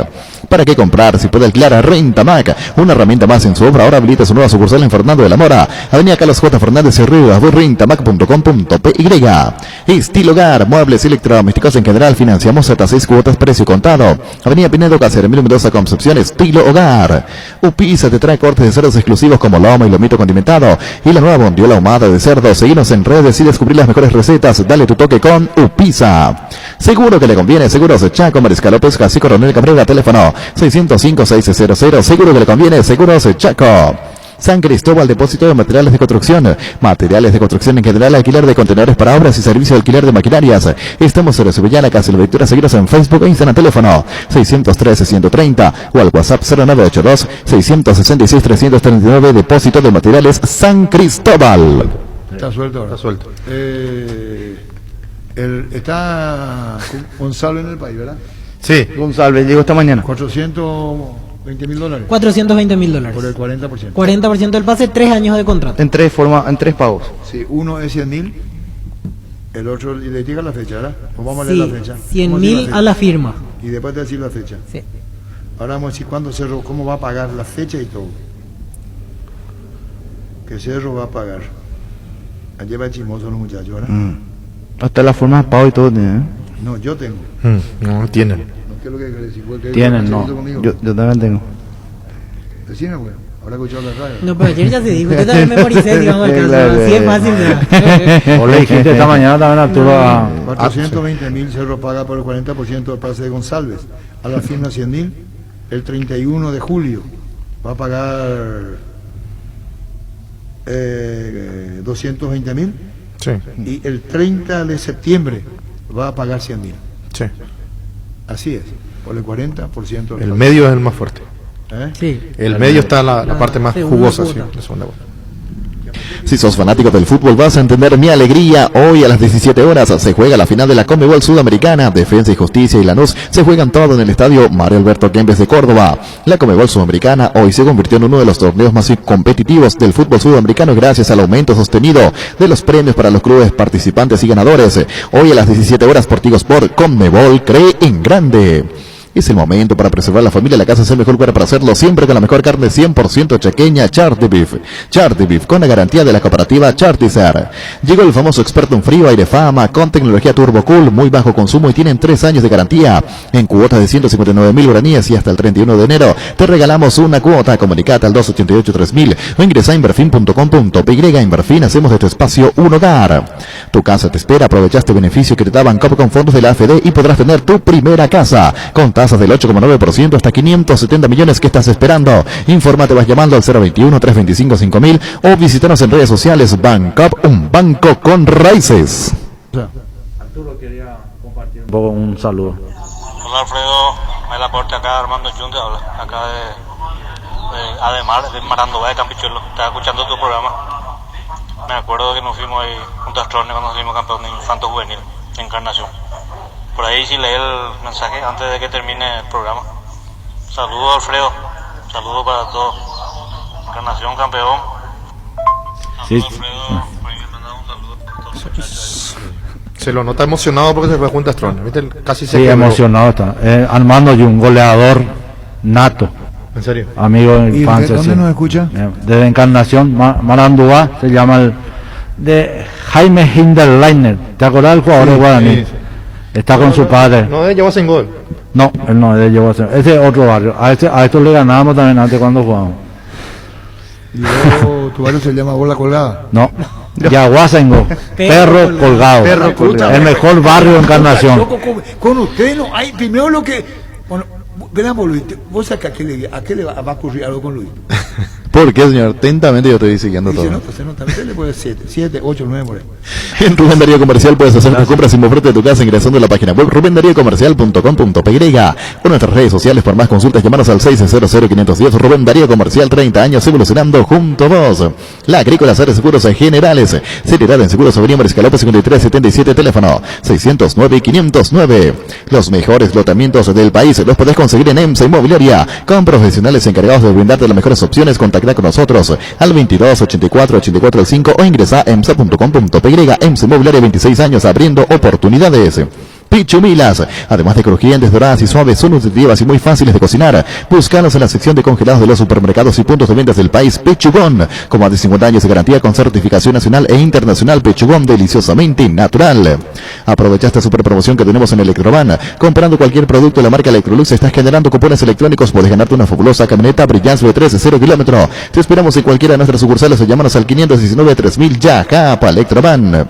¿Para qué comprar si puede alquilar a Rentamac? Una herramienta más en su obra. Ahora habilita su nueva sucursal en Fernando de la Mora, Avenida Carlos J. Fernández y Rivas, rentamac.com.py. Estilo Hogar, muebles y electrodomésticos en general, financiamos hasta 6 cuotas, precio contado. Avenida Pinedo, Cáceres, Emilio Mendoza, Concepción. Estilo Hogar. Upisa te trae cortes de cerdos exclusivos como lomo y lomito condimentado y la nueva bondiola ahumada de cerdo. Seguinos en redes y descubrir las mejores recetas. Dale tu toque con Upisa. Seguro que le conviene. Seguros Chaco, Mariscal López, Casi Coronel Cabrera, teléfono 605-600. Seguro que le conviene. Seguros Chaco. San Cristóbal, depósito de materiales de construcción en general, alquiler de contenedores para obras y servicio de alquiler de maquinarias. Estamos en Sevillana, Casa La Victoria. Seguiros en Facebook e Instagram, teléfono 613-130 o al WhatsApp 0982-666-339. Depósito de materiales San Cristóbal. Está suelto ahora. Está suelto. Está Gonzalo en el país, ¿verdad? Sí. González llegó esta mañana. $420.000. $420.000. Por el 40%. 40% del pase, 3 años de contrato. En tres pagos. Sí, uno es 100.000, el otro, y le diga la fecha, ¿verdad? Pues vamos a Sí, leer la fecha. 100.000 a la firma. Y después te decir la fecha. Sí. Ahora vamos a decir cuándo Cerro, cómo va a pagar la fecha y todo. Que Cerro va a pagar. Allí va chismoso los muchachos, ¿verdad? Hasta la forma de pago y todo, ¿eh? No, yo tengo. No tienen. ¿Qué es lo que decir? Tienen, no. Yo también tengo. Decime, güey. Ahora escuchado la radio. No, pero ayer ya se dijo. Yo también memoricé, digamos, el caso. Así es fácil. O le dijiste esta mañana también, Arturo. 420.000 Cerro paga por el 40% del pase de González. A la firma 100.000. El 31 de julio va a pagar 220.000. Sí. Y el 30 de septiembre va a pagar 100.000. Sí. Así es, por el 40%. El medio es el más fuerte. Sí. El medio está la parte más jugosa, sí, de segunda vuelta. Si sos fanático del fútbol vas a entender mi alegría. Hoy a las 17 horas se juega la final de la Conmebol Sudamericana. Defensa y Justicia y Lanús se juegan todo en el estadio Mario Alberto Kempes de Córdoba. La Conmebol Sudamericana hoy se convirtió en uno de los torneos más competitivos del fútbol sudamericano gracias al aumento sostenido de los premios para los clubes participantes y ganadores. Hoy a las 17 horas por Tigo Sport, Conmebol cree en grande. Es el momento para preservar la familia. La casa es el mejor lugar para hacerlo, siempre con la mejor carne 100% chaqueña, Charty Beef. Charty Beef, con la garantía de la cooperativa Chartizer. Llegó el famoso experto en frío, aire fama, con tecnología Turbo Cool, muy bajo consumo y tienen 3 años de garantía. En cuotas de 159.000 guaraníes y hasta el 31 de enero te regalamos una cuota. Comunicate al 288-3000 o ingresa a inverfin.com.py. Inverfin, hacemos de tu espacio un hogar. Tu casa te espera. Aprovecha este beneficio que te da Bancop con fondos de la AFD y podrás tener tu primera casa con tasas del 8,9% hasta 570 millones. que estás esperando? Infórmate, vas llamando al 021-325-5000 o visítanos en redes sociales. Bancop, un banco con raíces. Arturo quería compartir un saludo. Hola Alfredo, me la corte acá, Armando Chunde habla, acá de Marandova de Campichuelo. Estaba escuchando tu programa. Me acuerdo que nos fuimos ahí junto a Astrones cuando salimos campeón de infanto juvenil, Encarnación. Por ahí sí leí el mensaje antes de que termine el programa. Saludos Alfredo, saludos para todos. Encarnación campeón. Sí. Alfredo, por ahí me mandaba un saludo a todos los muchachos. Se lo nota emocionado porque se fue junto a Astrones. ¿Viste? Casi se Sí, quebró. emocionado está. Armando y un goleador nato. ¿En serio? Amigo de ¿Y infancia. dónde sí. nos escucha? Desde Encarnación, Marandúa, se llama el de Jaime Hinderleiner. ¿Te acordás del jugador de Guaraní? Sí. Está con su padre. No, llevas en gol. No, él no, él llevó a ser. Ese es otro barrio. A esto le ganábamos también antes cuando jugábamos. Y luego tu barrio se llama Bola Colgada. No, Yaguasengo, perro colgado. Perro colgado. El mejor barrio de Encarnación. Loco, con usted no hay, primero lo que, bueno, veamos Luis, vos sabés que a qué le va a ocurrir algo con Luis. ¿Por qué, señor? Atentamente yo estoy siguiendo todo. Se nota, le puede 7, 8, 9 por ahí. En Rubén Darío Comercial puedes hacer tus compras sin moverte de tu casa ingresando a la página web rubendariocomercial.com.py o nuestras redes sociales. Por más consultas, llamanos al 600-510. Rubén Darío Comercial, 30 años evolucionando junto a vos. La Agrícola Sare Seguros Generales, seriedad en Seguros Avenida Mariscal López 5377, teléfono 609-509. Los mejores lotamientos del país los podés conseguir en EMSA Inmobiliaria, con profesionales encargados de brindarte las mejores opciones. Contacta con nosotros al 22 84 84 5 o ingresa a emsa.com.py. EMSA Inmobiliaria, 26 años abriendo oportunidades. Pichumilas, además de crujientes, doradas y suaves, son nutritivas y muy fáciles de cocinar. Búscanos en la sección de congelados de los supermercados y puntos de ventas del país. Pichugón, con más de 50 años de garantía con certificación nacional e internacional. Pichugón, deliciosamente natural. Aprovecha esta super promoción que tenemos en Electroban. Comprando cualquier producto de la marca Electrolux, estás generando cupones electrónicos. Puedes ganarte una fabulosa camioneta Brilliance V3 de 0 kilómetros. Te esperamos en cualquiera de nuestras sucursales o llámanos al 519-3000 ya, Japa Electroban.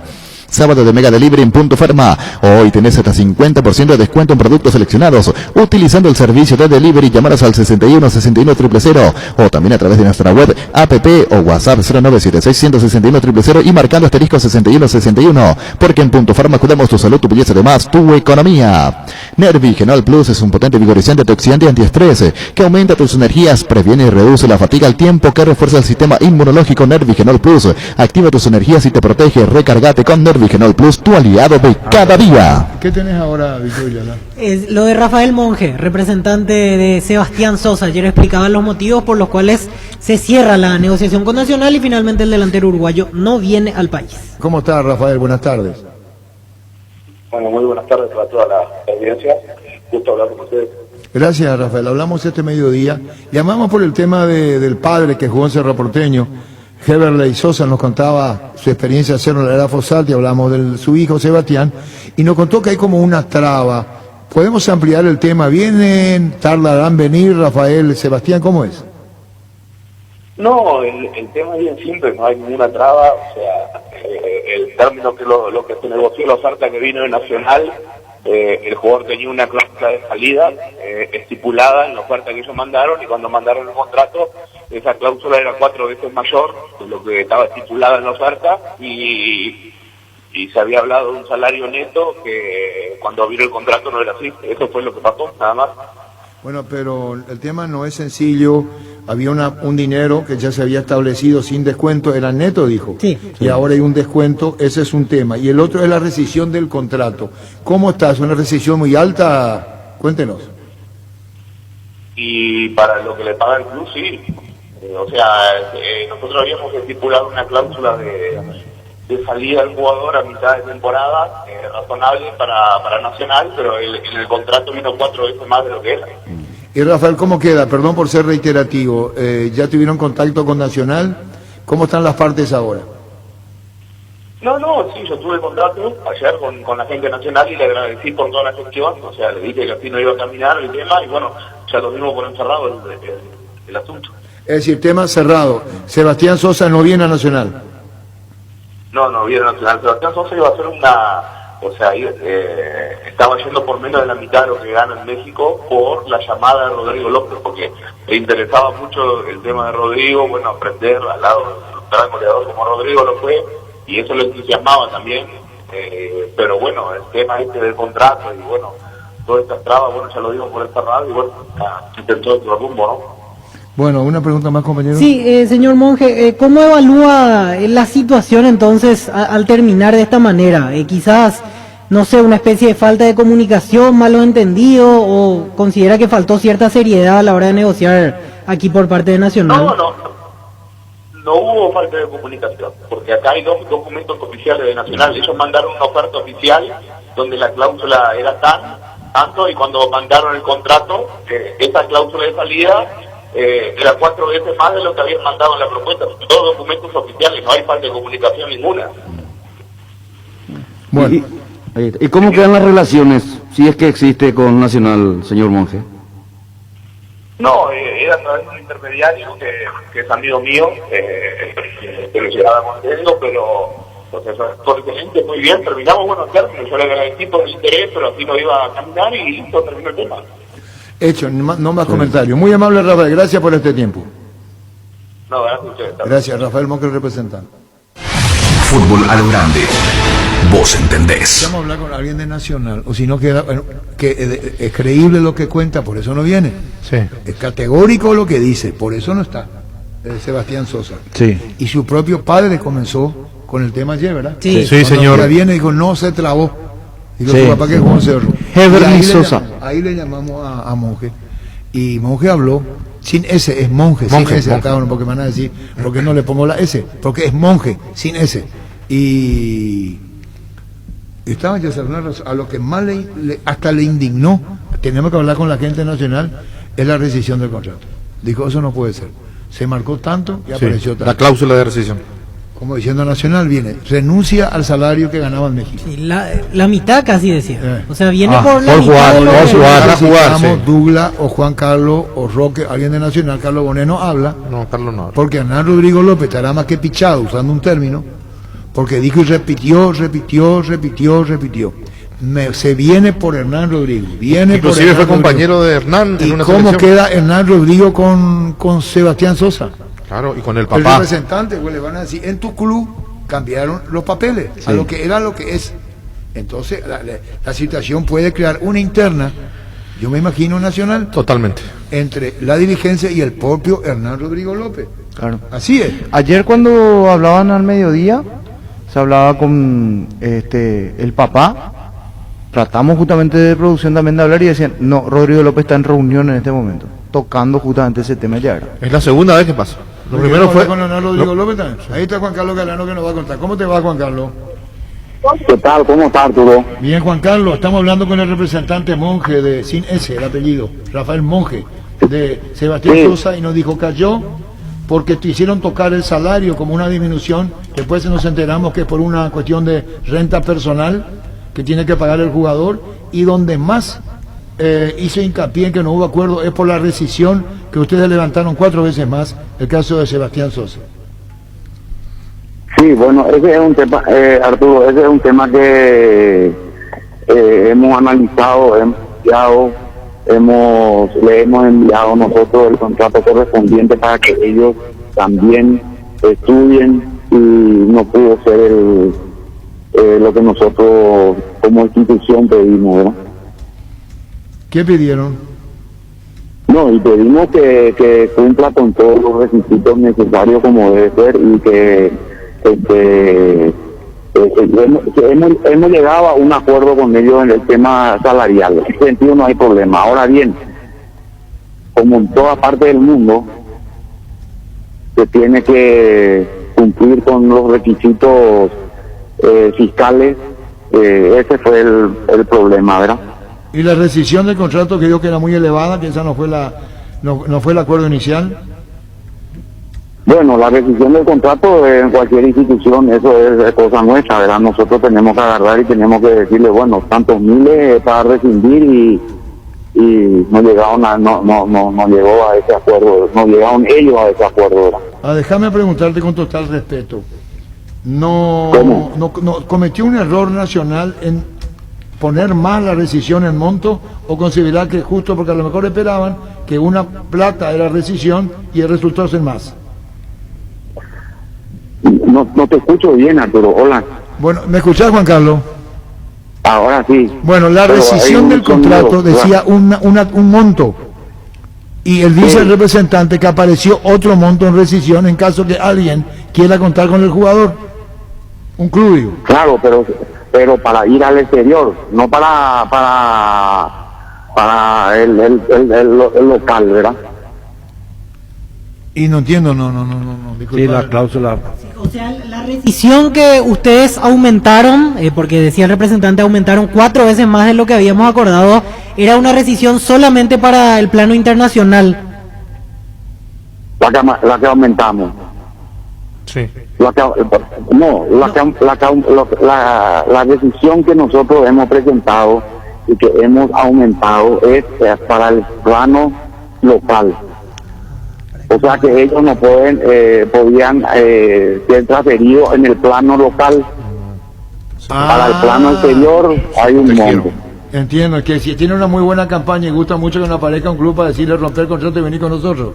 Sábado de Mega Delivery en Punto Farma. Hoy tenés hasta 50% de descuento en productos seleccionados. Utilizando el servicio de delivery, llamaros al 61 61 000 o también a través de nuestra web, app o WhatsApp 0976 161 000 y marcando asterisco 6161. Porque en Punto Farma cuidamos tu salud, tu belleza, además tu economía. Nervigenol Plus es un potente vigorizante antioxidante antiestrés que aumenta tus energías, previene y reduce la fatiga al tiempo que refuerza el sistema inmunológico. Nervigenol Plus activa tus energías y te protege. Recargate con Nervigenol Plus, tu aliado de cada día. ¿Qué tenés ahora, Victoria? Es lo de Rafael Monge, representante de Sebastián Sosa. Ayer explicaban los motivos por los cuales se cierra la negociación con Nacional y finalmente el delantero uruguayo no viene al país. ¿Cómo está, Rafael? Buenas tardes. Bueno, muy buenas tardes para toda la audiencia. Gusto hablar con ustedes. Gracias, Rafael. Hablamos este mediodía. Llamamos por el tema del padre que jugó en Cerro Porteño. Heberley Sosa nos contaba su experiencia de hacerlo en la era Fossati, hablamos de su hijo Sebastián, y nos contó que hay como una traba. ¿Podemos ampliar el tema? ¿Vienen? ¿Tardarán venir, Rafael? Sebastián, ¿cómo es? No, el tema es bien simple, no hay ninguna traba, o sea, el término que lo que se negoció, la oferta que vino de Nacional, el jugador tenía una cláusula de salida estipulada en la oferta que ellos mandaron, y cuando mandaron el contrato, esa cláusula era 4 veces mayor de lo que estaba estipulada en la oferta, y se había hablado de un salario neto que cuando vino el contrato no era así. Eso fue lo que pasó, nada más. Bueno, pero el tema no es sencillo. Había un dinero que ya se había establecido sin descuento, era neto, dijo. Sí. Y ahora hay un descuento, ese es un tema. Y el otro es la rescisión del contrato. ¿Cómo está? ¿Es una rescisión muy alta? Cuéntenos. Y para lo que le paga el club, sí. O sea, nosotros habíamos estipulado una cláusula de salida del jugador a mitad de temporada, razonable para Nacional, pero en el contrato vino 4 veces más de lo que era. Y Rafael, ¿cómo queda? Perdón por ser reiterativo. ¿Ya tuvieron contacto con Nacional? ¿Cómo están las partes ahora? No, sí, yo tuve contrato ayer con la gente Nacional y le agradecí por toda la gestión. O sea, le dije que así no iba a caminar el tema y bueno, ya lo mismo por encerrado el asunto. Es decir, tema cerrado. Sebastián Sosa no viene a Nacional. No viene a Nacional. Sebastián Sosa iba a hacer o sea, estaba yendo por menos de la mitad de lo que gana en México por la llamada de Rodrigo López, porque le interesaba mucho el tema de Rodrigo, bueno, aprender al lado de un gran goleador como Rodrigo lo fue, y eso le entusiasmaba también, pero bueno, el tema del contrato y bueno, todas estas trabas, bueno, ya lo digo por esta radio y bueno, intentó otro rumbo, ¿no? Bueno, una pregunta más, compañero. Sí, señor Monge, ¿cómo evalúa la situación entonces al terminar de esta manera? Quizás, no sé, una especie de falta de comunicación, malo entendido, o considera que faltó cierta seriedad a la hora de negociar aquí por parte de Nacional. No hubo falta de comunicación, porque acá hay 2 documentos oficiales de Nacional. Ellos mandaron una oferta oficial donde la cláusula era tanto, y cuando mandaron el contrato, esa cláusula de salida era 4 veces más de lo que habían mandado en la propuesta. Todos documentos oficiales, no hay falta de comunicación ninguna. Bueno. ¿Y cómo quedan las relaciones, si es que existe, con Nacional, señor Monge? No, era a través de un intermediario que es amigo mío, que lo llegaba contento, pero por excelente, muy bien, terminamos buenos términos. Yo le agradecí por el interés, pero así no iba a caminar y listo, terminó el tema. Hecho, no más comentarios. Muy amable, Rafael, gracias por este tiempo. No, gracias. Gracias, Rafael Monge, el representante. Fútbol a lo grande. Vos entendés. Vamos a hablar con alguien de Nacional, o si no queda, bueno, que es creíble lo que cuenta, por eso no viene. Sí. Es categórico lo que dice, por eso no está. Sebastián Sosa. Sí. Y su propio padre comenzó con el tema ayer, ¿verdad? Sí, Cuando señor. ya viene y dijo, no se trabó. Digo, Sí. tu papá que es Juan Cerro. Heberly Sosa. Ahí le llamamos a Monge. Y Monge habló, sin S, es monje, sin Monje, S, monje. acá, porque me van a decir, ¿por qué no le pongo la S? Porque es monje, sin S. Y estaba ya a lo que más hasta le indignó, tenemos que hablar con la gente nacional, es la rescisión del contrato. Dijo, eso no puede ser. Se marcó tanto y Sí, apareció tanto. la cláusula de rescisión. Como diciendo Nacional, viene, renuncia al salario que ganaba en México. Sí, la mitad casi decía. O sea, viene Ah, por la por mitad jugar, de lo por que- jugar, jugar, sí. Douglas o Juan Carlos o Roque, alguien de Nacional, Carlos Bonet no habla, No, Carlos no. porque Hernán Rodrigo López estará más que pichado, usando un término, porque dijo y repitió. Se viene por Hernán Rodrigo, viene Inclusive por fue Hernán compañero Rodrigo. de Hernán en ¿Y una cómo selección. queda Hernán Rodrigo con Sebastián Sosa? Claro, y con el El papá. representante, pues le van a decir, en tu club cambiaron los papeles a lo que era lo que es. Entonces, la situación puede crear una interna, yo me imagino Nacional, Totalmente. entre la dirigencia y el propio Hernán Rodrigo López. Claro. Así es. Ayer cuando hablaban al mediodía, se hablaba con el papá. Tratamos justamente de producción también de hablar y decían, no, Rodrigo López está en reunión en este momento, tocando justamente ese tema ya. Es la segunda vez que pasa. Lo Porque primero vamos a fue. hablar con Hernán Rodrigo López también. Ahí está Juan Carlos Galano que nos va a contar. ¿Cómo te va, Juan Carlos? ¿Qué tal? ¿Cómo está, Arturo? Bien, Juan Carlos, estamos hablando con el representante Monge de, sin S, el apellido, Rafael Monge, de Sebastián Sí. Sosa, y nos dijo, cayó porque te hicieron tocar el salario como una disminución, después nos enteramos que es por una cuestión de renta personal que tiene que pagar el jugador, y donde más hizo hincapié en que no hubo acuerdo es por la rescisión que ustedes levantaron 4 veces más, el caso de Sebastián Sosa. Sí, bueno, ese es un tema, Arturo, ese es un tema que hemos analizado, hemos estudiado, le hemos enviado nosotros el contrato correspondiente para que ellos también estudien, y no pudo ser lo que nosotros como institución pedimos, ¿verdad? ¿Qué pidieron? No, y pedimos que cumpla con todos los requisitos necesarios como debe ser, y que hemos llegado a un acuerdo con ellos en el tema salarial. En ese sentido no hay problema. Ahora bien, como en toda parte del mundo, se tiene que cumplir con los requisitos fiscales. Ese fue el problema, ¿verdad? Y la rescisión del contrato que dijo que era muy elevada, que esa no fue no fue el acuerdo inicial. Bueno, la rescisión del contrato en cualquier institución, eso es cosa nuestra, ¿verdad? Nosotros tenemos que agarrar y tenemos que decirle, bueno, tantos miles para rescindir, y no llegaron no llegó a ese acuerdo, no llegaron ellos a ese acuerdo, ¿verdad? Déjame preguntarte con total respeto. No cometió un error Nacional en poner más la rescisión en monto, o considerar que justo porque a lo mejor esperaban que una plata era rescisión y el resultado es más. No te escucho bien, Arturo. Hola. Bueno, ¿me escuchás, Juan Carlos? Ahora sí. Bueno, la Pero rescisión hay del un contrato sonido, decía un monto, y él dice el representante que apareció otro monto en rescisión en caso que alguien quiera contar con el jugador, un club, digo. Claro, pero para ir al exterior, no para el local, ¿verdad? Y no entiendo, no, disculpa. Sí, la cláusula. O sea, la rescisión que ustedes aumentaron, porque decía el representante, aumentaron 4 veces más de lo que habíamos acordado, era una rescisión solamente para el plano internacional. La que aumentamos. Sí. La decisión que nosotros hemos presentado y que hemos aumentado es para el plano local. O sea que ellos no podían ser transferidos en el plano local. Para el plano exterior hay un monto. Entiendo, que si tiene una muy buena campaña y gusta mucho que nos aparezca un club para decirle romper el contrato y venir con nosotros.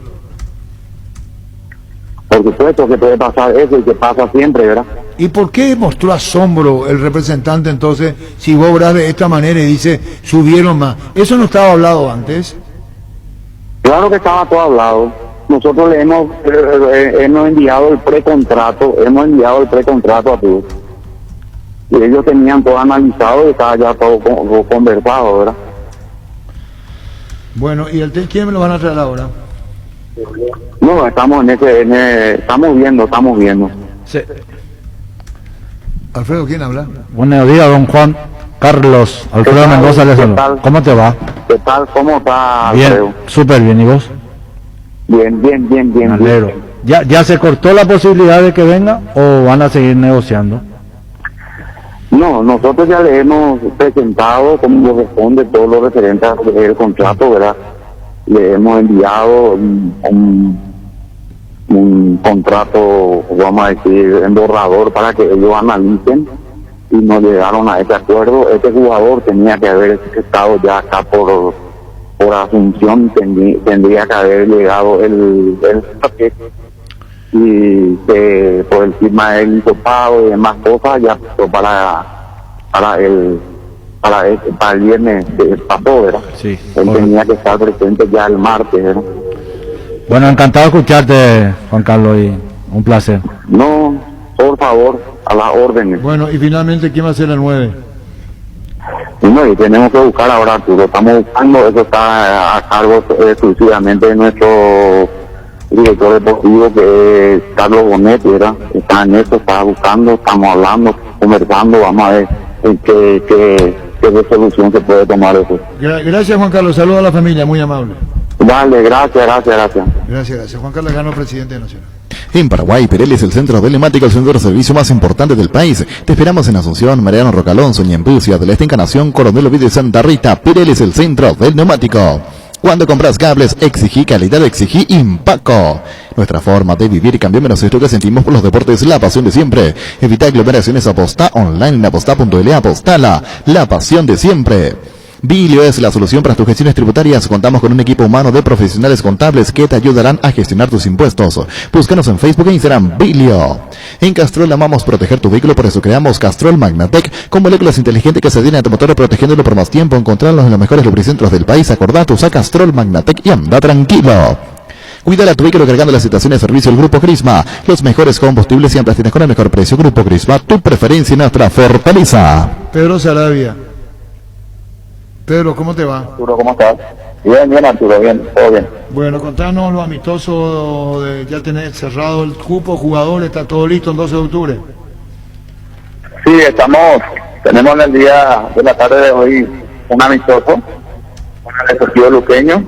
Por supuesto que puede pasar eso y que pasa siempre, ¿verdad? ¿Y por qué mostró asombro el representante entonces si vos obras de esta manera y dice subieron más? ¿Eso no estaba hablado antes? Claro que estaba todo hablado. Nosotros le hemos enviado el precontrato a todos. Y ellos tenían todo analizado y estaba ya todo conversado, ¿verdad? Bueno, ¿y quién me lo van a traer ahora? No, estamos estamos viendo. Sí. Alfredo, ¿quién habla? Buenos días, don Juan Carlos Alfredo Mendoza. ¿Cómo te va? ¿Qué tal? ¿Cómo está, Bien, Alfredo? súper bien. ¿Y vos? Bien. Me alegro. ¿Ya se cortó la posibilidad de que venga o van a seguir negociando? No, nosotros ya le hemos presentado como corresponde todo lo referente al contrato, ¿verdad? Le hemos enviado un contrato, vamos a decir, en borrador para que ellos analicen y no llegaron a ese acuerdo. Este jugador tenía que haber estado ya acá por Asunción, tendría que haber llegado el paquete y que por el firma del hisopado y demás cosas ya para el viernes pasó, ¿verdad? Sí. Él tenía que estar presente ya el martes, ¿verdad? Bueno, encantado de escucharte, Juan Carlos, y un placer. No, por favor, a las órdenes. Bueno, y finalmente, ¿quién va a ser el 9? No, y tenemos que buscar ahora, Arturo. Estamos buscando, eso está a cargo exclusivamente de nuestro director deportivo, que es Carlos Bonetti, ¿verdad? Está en eso, está buscando, estamos hablando, conversando, vamos a ver en qué resolución se puede tomar eso. Gracias, Juan Carlos. Saludos a la familia, muy amable. Vale, gracias. Gracias. Juan Carlos Gano, presidente de Nacional. En Paraguay, Pirelli es el centro de neumáticos, el centro de servicio más importante del país. Te esperamos en Asunción, Mariano Rocalonso, Ñembú, Ciudad del Este, Encarnación, Coronel Ovidio y Santa Rita. Pirelli es el centro del neumático. Cuando compras cables, exigí calidad, exigí Impaco. Nuestra forma de vivir cambió menos esto que sentimos por los deportes, la pasión de siempre. Evita aglomeraciones, aposta online en aposta.l, apostala, la pasión de siempre. Bilio es la solución para tus gestiones tributarias. Contamos con un equipo humano de profesionales contables que te ayudarán a gestionar tus impuestos. Búscanos en Facebook e Instagram, Bilio. En Castrol amamos proteger tu vehículo, por eso creamos Castrol Magnatec, con moléculas inteligentes que se adhieren a tu motor protegiéndolo por más tiempo. Encontrarlos en los mejores lubricentros del país. Acordate, usa Castrol Magnatec y anda tranquilo. Cuídale a tu vehículo cargando las estaciones de servicio del Grupo Crisma. Los mejores combustibles siempre tienes con el mejor precio. Grupo Crisma, tu preferencia y nuestra fortaleza. Pedro Sarabia. Pedro, ¿cómo te va? Arturo, ¿cómo estás? Bien, Arturo, bien, todo bien. Bueno, contanos lo amistoso de ya tener cerrado el cupo jugador, está todo listo el 12 de octubre. Sí, tenemos en el día de la tarde de hoy un amistoso con el Deportivo Luqueño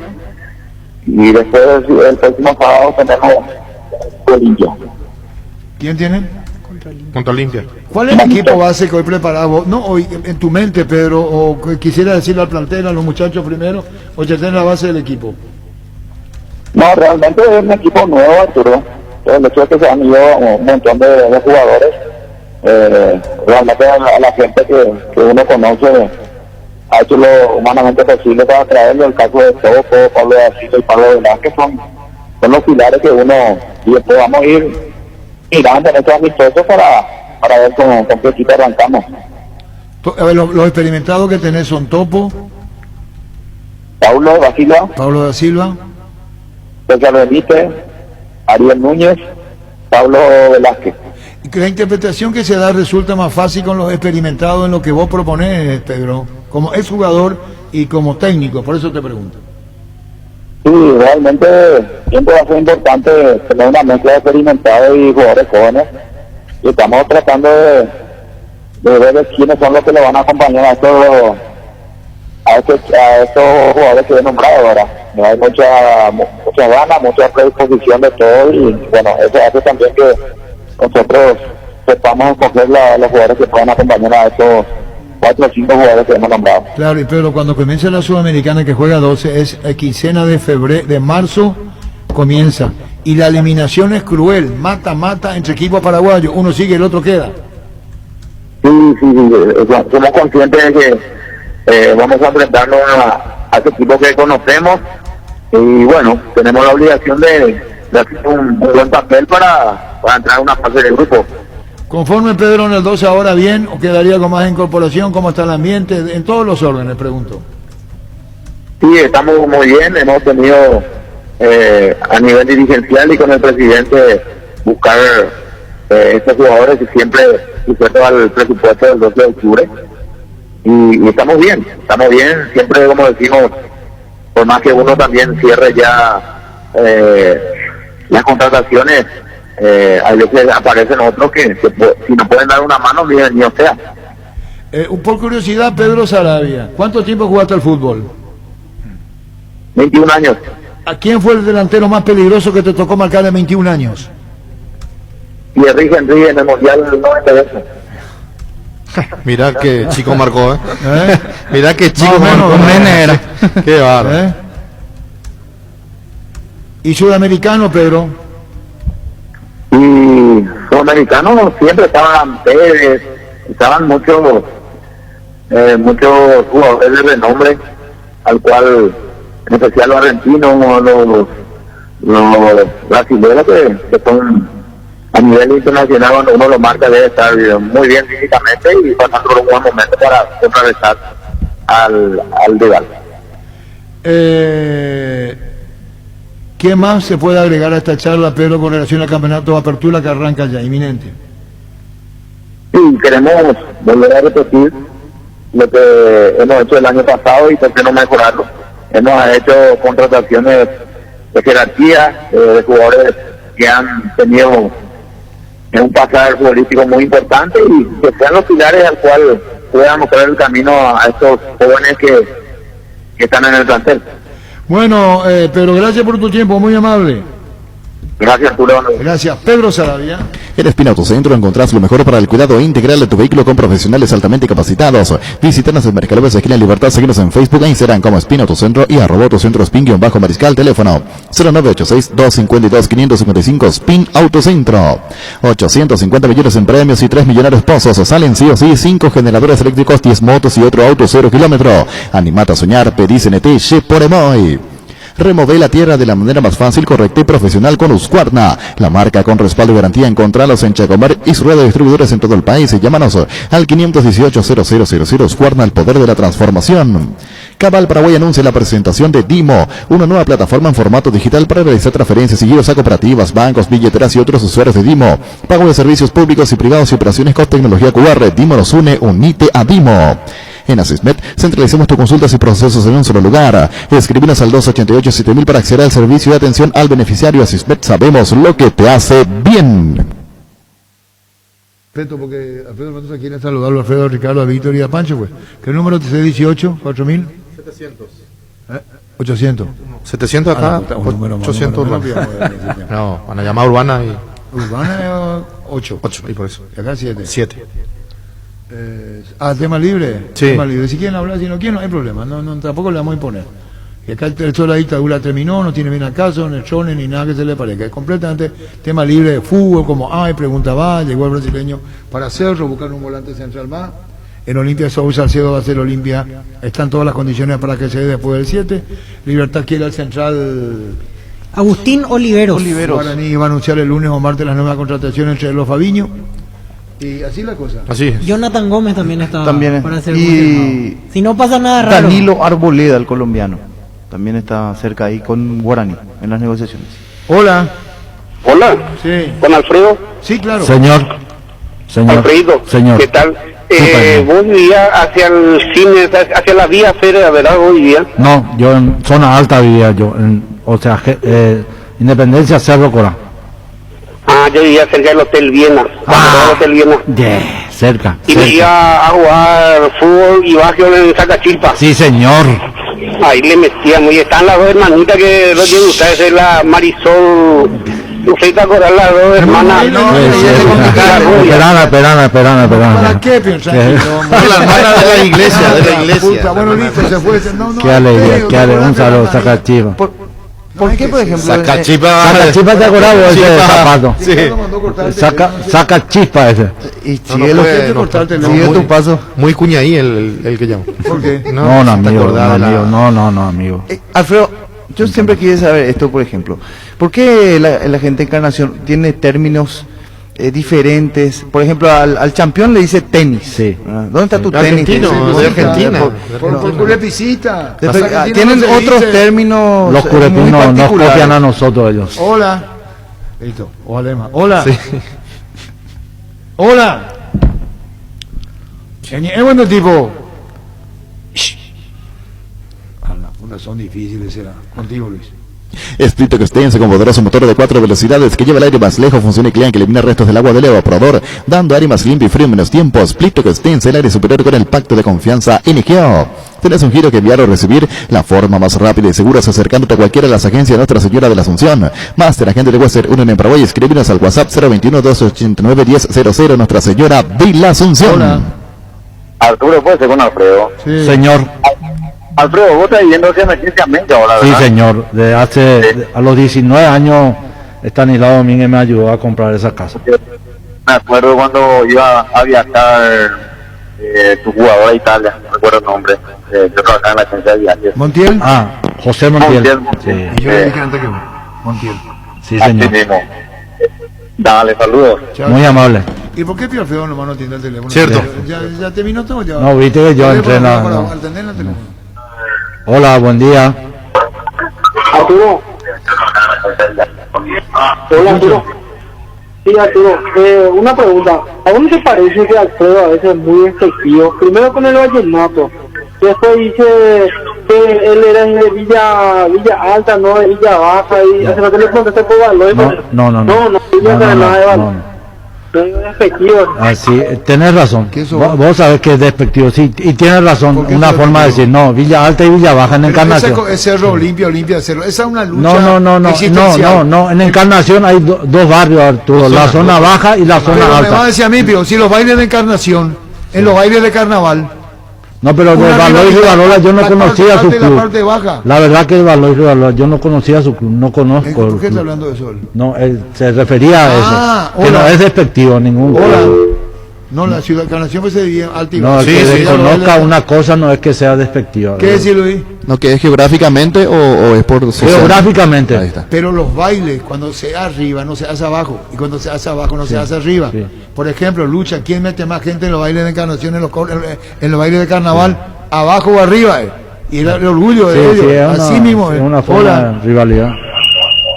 y después el próximo sábado tenemos Olimpia. ¿Quién tiene? Contra Olimpia. ¿Cuál es el equipo base que hoy preparamos? No, hoy en tu mente, Pedro, o quisiera decirle al plantel, a los muchachos primero, o ya tenés la base del equipo. No, realmente es un equipo nuevo, Arturo. El hecho es que se han ido un montón de jugadores. Realmente a la gente que uno conoce ha hecho lo humanamente posible para traerlo. El caso de Topo, Pablo de Asilo y Pablo Velázquez son los pilares que uno y después vamos a ir mirando en estos amistosos para ver con qué equipo arrancamos. A ver, los experimentados que tenés son Topo, Pablo da Silva, César Benítez, Ariel Núñez, Pablo Velázquez. La interpretación que se da resulta más fácil con los experimentados en lo que vos proponés, Pedro, como exjugador y como técnico, por eso te pregunto. Sí, realmente siempre va a ser importante tener una mezcla de experimentados y jugadores jóvenes, y estamos tratando de ver quiénes son los que le van a acompañar a estos jugadores que he nombrado ahora. Hay mucha gana, mucha predisposición de todo, y bueno, eso hace también que nosotros sepamos escoger los jugadores que puedan acompañar a estos 4 o 5 jugadores que hemos nombrado. Claro, y Pedro, cuando comienza la Sudamericana, que juega 12, es quincena de marzo, comienza, y la eliminación es cruel, mata entre equipos paraguayos, uno sigue, el otro queda. Sí, somos conscientes de que vamos a enfrentarnos a ese equipo que conocemos, y bueno, tenemos la obligación de de hacer un buen papel para entrar a una fase de grupo. ¿Conforme Pedro en el 12 ahora bien o quedaría con más incorporación? ¿Cómo está el ambiente? En todos los órdenes, pregunto. Sí, estamos muy bien, hemos tenido a nivel dirigencial y con el presidente buscar estos jugadores y siempre sujetos al presupuesto del 12 de octubre. Y estamos bien, siempre como decimos, por más que uno también cierre ya las contrataciones, a veces aparecen otros que si no pueden dar una mano, ni o sea. Por curiosidad, Pedro Sarabia, ¿cuánto tiempo jugaste al fútbol? 21 años. ¿A quién fue el delantero más peligroso que te tocó marcar de 21 años? Thierry Henry en el Mundial del 98. Mirá que chico marcó, Mirá que chico marcó. Era. Qué bárbaro. ¿Y sudamericano, Pedro? Y sudamericanos siempre estaban Pérez, estaban muchos jugadores de renombre, al cual en especial los argentinos, los brasileños que son a nivel internacional, cuando uno lo marca debe estar muy bien físicamente y pasando por un buen momento para contrarrestar al rival. ¿Qué más se puede agregar a esta charla, Pedro, con relación al campeonato de apertura que arranca ya, inminente? Sí, queremos volver a repetir lo que hemos hecho el año pasado y por qué no mejorarlo. Hemos hecho contrataciones de jerarquía, de jugadores que han tenido un pasar futbolístico muy importante y que sean los pilares al cual puedan mostrar el camino a estos jóvenes que están en el plantel. Bueno, Pedro, gracias por tu tiempo, muy amable. Gracias, Arturo. Gracias, Pedro Sarabia. En Espina Autocentro encontrás lo mejor para el cuidado integral de tu vehículo con profesionales altamente capacitados. Visítanos en Mercalópez, esquina Libertad, seguinos en Facebook e Instagram como Espina Autocentro y @autocentro spin_mariscal, teléfono 0986-252-555, Spin Autocentro. 850 millones en premios y 3 millonarios pozos. Salen sí o sí 5 generadores eléctricos, 10 motos y otro auto 0 kilómetro. Animate a soñar, pedí CNT, Che por Emoy. Remove la tierra de la manera más fácil, correcta y profesional con Husqvarna. La marca con respaldo y garantía. Encontralos en Chacomer y su red de distribuidores en todo el país. Llámanos al 518-0000. Husqvarna, el poder de la transformación. Cabal Paraguay anuncia la presentación de Dimo, una nueva plataforma en formato digital para realizar transferencias y giros a cooperativas, bancos, billeteras y otros usuarios de Dimo. Pago de servicios públicos y privados y operaciones con tecnología QR. Dimo nos une, unite a Dimo. En Asismet, centralicemos tus consultas y procesos en un solo lugar. Escribinos al 288-7000 para acceder al servicio de atención al beneficiario. Asismet, sabemos lo que te hace bien. Respeto, porque Alfredo Mendoza quiere saludarlo a Alfredo, a Ricardo, a Víctor y a Pancho, pues. ¿Qué número te 18? ¿4000? 700. 800. 700 acá, 800 Urbana. No, van a llamar Urbana y... Urbana 8. 8, y por eso. Y acá 7. 7. ¿Tema libre? Sí. Tema libre. Si quieren hablar, si no quieren, no hay problema. No, tampoco le vamos a imponer. Y acá la dictadura terminó, no tiene bien acaso, ni chones, ni nada que se le parezca. Es completamente tema libre de fútbol, como pregunta va, llegó el brasileño para Cerro, buscar un volante central más. En Olimpia Saúl Salcedo va a ser Olimpia, están todas las condiciones para que se dé después del 7. Libertad quiere al central Agustín Oliveros. Guaraní va a anunciar el lunes o martes las nuevas contrataciones entre los Fabiño. Y así la cosa. Así es. Jonathan Gómez también está para ser y si no pasa nada raro. Danilo Arboleda, el colombiano, también está cerca ahí con Guaraní en las negociaciones. Hola. Hola. Sí. ¿Con Alfredo? Sí, claro. Señor. Alfredo, señor. ¿qué tal? Vos vivías hacia el cine, hacia la vía Férrea, ¿verdad? Hoy día. No, yo en zona alta vivía yo, Independencia, Cerro Corá. Yo vivía cerca del Hotel Viena. El Hotel Viena. Cerca. Y me iba a jugar fútbol y básquetbol en Zacachilpa. Sí, señor. Ahí le metíamos. Y están las dos hermanitas que lo tienen ustedes, es la Marisol. ¿Usted te acuerdas las dos hermanas? Espera. ¿Para qué piensas? La hermana de la iglesia, Bueno, listo, se fue. Qué alegría, un saludo, Zacachilpa. ¿Por qué, por ejemplo? Zacachippa, ¿te acordás vos ese zapato? Sí. Sacachispa ese. Y sigue tu paso. Muy cuñaí el que llamo. ¿Por qué? No, amigo. Alfredo, yo siempre quise saber esto, por ejemplo. ¿Por qué la gente de Encarnación tiene términos diferentes? Por ejemplo, al campeón le dice tenis. Sí. ¿Dónde está tu Argentino, tenis? de Argentina. Por culepicita. Tienen otros términos. Los muy curepinos nos particulares. copian a nosotros ellos. Hola. Listo. O alema. Hola. Sí. Hola. Es bueno tipo. Las son difíciles, será. Contigo, Luis. Split Extense con poderoso motor de 4 velocidades que lleva el aire más lejos, funciona y clean que elimina restos del agua del evaporador, dando aire más limpio y frío en menos tiempo. Split Extense, el aire superior con el pacto de confianza NGO. Tenés un giro que enviar o recibir, la forma más rápida y segura es acercándote a cualquiera de las agencias de Nuestra Señora de la Asunción. Máster, agente de Western Union en Paraguay, escríbenos al WhatsApp 021-289-1000, Nuestra Señora de la Asunción. Hola. Arturo, puede ser con Alfredo. Sí. Señor. Alfredo, vos estás viviendo hace emergenciamente ahora, Sí, ¿verdad? señor. A los 19 años, Estanislao Domínguez me ayudó a comprar esa casa. Me acuerdo cuando iba a viajar tu jugador a Italia, no recuerdo el nombre. Yo trabajaba en la agencia de viajes. Montiel. José Montiel. Montiel. Y yo le dije antes que Montiel. Sí, señor. Así mismo. Dale, saludos. Chao. Muy amable. ¿Y por qué Pío Alfredo nomás no atiende el teléfono? Cierto. ¿Ya terminó todo? Ya. No, viste que yo entré en la... Para no. atender el teléfono. Hola, buen día. Arturo. Hola, Arturo. Sí, Arturo. Una pregunta. ¿A dónde te parece que Alfredo a veces es muy despectivo? Primero con el vallenato. Después dice que él era de Villa Alta, no de Villa Baja. Y hace rato le preguntaste por valor. No. No sabe nada de valor. Despectivo. Así, tenés razón. Vos sabés que es despectivo, sí, y tienes razón, una forma de decir, no, Villa Alta y Villa Baja en Encarnación. Es cerro limpio, cerro. Esa es una lucha No, en Encarnación hay dos barrios, Arturo, la zona baja y la zona alta. Me va a alta. decir a mí, Pío, si los bailes de Encarnación, en los bailes de carnaval. No, pero de Valor y Rivalola yo no conocía su club. La parte baja. La verdad que de Valor y Rivalola yo no conocía su club, no conozco. ¿Por qué está hablando de eso? No, él se refería a eso, que hola. no es despectivo ningún club. Hola. No, la ciudad de Encarnación pues se divide en alta y baja. No, el que desconozca una cosa no es que sea despectiva. ¿Qué decir, Luis? ¿No que es geográficamente o es por social? Geográficamente. Ahí está. Pero los bailes, cuando se arriba, no se hace abajo. Y cuando se hace abajo, no se hace arriba. Sí. Por ejemplo, lucha, ¿quién mete más gente en los bailes de Encarnación, en los bailes de carnaval? ¿Abajo o arriba? Y era el orgullo de ellos. Es así mismo. es una forma de rivalidad.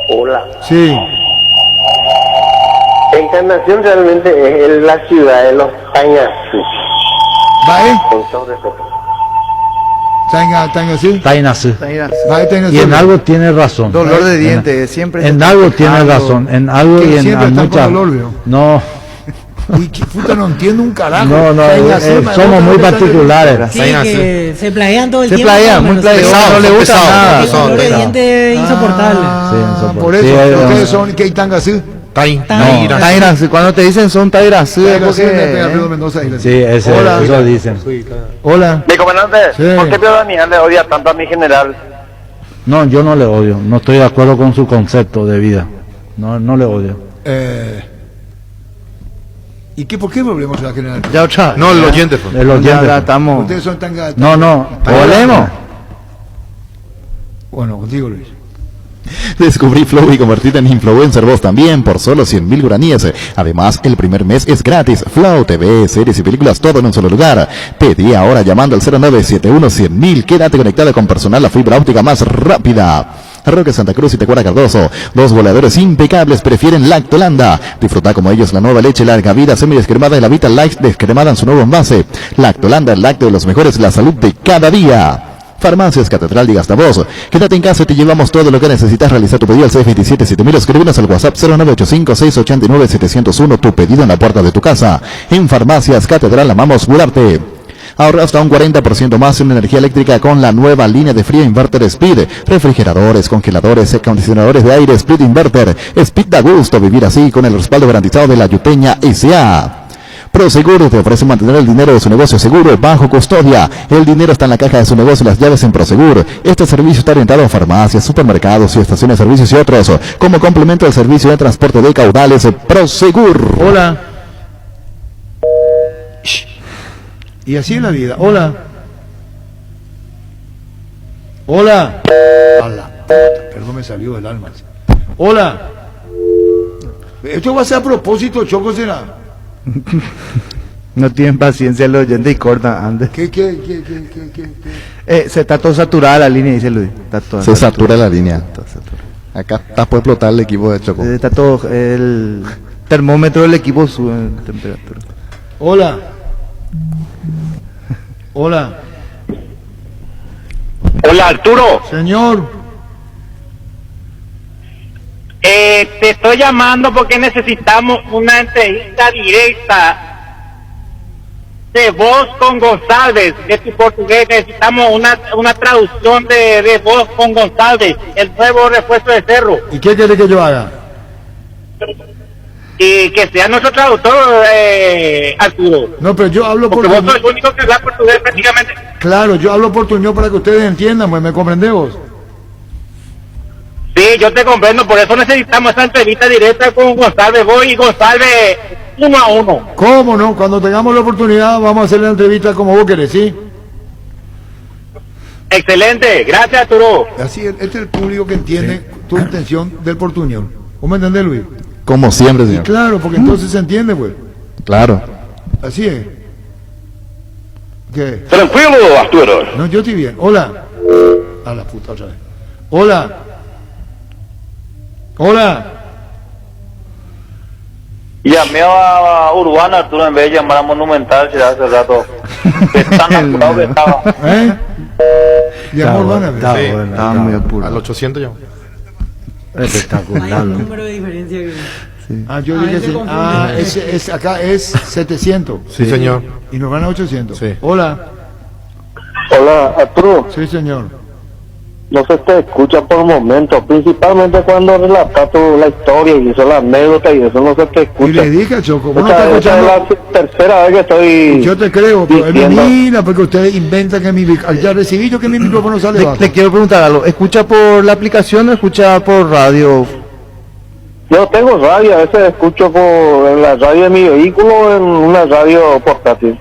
Hola. Sí. Encarnación realmente es la ciudad de los tañas. ¿Va, Con todo respeto. Tainasí. Y en algo tiene razón. Dolor de dientes, siempre. En algo tiene razón. En algo y en muchas. No. Uy, qué puta, no entiendo un carajo. No, somos muy particulares. Sí, que se plaguean todo el Se tiempo. plaguean, muy plagueados, no le gusta nada. El dolor de diente insoportable. Por eso, ustedes son que Tangasí. Tairas, cuando te dicen son Tairas, Sí, eso dicen. Hola. Mi comandante, ¿por qué Pío Damián le odia tanto a mi general? No, yo no le odio. No estoy de acuerdo con su concepto de vida. No le odio. ¿Y por qué volvemos a la general? Ya otra. No, el oyente. El oyente. Ya estamos. Ustedes son tan No. Volvemos. Bueno, contigo, Luis. Descubrí Flow y convertirte en influencer vos también por solo 100.000 guaraníes. Además, el primer mes es gratis. Flow, TV, series y películas, todo en un solo lugar. Pedí ahora llamando al 0971-100.000. Quédate conectado con personal, la fibra óptica más rápida. Roque Santa Cruz y Tecuara Cardoso, dos goleadores impecables prefieren Lactolanda. Disfruta como ellos la nueva leche larga vida semidescremada y la Vita Light descremada en su nuevo envase. Lactolanda, el lácteo de los mejores, la salud de cada día. Farmacias Catedral y Gastavoz. Quédate en casa y te llevamos todo lo que necesitas. Realizar tu pedido al 627-7000. Escríbenos al WhatsApp 0985-689-701. Tu pedido en la puerta de tu casa. En Farmacias Catedral amamos curarte. Ahorra hasta un 40% más en energía eléctrica con la nueva línea de frío Inverter Speed. Refrigeradores, congeladores, acondicionadores de aire Speed Inverter. Speed da gusto vivir así con el respaldo garantizado de la Yuteña S.A. Prosegur te ofrece mantener el dinero de su negocio seguro bajo custodia. El dinero está en la caja de su negocio y las llaves en Prosegur. Este servicio está orientado a farmacias, supermercados y estaciones de servicios y otros, como complemento del servicio de transporte de caudales Prosegur. Hola. Y así es la vida. Hola. Hola. A la puta, perdón, me salió del alma. Hola. Esto va a ser a propósito, Choco, será. No tienen paciencia los oyentes y cortan antes. ¿Qué? Se está todo saturada la línea, dice Luis. Está toda Se satura la línea. Acá está por explotar el equipo de Choco. Está todo, el termómetro del equipo sube en temperatura. Hola. Hola. Hola, Arturo. Señor. Te estoy llamando porque necesitamos una entrevista directa de voz con González, de tu portugués. Necesitamos una traducción de voz con González, el nuevo refuerzo de Cerro. ¿Y qué quiere que yo haga? Y que sea nuestro traductor, Arturo. No, pero yo hablo porque portuñol. vos sos el único que habla portugués prácticamente. Claro, yo hablo portuñol para que ustedes entiendan, pues, ¿me comprendés vos? Sí, yo te comprendo, por eso necesitamos esa entrevista directa con González, vos y González 1 a 1. ¿Cómo no? Cuando tengamos la oportunidad vamos a hacer la entrevista como vos querés, ¿sí? Excelente, gracias, Arturo. Así es, este es el público que entiende tu intención del portuñol. ¿Vos me entendés, Luis? Como siempre, Y señor. claro, porque entonces se entiende, pues. Claro. Así es. ¿Qué? Tranquilo, Arturo. No, yo estoy bien. Hola. A la puta otra vez. Hola. Hola. Llamé a Urbana, Arturo, en vez de llamar a Monumental, ya hace rato. Que tan apurado que estaba. ¿Eh? Llamó Urbana. Está Sí. bueno, estaba muy apurado. Al 800 ya. Espectacular, ¿no? Número de diferencia que... Yo dije se sí. confunde. Acá es 700. Sí, señor. Y nos van a 800. Sí. Hola. Hola, Arturo. Sí, señor. No se te escucha por momentos, principalmente cuando relatas la historia y eso, la anécdota y eso no se te Y escucha. le dije, Choco, vos no Esta estás es escuchando. la tercera vez que estoy... Yo te creo, pero es diciendo. mentira, porque ustedes inventan que ya recibí yo que mi micrófono sale bajo. Le quiero preguntar algo. ¿Escucha por la aplicación o escucha por radio? Yo tengo radio, a veces escucho en la radio de mi vehículo, en una radio portátil.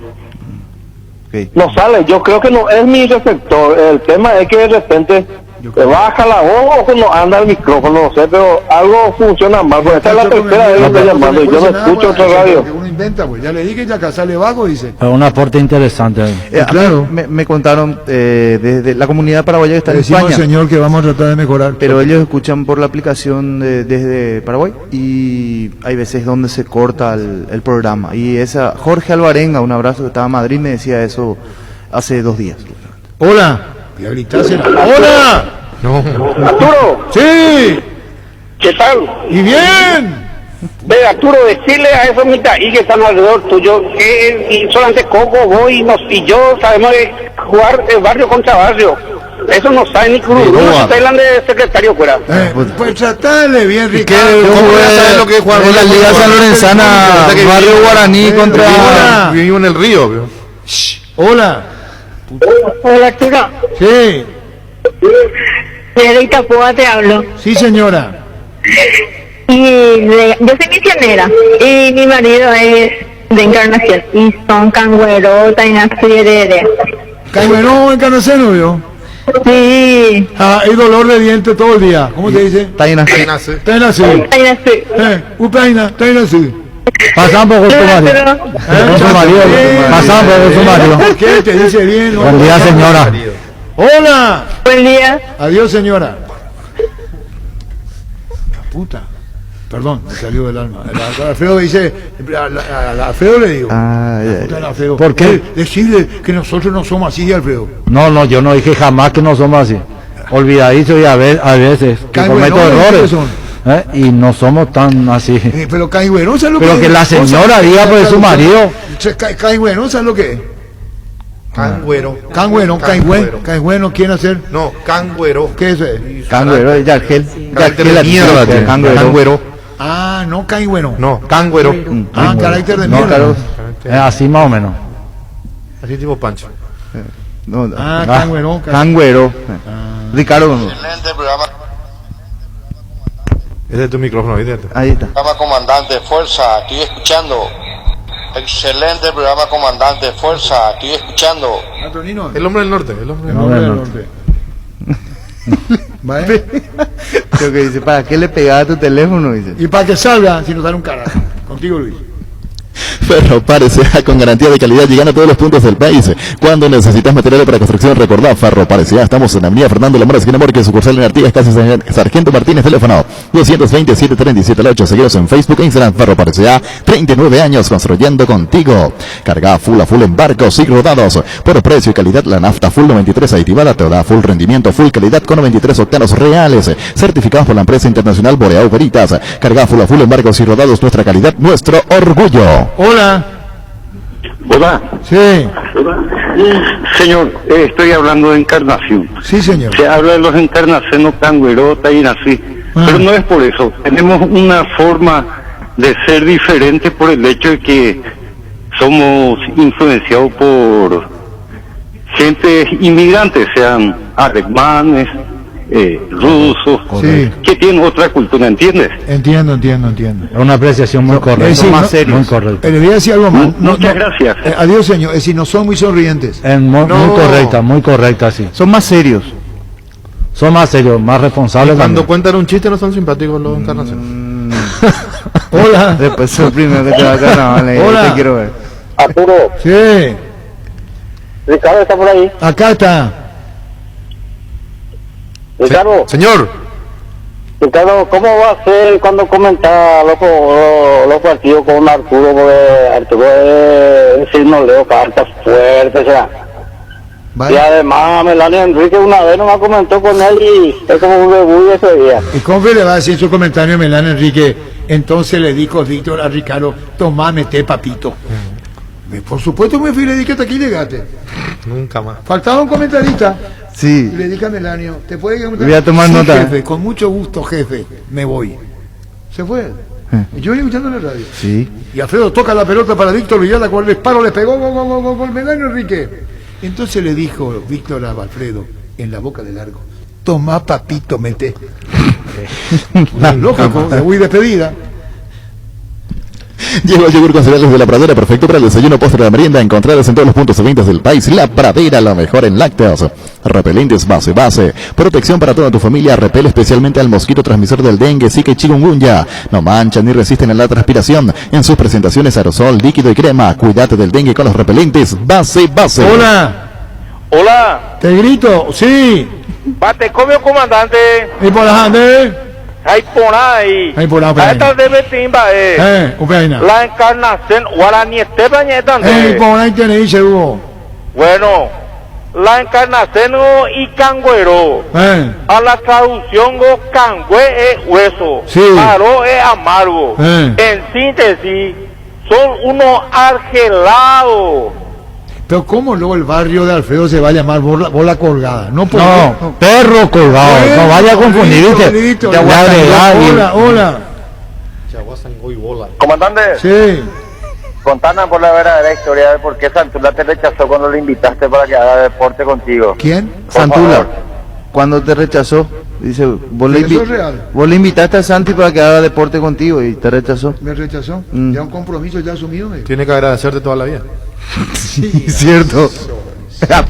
No sale, yo creo que no es mi receptor. El tema es que de repente baja la voz o cuando anda el micrófono, no sé, pero algo funciona mal. Pues esta es la tercera vez que estoy llamando y yo no escucho otra radio. Uno inventa, pues ya le dije que acá sale bajo, dice. Un aporte interesante. Claro. Me contaron desde la comunidad paraguaya que está en Decimos España. al señor que vamos a tratar de mejorar. Pero ellos escuchan por la aplicación desde Paraguay y hay veces donde se corta el programa. Y esa Jorge Alvarenga, un abrazo, que estaba en Madrid, me decía eso hace 2 días. Hola. Voy a gritársela. ¡Hola! No. Arturo, ¡Sí! ¿qué tal? ¡Y bien! Ve, Arturo, decirle a esos mitaí que están alrededor tuyo que y solamente Coco, vos y yo sabemos de jugar barrio contra barrio. Eso no sabe ni Cruz. No se hablan de secretario fuera. Pues tratarle bien, Ricardo. ¿Cómo voy a saber lo que es jugar en la Liga San Lorenzana, barrio Guaraní contra... Vivo en el río. Bro. Hola. Hola, Arturo. Sí. De Itapúa te hablo. Sí, señora. Yo soy misionera y mi marido es de Encarnación y son Cangüero, Tainazo y Heredia. Cangüero, Encarnación, ¿vio? Sí. Ah, y dolor de dientes todo el día. ¿Cómo se dice? Tainazo. Tainazo. Upaina, Tainazo. Pasamos por tu marido. Con su marido. Pasamos por su marido. ¿Por qué? Te dice bien. Buen día, señora. Hola. Buen día. Adiós, señora. La puta. Perdón, me salió del alma. Alfredo dice, a Alfredo le digo. Alfredo. ¿Por qué? Decirle que nosotros no somos así, Alfredo. No, yo no dije jamás que no somos así. Olvidadizo y a veces que cometo errores. Y no somos tan así. Pero Caigüero, ¿sabes lo que es? Pero que la señora diga por su marido. Caigüero, ¿sabes lo que es? Cangüero, ¿quién hacer? No, cangüero. ¿Qué es eso? Cangüero, Yargel. Carácter de mierda, cangüero. Ah, no caigüero. No, cangüero. Ah, carácter de No, mierda. claro. Así más o menos. Así tipo Pancho. Cangüero. Cangüero. Ricardo. Excelente programa. Ese es tu micrófono, ¿viste? Ahí está. Programa comandante, fuerza, estoy escuchando. Excelente programa comandante, fuerza, estoy escuchando. Antonino. El hombre del norte, el hombre del El hombre del norte. norte. ¿Vale? Creo que dice, ¿para qué le pegaba a tu teléfono? Dice. Y para que salga sin notar un carajo. Contigo, Luis. Ferropar S.A. con garantía de calidad llegando a todos los puntos del país. Cuando necesitas materiales para construcción, recordá Ferropar S.A. Estamos en la avenida Fernando Lamora, esquina Morque, sucursal en Artigas, casi Sargento Martínez, teléfono 220-737-8. Seguiros en Facebook e Instagram. Ferropar S.A. 39 años construyendo contigo. Carga full a full en barcos y rodados. Por precio y calidad, la nafta full 93 aditivada te da full rendimiento, full calidad con 93 octanos reales. Certificados por la empresa internacional Boreau Veritas. Carga full a full en barcos y rodados. Nuestra calidad, nuestro orgullo. Hola. Hola. Sí. Señor, estoy hablando de encarnación. Sí, señor. Se habla de los encarnacenos, Canguerota y así. Pero no es por eso. Tenemos una forma de ser diferente por el hecho de que somos influenciados por gente inmigrante, sean alemanes, rusos, Sí. que tienen otra cultura, ¿entiendes? Entiendo. Es una apreciación muy correcta. Es decir, más no- serio. Muy correcta. Le voy a decir algo más. Muchas gracias. Adiós, señor. Es decir, no son muy sonrientes. Muy correcta, sí. Son más serios. Son más serios, más responsables. Cuando también. cuentan un chiste no son simpáticos los encarnaciones. Hola. Después es el primero que te va a carnaval. Hola. Te quiero ver. Arturo, Sí. Ricardo está por ahí. Acá está. Ricardo, Señor, Ricardo, ¿cómo va a ser cuando comenta los partidos con Arturo? Porque Arturo es decir, no leo cartas fuertes, o sea. Y además Melania Enrique una vez nomás comentó con él y es como un debut ese día. ¿Y cómo le va a decir en su comentario a Melán Enrique? Entonces le dijo Víctor a Ricardo, tomá, mete papito. Por supuesto me fui y le dije, hasta aquí llegaste. nunca más. Faltaba un comentarista. Sí. Y le dije a Melanio, ¿te puede preguntar? Voy a tomar Sí, nota. jefe, con mucho gusto, jefe, me voy. Se fue. Y yo venía escuchando en la radio. Sí. Y Alfredo toca la pelota para Víctor Villar, con el disparo le pegó con Melanio Enrique. Entonces le dijo Víctor a Alfredo, en la boca del arco, tomá papito, mete. Lógico, de muy despedida. Llegó el yogur con cereales de La Pradera, perfecto para el desayuno, postre de merienda, encontrados en todos los puntos de ventas del país. La Pradera, lo mejor en lácteos. Repelentes base. Protección para toda tu familia, repele especialmente al mosquito transmisor del dengue, zika y chikungunya. No manchan ni resisten a la transpiración. En sus presentaciones aerosol, líquido y crema. Cuídate del dengue con los repelentes base. Hola. Hola. Te grito, sí. Bate, come comandante. ¿Y por la gente? Ahí por ahí. Ahí por ahí. Esta debe timba, Upeaina. La encarnación, guaraní estepa Y por ahí te le dice Hugo. Bueno, la encarnación y cangüero. A la traducción go cangüe es hueso. Sí. Aro es amargo. En síntesis, son unos argelados. Pero ¿cómo luego el barrio de Alfredo se va a llamar bola colgada? No, puede. No, perro colgado. No vaya a confundir, ¿viste? Hola. Comandante. Sí. Contanos por la verdadera historia de por qué Santula te rechazó cuando le invitaste para que haga deporte contigo. ¿Quién? Santula. Cuando te rechazó, dice, vos le, Eso es real. vos le invitaste a Santi para que haga deporte contigo y te rechazó. Me rechazó. Ya un compromiso ya asumido. Tiene que agradecerte toda la vida. Sí, cierto.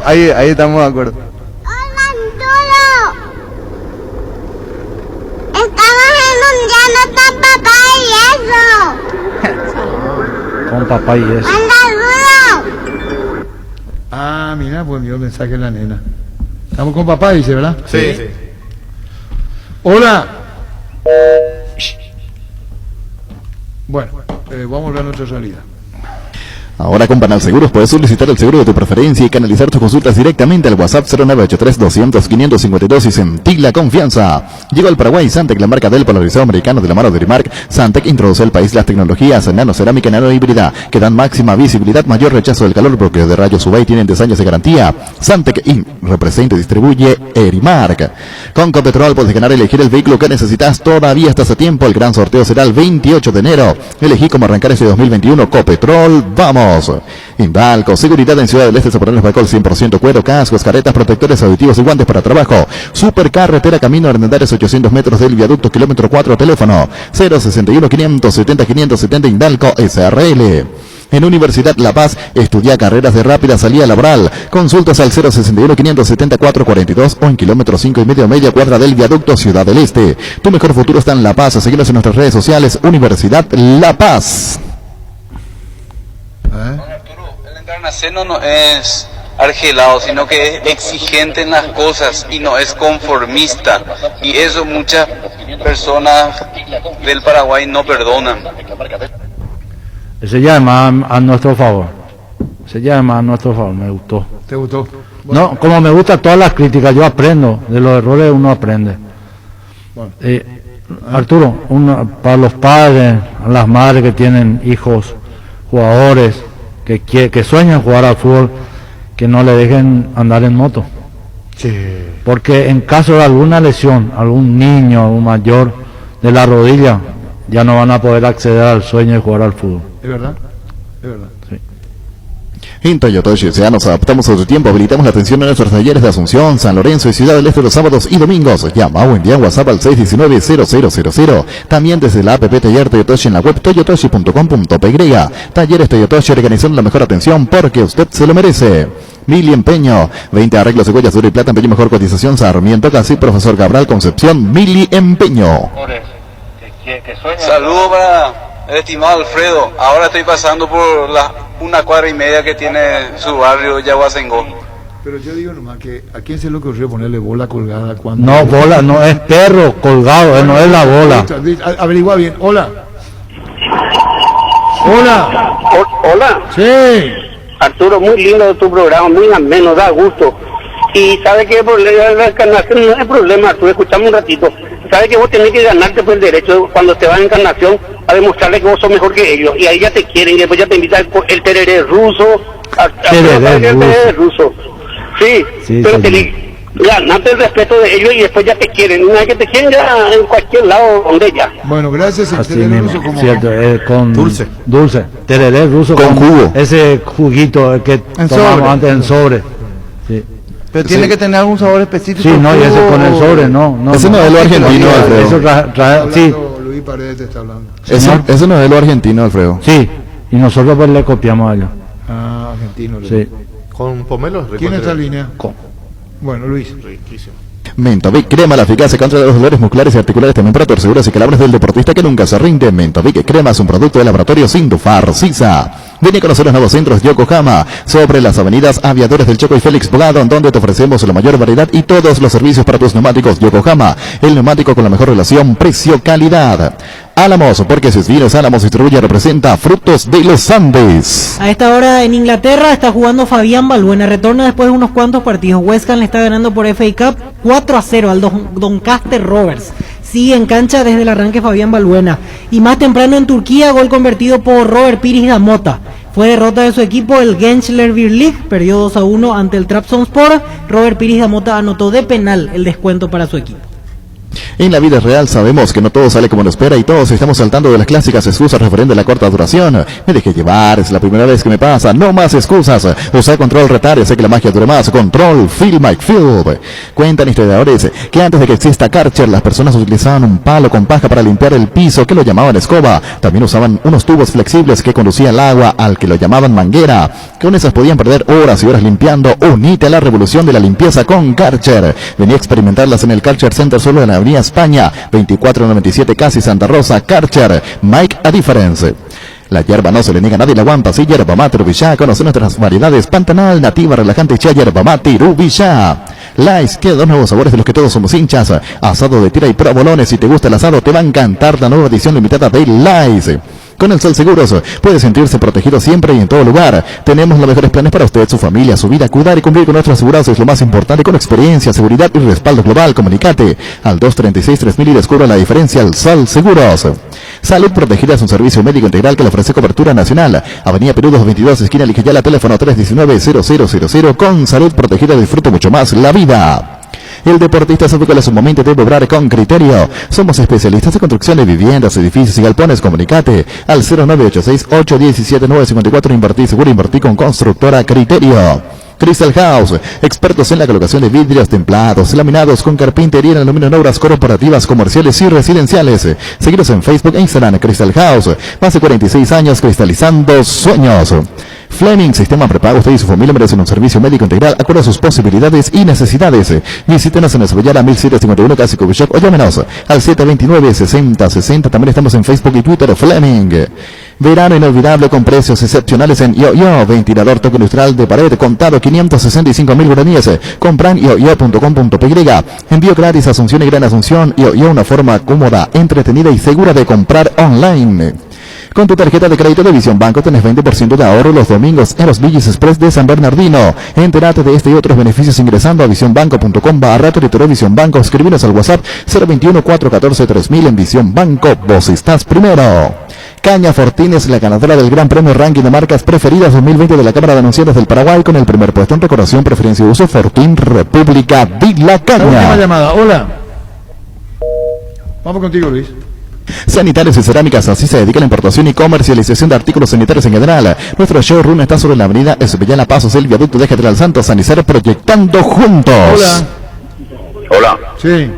ahí estamos de acuerdo. Estamos en un día, no está papá y eso. Con papá y eso. Anda, Ah, mira, pues envió el mensaje la nena. Estamos con papá, dice, ¿verdad? Sí. Hola. Bueno, vamos a hablar de nuestra realidad. Ahora con Banal Seguros puedes solicitar el seguro de tu preferencia y canalizar tus consultas directamente al WhatsApp 0983-200-552 y sentí la confianza. Llegó al Paraguay Santec, la marca del polarizado americano de la mano de Rimark. Santec introduce al país las tecnologías nanocerámica y nanohíbrida que dan máxima visibilidad, mayor rechazo del calor, bloqueo de rayos UV y tienen 10 años de garantía. Santec Inc. representa y distribuye Erimark. Con Copetrol puedes ganar y elegir el vehículo que necesitas. Todavía estás a tiempo. El gran sorteo será el 28 de enero. Elegí cómo arrancar este 2021. Copetrol, vamos. Indalco, seguridad en Ciudad del Este, Zaporales Bacol, 100% cuero, cascos, caretas, protectores auditivos y guantes para trabajo. Supercarretera Camino Hernandarias, 800 metros del viaducto, kilómetro 4, teléfono 061 570 570 Indalco SRL. En Universidad La Paz, estudia carreras de rápida salida laboral. Consultas al 061-574-42 o en kilómetro 5,5 media cuadra del viaducto Ciudad del Este. Tu mejor futuro está en La Paz. Seguinos en nuestras redes sociales, Universidad La Paz. El encarnaceno no es argelado, sino que es exigente en las cosas y no es conformista. Y eso muchas personas del Paraguay no perdonan. Ese llama a nuestro favor. Ese llama a nuestro favor, me gustó. ¿Te gustó? No, como me gustan todas las críticas, yo aprendo. De los errores uno aprende. Bueno. Arturo, para los padres, las madres que tienen hijos, jugadores, que sueñan jugar al fútbol, que no le dejen andar en moto. Sí. Porque en caso de alguna lesión, algún niño, algún mayor de la rodilla, ya no van a poder acceder al sueño de jugar al fútbol. ¿Es verdad? Es verdad. Sí. En Toyota ya nos adaptamos a su tiempo, habilitamos la atención en nuestros talleres de Asunción, San Lorenzo y Ciudad del Este los sábados y domingos. Llama o envía WhatsApp al 619-0000. También desde la app Taller Toyotoshi en la web toyotoshi.com.py. Talleres Toyotoshi, organizando la mejor atención porque usted se lo merece. Mili Empeño, 20 arreglos de huellas, duro y plata, empeño mejor cotización, Sarmiento Casi, Profesor Cabral Concepción, Mili Empeño. Saludos para el estimado Alfredo. Ahora estoy pasando por una cuadra y media que tiene su barrio Yaguacengo. Pero yo digo nomás que ¿a quién se le ocurrió ponerle bola colgada cuando? No, bola, no es perro colgado, no es la bola. Averigua bien. Hola. Hola. Hola. Sí. Arturo, muy lindo tu programa, muy ameno, da gusto. Y sabe que el problema de la encarnación no es problema, Arturo, escuchame un ratito. Sabe que vos tenés que ganarte pues el derecho cuando te vas a encarnación a demostrarle que vos sos mejor que ellos. Y ahí ya te quieren, y después ya te invitan el tereré ruso, tereré ruso. Sí, pero ganarte el respeto de ellos y después ya te quieren. Una vez que te quieren ya en cualquier lado donde ya. Bueno, gracias. Así mismo, ruso como cierto, con dulce, tereré ruso con jugo. Ese juguito que tomamos antes en sobre. Sí. Pero tiene que tener algún sabor específico. Sí, no, y ese con el sobre, no. Ese no es lo argentino, Alfredo. Eso sí. Luis Paredes está hablando. Eso no es lo argentino, Alfredo. Sí, y nosotros pues le copiamos a ellos. Ah, argentino. Sí. Con pomelo. ¿Quién está en línea? Bueno, Luis. Riquísimo. Mentovic, crema la eficacia contra los dolores musculares y articulares, también para torceduras y calambres del deportista que nunca se rinde. Mentovic, crema es un producto de laboratorio Sindufar Sisa. Ven a conocer los nuevos centros Yokohama, sobre las avenidas Aviadores del Choco y Félix Bogado, donde te ofrecemos la mayor variedad y todos los servicios para tus neumáticos. Yokohama, el neumático con la mejor relación precio-calidad. Álamos, porque si es Vinos Álamos distribuye, representa Frutos de los Andes. A esta hora en Inglaterra está jugando Fabián Balbuena, retorna después de unos cuantos partidos. West Ham le está ganando por FA Cup 4-0 al Doncaster Rovers. Sigue en cancha desde el arranque Fabián Balbuena. Y más temprano en Turquía, gol convertido por Robert Pires Damota. Fue derrota de su equipo, el Gençler Birlik, perdió 2-1 ante el Trabzonspor. Robert Pires Damota anotó de penal el descuento para su equipo. En la vida real sabemos que no todo sale como lo espera y todos estamos saltando de las clásicas excusas referente a la corta duración. Me dejé llevar, es la primera vez que me pasa, no más excusas. Usa Control Retar, sé que la magia dure más. Control Feel My Field. Cuentan historiadores que antes de que exista Karcher, las personas utilizaban un palo con paja para limpiar el piso, que lo llamaban escoba. También usaban unos tubos flexibles que conducían el agua, al que lo llamaban manguera. Con esas podían perder horas y horas limpiando. Unite a la revolución de la limpieza con Karcher. Venía a experimentarlas en el Karcher Center solo en la Avenida España, 2497 Casi Santa Rosa. Karcher, make a difference. La hierba no se le niega a nadie, la aguanta, sí, hierba mate Rubillá. Conoce nuestras variedades: Pantanal, Nativa, Relajante, Chá, hierba mate Rubillá. Lice, que dos nuevos sabores de los que todos somos hinchas. Asado de tira y provolones. Si te gusta el asado, te va a encantar la nueva edición limitada de Lice. Con el Sol Seguros puede sentirse protegido siempre y en todo lugar. Tenemos los mejores planes para usted, su familia, su vida. Cuidar y cumplir con nuestra aseguranza es lo más importante. Con experiencia, seguridad y respaldo global, comunicate al 236-3000 y descubra la diferencia. El Sol Seguros. Salud Protegida es un servicio médico integral que le ofrece cobertura nacional. Avenida Perú 222, esquina Lijayala, teléfono 319-0000. Con Salud Protegida disfruta mucho más la vida. El deportista sabe cuál es su momento de obrar con criterio. Somos especialistas de construcción de viviendas, edificios y galpones. Comunicate al 0986-817-954. Invertí seguro, invertí con Constructora Criterio. Crystal House, expertos en la colocación de vidrios templados, laminados con carpintería en aluminio en obras corporativas, comerciales y residenciales. Seguiros en Facebook e Instagram, Crystal House, más de 46 años cristalizando sueños. Fleming, sistema prepago. Usted y su familia merecen un servicio médico integral acorde a sus posibilidades y necesidades. Visítenos en Esbellana 1751 Casi Covichok o llámenos al 729-6060. También estamos en Facebook y Twitter, Fleming. Verano inolvidable con precios excepcionales en YoYo. Ventilador toque industrial de pared contado 565.000 guaraníes. Compra en yoyo.com.py. Envío gratis a Asunción y Gran Asunción. YoYo, una forma cómoda, entretenida y segura de comprar online. Con tu tarjeta de crédito de Visión Banco tenés 20% de ahorro los domingos en los Villas Express de San Bernardino. Entérate de este y otros beneficios ingresando a visionbanco.com/territorio Visión Banco. Escribinos al WhatsApp 021-414-3000 en Visión Banco. Vos estás primero. Caña Fortines, la ganadora del Gran Premio Ranking de Marcas Preferidas 2020 de la Cámara de Anunciantes del Paraguay, con el primer puesto en recordación, preferencia de uso, Fortín República de la Caña. Última llamada, hola. Vamos contigo, Luis. Sanitarios y Cerámicas, así se dedica a la importación y comercialización de artículos sanitarios en general. Nuestro showroom está sobre la avenida Esbellana Pasos, el viaducto de General Santos, Sanicero, proyectando juntos. Hola. Hola. Sí.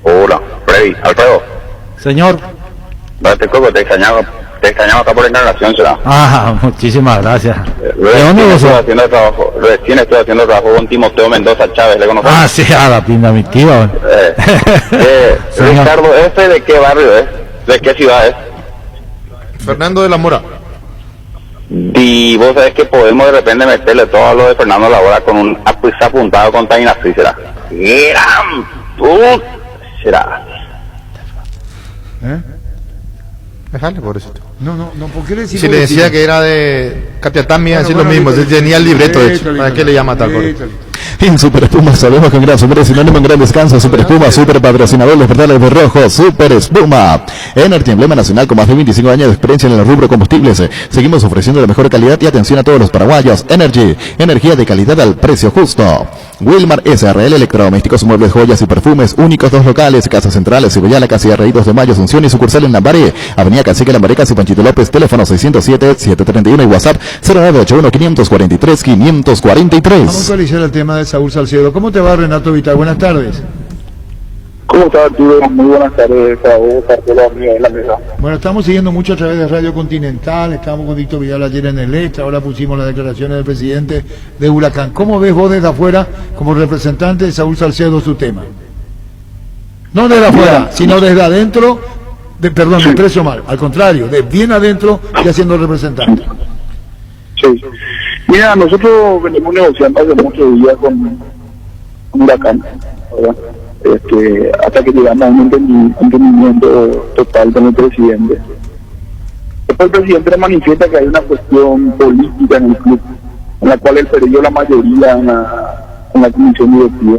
Hola. Freddy, Alfredo. Señor. Te extrañaba acá por Encarnación, será. Ah, muchísimas gracias. ¿De dónde vos sos? Recién estoy haciendo trabajo con Timoteo Mendoza Chávez, ¿le conoces? Ah, sí, a la pinta, mi tío. Ricardo, ¿de qué barrio es? ¿De qué ciudad es? Fernando de la Mora. Y vos sabés que podemos de repente meterle todo a lo de Fernando de la Mora con un apuntado con Taina Free, será. Será. Déjale, pobrecito. No, ¿por qué le decís? Si le decía que era de Capiatán, me iba a decir lo mismo. Tenía el libreto hecho. ¿Para qué le llama tal cosa? En Super Espuma sabemos que un gran super es sinónimo en gran descanso. Super Espuma, super patrocinador de Portales de Rojo. Super Espuma, Energy, emblema nacional con más de 25 años de experiencia en el rubro combustibles. Seguimos ofreciendo la mejor calidad y atención a todos los paraguayos. Energy, energía de calidad al precio justo. Wilmar SRL, electrodomésticos, muebles, joyas y perfumes únicos. 2 locales, Casa Central, Cebollala, Casi Rey 2 de Mayo, Asunción y sucursal en Lambaré, Avenida Cacique Lambaré, Casi Panchito López, teléfono 607-731 y WhatsApp 0981-543-543. Vamos a actualizar el tema de Saúl Salcedo. ¿Cómo te va, Renato Vital? Buenas tardes. ¿Cómo está, Arturo? Muy buenas tardes para vos, para todos los amigos en la mesa. Bueno, estamos siguiendo mucho a través de Radio Continental, estábamos con Víctor Vidal ayer en el Este, ahora pusimos las declaraciones del presidente de Huracán. ¿Cómo ves vos desde afuera, como representante de Saúl Salcedo, su tema? No desde afuera, sino desde adentro, perdón, me expreso mal, al contrario, de bien adentro y haciendo representante. Sí. Mira, nosotros venimos negociando hace muchos días con Huracán, ¿verdad? Hasta que llegamos a un entendimiento total con el presidente. Después el presidente le manifiesta que hay una cuestión política en el club, en la cual él perdió la mayoría en la comisión directiva.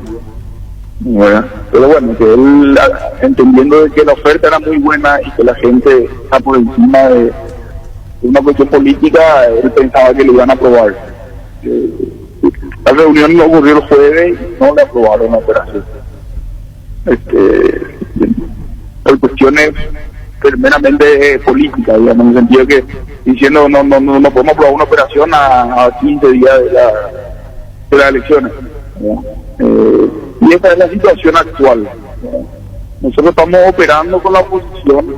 ¿Verdad? Pero bueno, que él, entendiendo de que la oferta era muy buena y que la gente está por encima de una cuestión política, él pensaba que le iban a aprobar. La reunión no ocurrió el jueves y no le aprobaron la operación. Por cuestiones meramente políticas, digamos, en el sentido que diciendo no podemos aprobar una operación a 15 días de las elecciones. Y esta es la situación actual. Nosotros estamos operando con la oposición,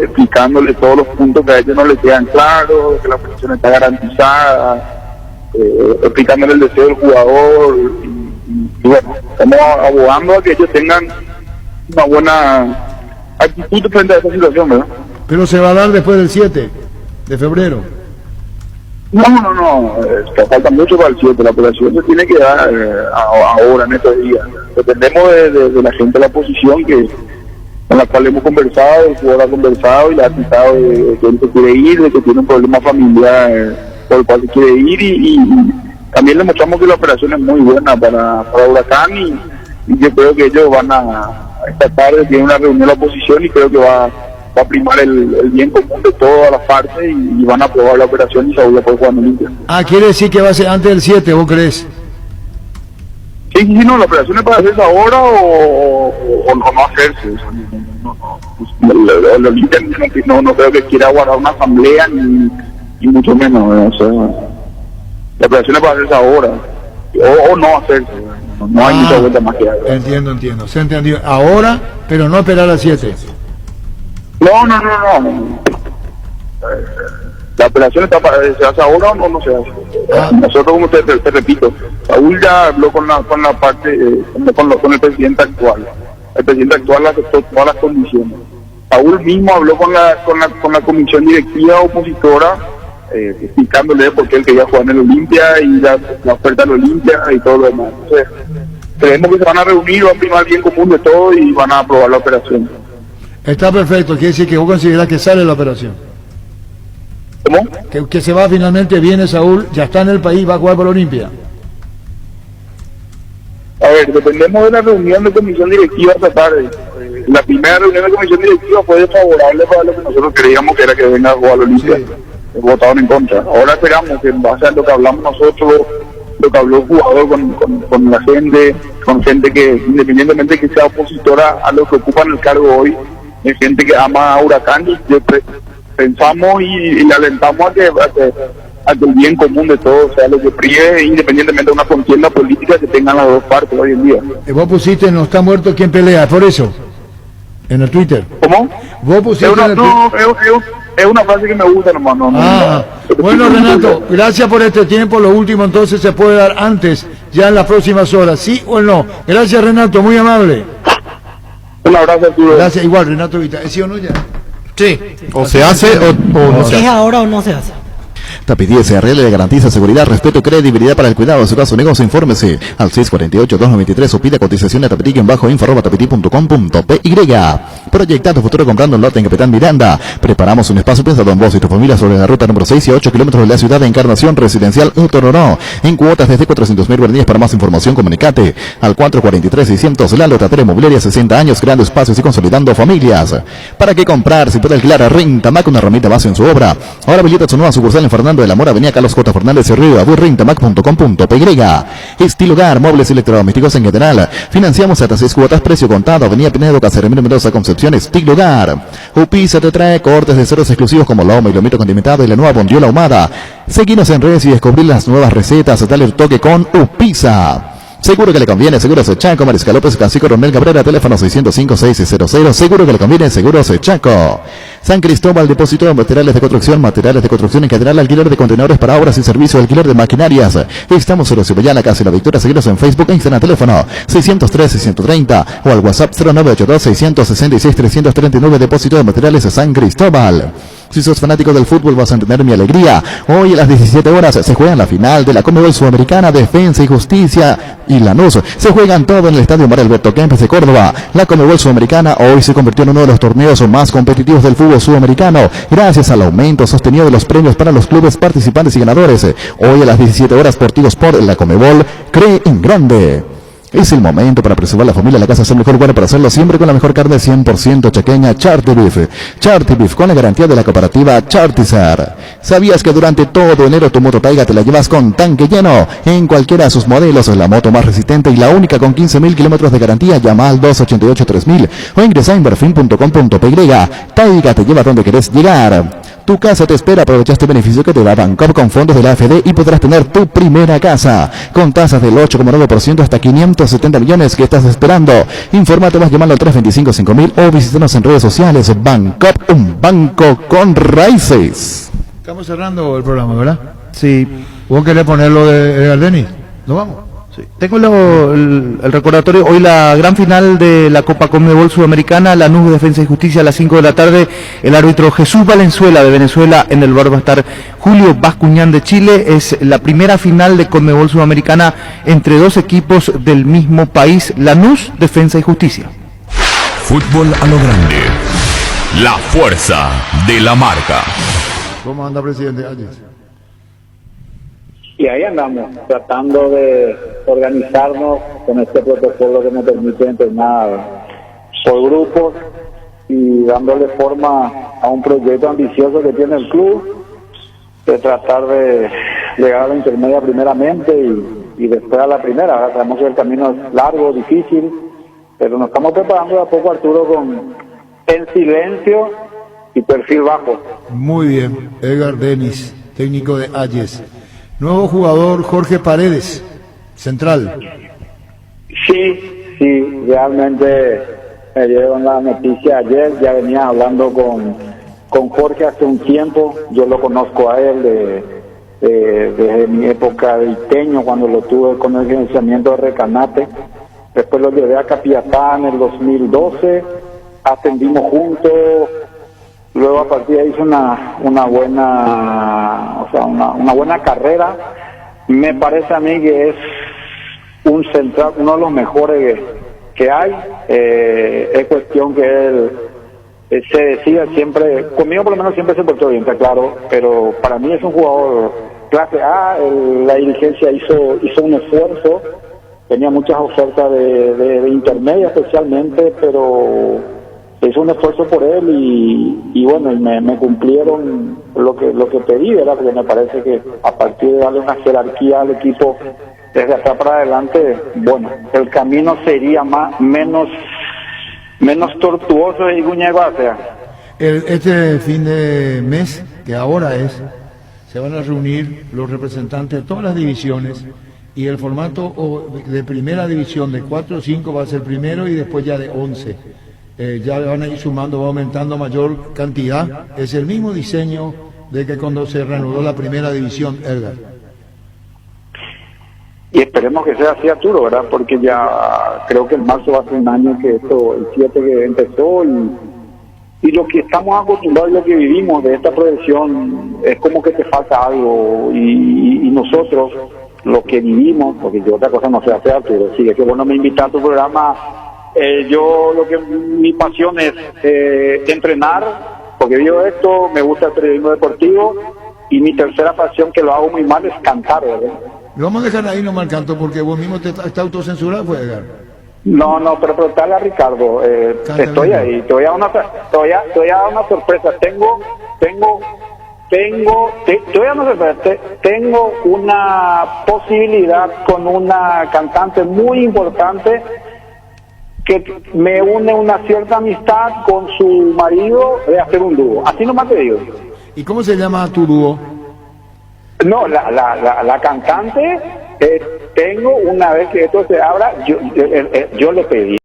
explicándole todos los puntos que a ellos no les quedan claros, que la oposición está garantizada, explicándole el deseo del jugador. Y bueno, estamos abogando a que ellos tengan una buena actitud frente a esta situación, ¿verdad? Pero se va a dar después del 7 de febrero. No, falta mucho para el 7, la operación se tiene que dar ahora, en estos días. Dependemos de la gente de la oposición con la cual hemos conversado, el jugador ha conversado y le ha citado de que él se quiere ir, de que tiene un problema familiar por el cual se quiere ir y también le mostramos que la operación es muy buena para Huracán y yo creo que ellos van esta tarde tienen una reunión de la oposición y creo que va a primar el bien común de todas las partes y van a aprobar la operación y Saúl la puede jugar en Olimpia. Quiere decir que va a ser antes del 7, ¿vos crees? Sí, no, la operación es para hacerse ahora o no hacerse. El Olimpia no creo que quiera guardar una asamblea ni mucho menos, o sea, la operación es para hacerse ahora. o no hacerse. No hay mucha vuelta más que hay. Entiendo. Se entendió. Ahora, pero no esperar a 7. No. La operación se hace ahora o no se hace. Nosotros, como te repito, Saúl ya habló con la parte, con el presidente actual. El presidente actual aceptó todas las condiciones. Saúl mismo habló con la comisión directiva opositora, explicándole por qué él quería jugar en el Olimpia y la oferta del Olimpia y todo lo demás. Entonces, creemos que se van a reunir, van a primar el bien común de todo y van a aprobar la operación. Está perfecto, quiere decir que vos considerás que sale la operación. ¿Cómo? Que se va finalmente, viene Saúl, ya está en el país, va a jugar por Olimpia. A ver, dependemos de la reunión de comisión directiva esta tarde. La primera reunión de comisión directiva fue desfavorable para lo que nosotros creíamos que era que venga a jugar al Olimpia. Votaron en contra. Ahora esperamos que en base a lo que hablamos nosotros, lo que habló el jugador con la gente, con gente que independientemente que sea opositora a lo que ocupan el cargo hoy, es gente que ama a Huracán y pensamos y le alentamos a que el bien común de todos sea lo que príe, independientemente de una contienda política que tengan las dos partes hoy en día. Vos pusiste no está muerto quien pelea, por eso, en el Twitter. ¿Cómo? Vos pusiste es una frase que me gusta nomás. Bueno, Renato, gracias por este tiempo. Lo último entonces se puede dar antes, ya en las próximas horas, ¿sí o no? Gracias, Renato, muy amable. Un abrazo, Arturo. Gracias, igual, Renato Vita. ¿Es sí o no ya? Sí. O se hace o no se hace. ¿Es ahora o no se hace? Tapidí SRL le garantiza seguridad, respeto y credibilidad para el cuidado de su caso negocio. Infórmese al 648-293 o pida cotización a tapití-info@tapití.com.py. Proyectando futuro comprando un lote en Capitán Miranda. Preparamos un espacio pensado en vos y tu familia sobre la ruta número 6 y 8 kilómetros de la ciudad de Encarnación Residencial Utororó. En cuotas desde 400.000 guaraníes. Para más información comunicate al 443-600. La Lotatera Inmobiliaria, 60 años creando espacios y consolidando familias. ¿Para qué comprar? Si puede alquilar a Rentamac, una herramienta base en su obra. Ahora habilita su nueva sucursal en Fernando de la Mora, avenida Carlos J. Fernández Río, rentamac.com.py. Estilo Hogar, muebles electrodomésticos en general. Financiamos hasta 6 cuotas, precio contado. Avenida Pinedo, Caceремiro, Mendoza, Concepción. Estilo Hogar. Upisa te trae cortes de ceros exclusivos como lomo y lomito condimentado y la nueva bondiola ahumada. Seguinos en redes y descubrir las nuevas recetas. Dale el toque con Upisa. Seguro que le conviene, Seguros Chaco, Mariscal López, Cacique Ronel Cabrera, teléfono 605-600. Seguro que le conviene, Seguros Chaco. San Cristóbal, depósito de materiales de construcción en general, alquiler de contenedores para obras y servicio, alquiler de maquinarias. Estamos en Ciudadana, Casa y La Victoria. Seguiros en Facebook e Instagram, teléfono 603-630 o al WhatsApp 0982-666-339, depósito de materiales de San Cristóbal. Si sos fanático del fútbol vas a entender mi alegría. Hoy a las 17 horas se juega la final de la Conmebol Sudamericana, Defensa y Justicia y Lanús. Se juegan todo en el Estadio María Alberto Kempes de Córdoba. La Conmebol Sudamericana hoy se convirtió en uno de los torneos más competitivos del fútbol sudamericano, gracias al aumento sostenido de los premios para los clubes participantes y ganadores. Hoy a las 17 horas por Tigo Sport, la Conmebol cree en grande. Es el momento para preservar la familia. La casa es el mejor lugar para hacerlo, siempre con la mejor carne 100% chaqueña, Charty Beef. Charty Beef con la garantía de la cooperativa Chartizar. ¿Sabías que durante todo enero tu moto Taiga te la llevas con tanque lleno? En cualquiera de sus modelos es la moto más resistente y la única con 15.000 kilómetros de garantía. Llama al 288-3000 o ingresa a inverfin.com.py. Taiga te lleva donde querés llegar. Tu casa te espera. Aprovecha este beneficio que te da Bancop con fondos de la AFD y podrás tener tu primera casa con tasas del 8,9% hasta 570 millones. ¿Qué estás esperando? Infórmate más llamando al 325-5000 o visítanos en redes sociales. Bancop, un banco con raíces. Estamos cerrando el programa, ¿verdad? Sí. ¿Vos querés ponerlo de Gardeni? ¿Nos vamos? Sí. Tengo el recordatorio. Hoy la gran final de la Copa Conmebol Sudamericana, Lanús Defensa y Justicia a las 5 de la tarde. El árbitro Jesús Valenzuela de Venezuela. En el bar va a estar Julio Bascuñán de Chile. Es la primera final de Conmebol Sudamericana entre dos equipos del mismo país. Lanús Defensa y Justicia. Fútbol a lo grande. La fuerza de la marca. ¿Cómo anda, presidente? Y ahí andamos, tratando de organizarnos con este protocolo que nos permite entrenar por grupos y dándole forma a un proyecto ambicioso que tiene el club, de tratar de llegar a la intermedia primeramente y después a la primera. Ahora sabemos que el camino es largo, difícil, pero nos estamos preparando de a poco, Arturo, en silencio y perfil bajo. Muy bien, Edgar Denis, técnico de Ayes. Nuevo jugador Jorge Paredes. Central. Sí, realmente me dieron la noticia ayer, ya venía hablando con Jorge hace un tiempo, yo lo conozco a él desde mi época de Iteño, cuando lo tuve con el financiamiento de Recanate, después lo llevé a Capiatá en el 2012, ascendimos juntos, luego a partir de ahí hice una buena carrera. Me parece a mí que es un central, uno de los mejores que hay. Es cuestión que él se decida siempre, conmigo por lo menos siempre se portó bien, está claro, pero para mí es un jugador clase A. La dirigencia hizo un esfuerzo, tenía muchas ofertas de intermedia especialmente, pero hizo un esfuerzo por él y bueno, y me cumplieron lo que pedí, ¿verdad? Porque me parece que a partir de darle una jerarquía al equipo desde acá para adelante, bueno, el camino sería menos tortuoso y Guñegua, o sea. Este fin de mes, que ahora se van a reunir los representantes de todas las divisiones y el formato de primera división de 4 o 5 va a ser primero y después ya de 11. Ya van a ir sumando, va aumentando mayor cantidad. Es el mismo diseño de que cuando se reanudó la primera división, Edgar. Y esperemos que sea así, Arturo, ¿verdad? Porque ya creo que en marzo va a ser un año que esto, el 7 que empezó, y lo que estamos acostumbrados y lo que vivimos de esta progresión es como que te falta algo, y nosotros, lo que vivimos, porque yo otra cosa no sé hacer, Arturo, sí, es que bueno me invita a tu programa. Mi pasión es entrenar, porque vivo esto, me gusta el periodismo deportivo, y mi tercera pasión, que lo hago muy mal, es cantar, ¿verdad? Lo vamos a dejar ahí nomás el canto, porque vos mismo te está autocensurado, pues, Edgar. No, pero preguntarle a Ricardo, estoy ahí, te voy a dar una sorpresa, tengo una posibilidad con una cantante muy importante que me une una cierta amistad con su marido, de hacer un dúo. Así nomás te digo. ¿Y cómo se llama tu dúo? No, la cantante, tengo, una vez que esto se abra, yo le pedí